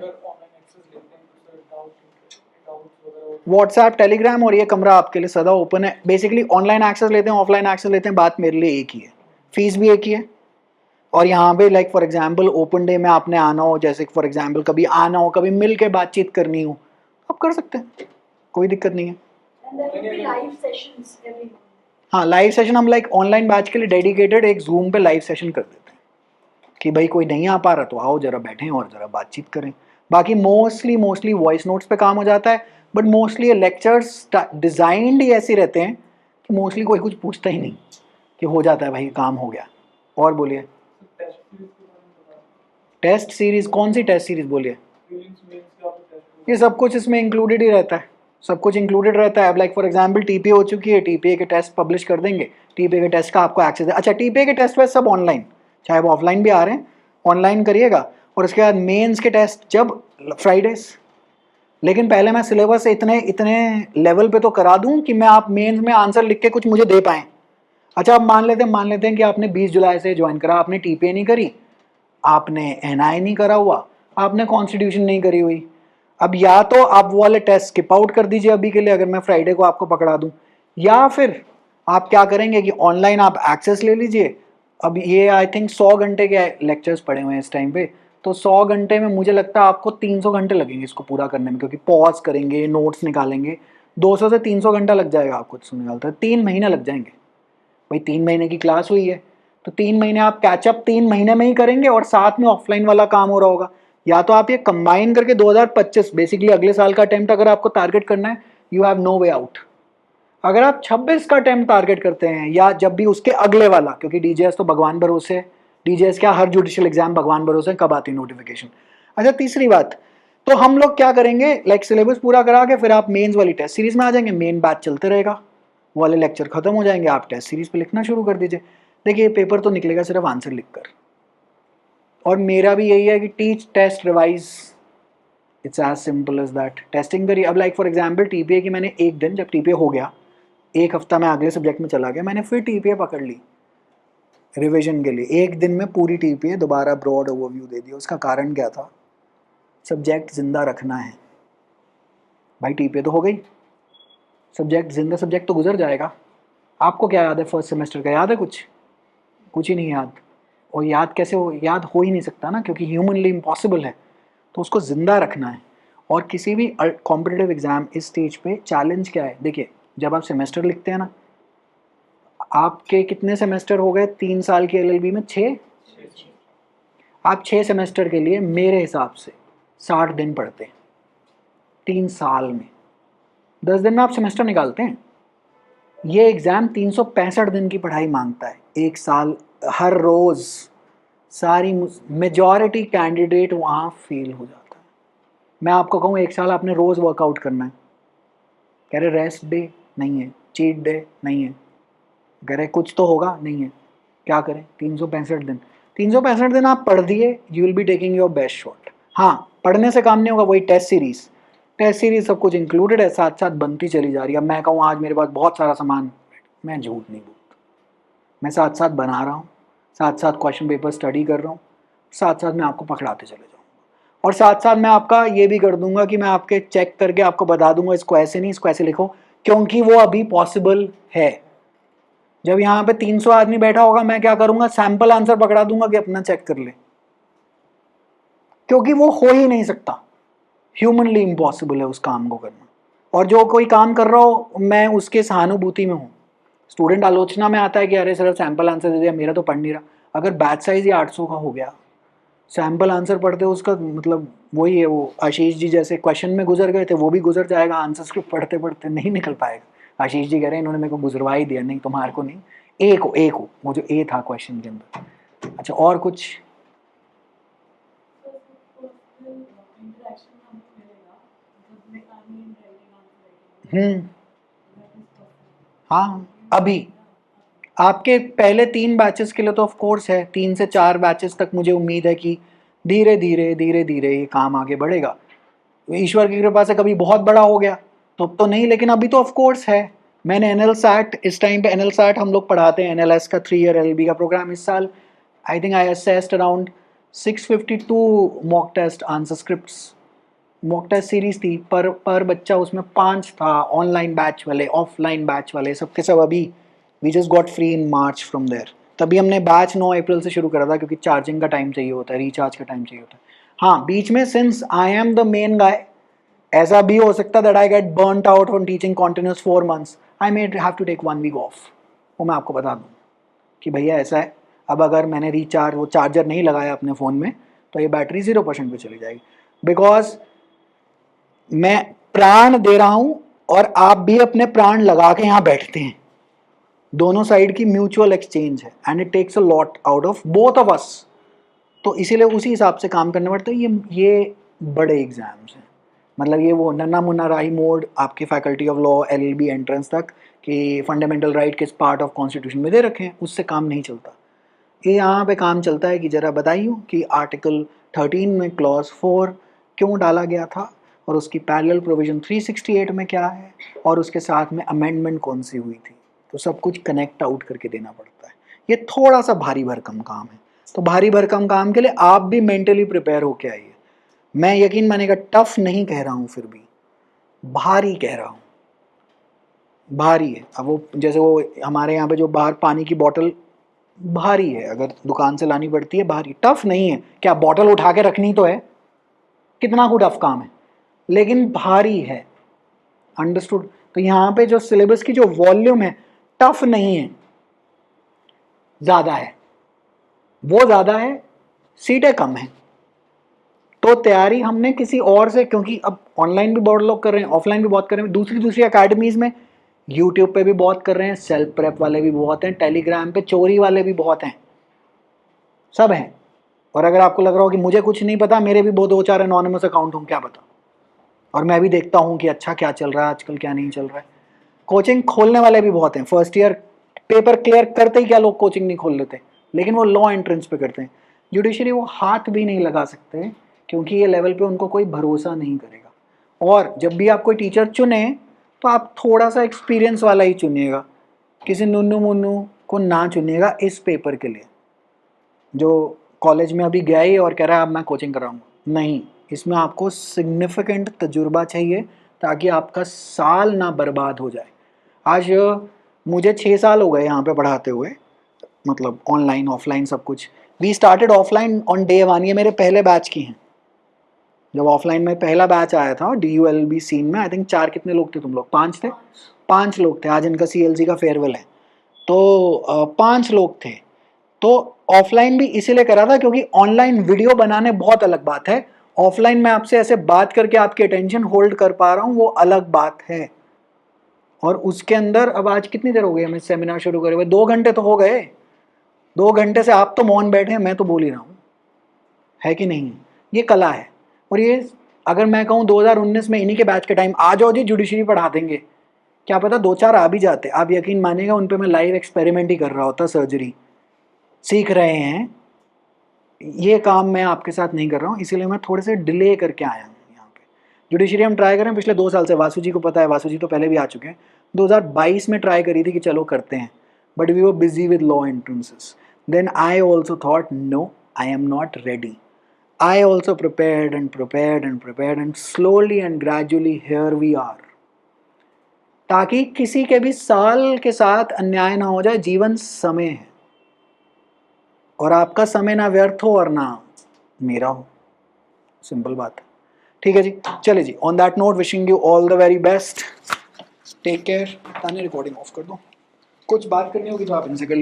व्हाट्सएप, टेलीग्राम और ये कमरा आपके लिए सदा ओपन है। बेसिकली ऑनलाइन एक्सेस लेते हैं, ऑफलाइन एक्सेस लेते हैं, बात मेरे लिए एक ही है, फीस भी एक ही है। और यहाँ पे like for example open day में आपने आना हो, जैसे फॉर एग्जांपल कभी आना हो, कभी मिल के बातचीत करनी हो, आप कर सकते हैं, कोई दिक्कत नहीं है। हाँ, लाइव सेशन हम लाइक ऑनलाइन बैच के लिए डेडिकेटेड एक जूम पे लाइव सेशन कर देते हैं कि भाई कोई नहीं आ पा रहा तो आओ जरा बैठें और जरा बातचीत करें। बाकी मोस्टली वॉइस नोट्स पे काम हो जाता है, बट मोस्टली ये लेक्चर्स डिजाइंड ही ऐसे रहते हैं कि मोस्टली कोई कुछ पूछता ही नहीं, कि हो जाता है भाई काम हो गया। और बोलिए, टेस्ट सीरीज कौन सी टेस्ट सीरीज बोलिए? ये सब कुछ इसमें इंक्लूडेड ही रहता है। सब कुछ इंक्लूडेड रहता है। अब लाइक फॉर एग्जांपल टीपीए हो चुकी है, टीपीए के टेस्ट पब्लिश कर देंगे, टीपीए के टेस्ट का आपको एक्सेस है। अच्छा, टीपीए के टेस्ट वैसे सब ऑनलाइन, चाहे वो ऑफलाइन भी आ रहे हैं, ऑनलाइन करिएगा। और उसके बाद मेंस के टेस्ट जब फ्राइडेज, लेकिन पहले मैं सिलेबस इतने इतने लेवल पे तो करा दूं कि मैं आप मेंस में आंसर लिख के कुछ मुझे दे पाएँ। अच्छा, अब मान लेते हैं कि आपने 20 जुलाई से ज्वाइन करा, आपने टीपीए नहीं करी, आपने एनआई नहीं करा हुआ, आपने कॉन्स्टिट्यूशन नहीं करी हुई। अब या तो आप वो वाले टेस्ट स्किप आउट कर दीजिए अभी के लिए, अगर मैं फ्राइडे को आपको पकड़ा दूं, या फिर आप क्या करेंगे कि ऑनलाइन आप एक्सेस ले लीजिए। अब ये आई थिंक 100 घंटे के लेक्चर्स पड़े हुए हैं इस टाइम पे, तो 100 घंटे में मुझे लगता है आपको 300 घंटे लगेंगे इसको पूरा करने में, क्योंकि पॉज करेंगे, नोट्स निकालेंगे, 200 से 300 घंटा लग जाएगा आपको इसको निकालते, 3 महीने लग जाएंगे। भाई 3 महीने की क्लास हुई है तो 3 महीने आप कैचअप 3 महीने में ही करेंगे, और साथ में ऑफलाइन वाला काम हो रहा होगा। या तो आप ये कंबाइन करके 2025 बेसिकली अगले साल का अटेम्प्ट अगर आपको टारगेट करना है, you have no way out. अगर आप 26 का अटेम्प्ट टारगेट करते हैं, या जब भी उसके अगले वाला, क्योंकि डीजेएस तो भगवान भरोसे है, डीजेएस क्या हर जुडिशियल एग्जाम भगवान भरोसे कब आती है नोटिफिकेशन। अच्छा, तीसरी बात, तो हम लोग क्या करेंगे, लाइक सिलेबस पूरा करा के फिर आप मेंस वाली टेस्ट सीरीज में आ जाएंगे, मेन बैच चलते रहेगा, वो वाले लेक्चर खत्म हो जाएंगे, आप टेस्ट सीरीज पे लिखना शुरू कर दीजिए। देखिए पेपर तो निकलेगा सिर्फ आंसर लिखकर, और मेरा भी यही है कि teach test revise, it's as simple as that. Testing करिए। अब लाइक फॉर एग्जांपल टीपीए की मैंने एक दिन, जब टीपीए हो गया, एक हफ्ता मैं अगले सब्जेक्ट में चला गया, मैंने फिर टीपीए पकड़ ली रिवीजन के लिए, एक दिन में पूरी टीपीए दोबारा ब्रॉड ओवरव्यू दे दिया। उसका कारण क्या था, सब्जेक्ट जिंदा रखना है। भाई टीपीए तो हो गई, सब्जेक्ट जिंदा, सब्जेक्ट तो गुजर जाएगा। आपको क्या याद है फर्स्ट सेमेस्टर का, याद है कुछ ही नहीं याद। और याद कैसे हो, याद हो ही नहीं सकता ना, क्योंकि ह्यूमनली इम्पॉसिबल है। तो उसको ज़िंदा रखना है। और किसी भी कॉम्पिटिटिव एग्जाम इस स्टेज पे चैलेंज क्या है, देखिए जब आप सेमेस्टर लिखते हैं ना, आपके कितने सेमेस्टर हो गए 3 साल की एलएलबी में, 6। आप 6 सेमेस्टर के लिए मेरे हिसाब से 60 दिन पढ़ते हैं 3 साल में, 10 दिन में आप सेमेस्टर निकालते हैं। ये एग्ज़ाम 365 दिन की पढ़ाई मांगता है, एक साल, हर रोज़। सारी मेजॉरिटी कैंडिडेट वहाँ फेल हो जाता है। मैं आपको कहूँ एक साल आपने रोज़ वर्कआउट करना है, कह रहे रेस्ट डे नहीं है, चीट डे नहीं है, कह रहे कुछ तो होगा, नहीं है, क्या करें, 365 दिन, 365 दिन आप पढ़ दिए, you will be taking your best shot. हाँ, पढ़ने से काम नहीं होगा, वही टेस्ट सीरीज सब कुछ इंक्लूडेड है, साथ साथ बनती चली जा रही है। अब मैं कहूँ आज मेरे पास बहुत सारा सामान, मैं झूठ नहीं बोलता, मैं साथ साथ बना रहा हूँ, साथ साथ क्वेश्चन पेपर स्टडी कर रहा हूँ, साथ साथ मैं आपको पकड़ाते चले जाऊँगा। और साथ साथ मैं आपका ये भी कर दूंगा कि मैं आपके चेक करके आपको बता दूंगा इसको ऐसे नहीं, इसको ऐसे लिखो, क्योंकि वो अभी पॉसिबल है। जब यहाँ पे 300 आदमी बैठा होगा, मैं क्या करूँगा, सैम्पल आंसर पकड़ा दूंगा कि अपना चेक कर ले, क्योंकि वो हो ही नहीं सकता, ह्यूमनली इम्पॉसिबल है उस काम को करना। और जो कोई काम कर रहा हो, मैं उसके सहानुभूति में हूँ। स्टूडेंट आलोचना में आता है कि अरे सिर्फ सैम्पल आंसर दे दिया, मेरा तो पढ़ नहीं रहा। अगर बैच साइज ही 800 का हो गया, सैम्पल आंसर पढ़ते हो, उसका मतलब वही है, वो आशीष जी जैसे क्वेश्चन में गुजर गए थे, वो भी गुजर जाएगा, आंसर स्क्रिप्ट पढ़ते पढ़ते नहीं निकल पाएगा। आशीष जी कह रहे हैं इन्होंने मेरे को गुजरवा ही दिया, नहीं तुम्हारे को नहीं, एक हो वो जो ए था क्वेश्चन के अंदर। अच्छा, और कुछ? हाँ, अभी आपके पहले 3 बैचेस के लिए तो ऑफ कोर्स है, 3 से 4 बैचेस तक मुझे उम्मीद है कि धीरे धीरे ये काम आगे बढ़ेगा। ईश्वर की कृपा से कभी बहुत बड़ा हो गया तो नहीं, लेकिन अभी तो ऑफ कोर्स है। मैंने एनएल सैट, इस टाइम पे एनएल सैट हम लोग पढ़ाते हैं, एनएलएस का 3 ईयर एलबी का प्रोग्राम। इस साल I think I assessed around 652 mock test answer scripts. Mock test series थी, पर बच्चा उसमें 5 था, ऑनलाइन बैच वाले, ऑफलाइन बैच वाले, सबके सब अभी we just got free in March from there. तभी हमने बैच 9 अप्रैल से शुरू करा था, क्योंकि चार्जिंग का टाइम चाहिए होता है, रिचार्ज का टाइम चाहिए होता है। हाँ, बीच में since I am the main guy, ऐसा भी हो सकता that I get burned out from teaching continuous 4 months, I may have to take 1 week off. वो मैं आपको बता दूँ कि भैया ऐसा है, अब अगर मैंने रिचार्ज, वो चार्जर नहीं लगाया अपने फ़ोन में, तो ये बैटरी 0% पे चली जाएगी, बिकॉज मैं प्राण दे रहा हूँ और आप भी अपने प्राण लगा के यहाँ बैठते हैं। दोनों साइड की म्यूचुअल एक्सचेंज है, and it takes a lot out of both of us. तो इसीलिए उसी हिसाब से काम करना पड़ता है। ये बड़े एग्जाम्स हैं, मतलब ये वो नन्ना मुन्ना राही मोड आपके faculty of law LLB entrance तक कि फंडामेंटल राइट किस पार्ट ऑफ कॉन्स्टिट्यूशन में दे रखे हैं, उससे काम नहीं चलता। ये यहाँ पे काम चलता है कि जरा बताइए कि आर्टिकल 13 में क्लॉज 4 क्यों डाला गया था और उसकी पैरेलल प्रोविजन 368 में क्या है और उसके साथ में अमेंडमेंट कौन सी हुई थी, तो सब कुछ कनेक्ट आउट करके देना पड़ता है। ये थोड़ा सा भारी भरकम काम है, तो भारी भरकम काम के लिए आप भी मेंटली प्रिपेयर होके आइए। मैं यकीन मानेगा टफ नहीं कह रहा हूँ, फिर भी भारी कह रहा हूँ, भारी है। अब वो जैसे वो हमारे यहाँ पे जो बाहर पानी की बोतल भारी है, अगर दुकान से लानी पड़ती है भारी, टफ नहीं है। क्या बोतल उठा के रखनी तो है, कितना को टफ काम है, लेकिन भारी है। अंडरस्टूड? तो यहाँ पे जो सिलेबस की जो वॉल्यूम है टफ नहीं है, ज़्यादा है, वो ज़्यादा है, सीटें कम हैं। तो तैयारी हमने किसी और से, क्योंकि अब ऑनलाइन भी बहुत लोग कर रहे हैं, ऑफलाइन भी बहुत कर रहे हैं, दूसरी अकेडमीज़ में यूट्यूब पे भी बहुत कर रहे हैं, सेल्फ प्रेप वाले भी बहुत हैं, टेलीग्राम पे चोरी वाले भी बहुत हैं, सब हैं। और अगर आपको लग रहा हो कि मुझे कुछ नहीं पता, मेरे भी 2-4 एनोनिमस अकाउंट हों, क्या पता, और मैं भी देखता हूँ कि अच्छा क्या चल रहा है आजकल, क्या नहीं चल रहा है। कोचिंग खोलने वाले भी बहुत हैं, फर्स्ट ईयर पेपर क्लियर करते ही क्या लोग कोचिंग नहीं खोल लेते, लेकिन वो लॉ एंट्रेंस पे करते हैं। जुडिशरी वो हाथ भी नहीं लगा सकते, क्योंकि ये लेवल पे उनको कोई भरोसा नहीं करेगा। और जब भी आप कोई टीचर चुने तो आप थोड़ा सा एक्सपीरियंस वाला ही चुनिएगा, किसी नुन्नू मुन्नू को ना चुनिएगा इस पेपर के लिए, जो कॉलेज में अभी गया ही और कह रहा है अब मैं कोचिंग कराऊंगा। नहीं, इसमें आपको सिग्निफिकेंट तजुर्बा चाहिए ताकि आपका साल ना बर्बाद हो जाए। आज मुझे 6 साल हो गए यहाँ पे पढ़ाते हुए, मतलब ऑनलाइन ऑफलाइन सब कुछ। We started offline on day 1, ये मेरे पहले बैच की हैं। जब ऑफलाइन में पहला बैच आया था DULB सीन में, आई थिंक 4 कितने लोग थे तुम लोग? 5 थे, 5 लोग थे। आज इनका CLC का फेयरवेल है, तो 5 लोग थे। तो ऑफलाइन भी इसीलिए करा था क्योंकि ऑनलाइन वीडियो बनाने बहुत अलग बात है, ऑफलाइन में आपसे ऐसे बात करके आपकी अटेंशन होल्ड कर पा रहा हूँ, वो अलग बात है। और उसके अंदर अब आज कितनी देर हो गई हमें सेमिनार शुरू करे हुए? 2 घंटे तो हो गए। 2 घंटे से आप तो मौन बैठे हैं, मैं तो बोल ही रहा हूँ, है कि नहीं? ये कला है। और ये अगर मैं कहूँ 2019 में इन्हीं के बैच के टाइम आ जाओ जी जुडिशरी पढ़ा देंगे, क्या पता 2-4 आ भी जाते। आप यकीन मानिएगा उन पे मैं लाइव एक्सपेरिमेंट ही कर रहा होता, सर्जरी सीख रहे हैं। ये काम मैं आपके साथ नहीं कर रहा हूँ, इसीलिए मैं थोड़े से डिले करके आया हूँ यहाँ पे। जुडिशरी हम ट्राई करें पिछले 2 साल से, वासु जी को पता है, वासु जी तो पहले भी आ चुके हैं। 2022 में ट्राई करी थी कि चलो करते हैं, but we were busy with law entrances. Then I also thought no, I am not ready. I also prepared and slowly and gradually here we are. ताकि किसी के भी साल के साथ अन्याय ना हो जाए। जीवन समय है और आपका समय ना व्यर्थ हो और ना मेरा हो, सिंपल बात है। ठीक है जी, चलिए जी, on that note wishing you all the very best, take care. ताने रिकॉर्डिंग ऑफ कर दो, कुछ बात करनी होगी तो आप इनसे कर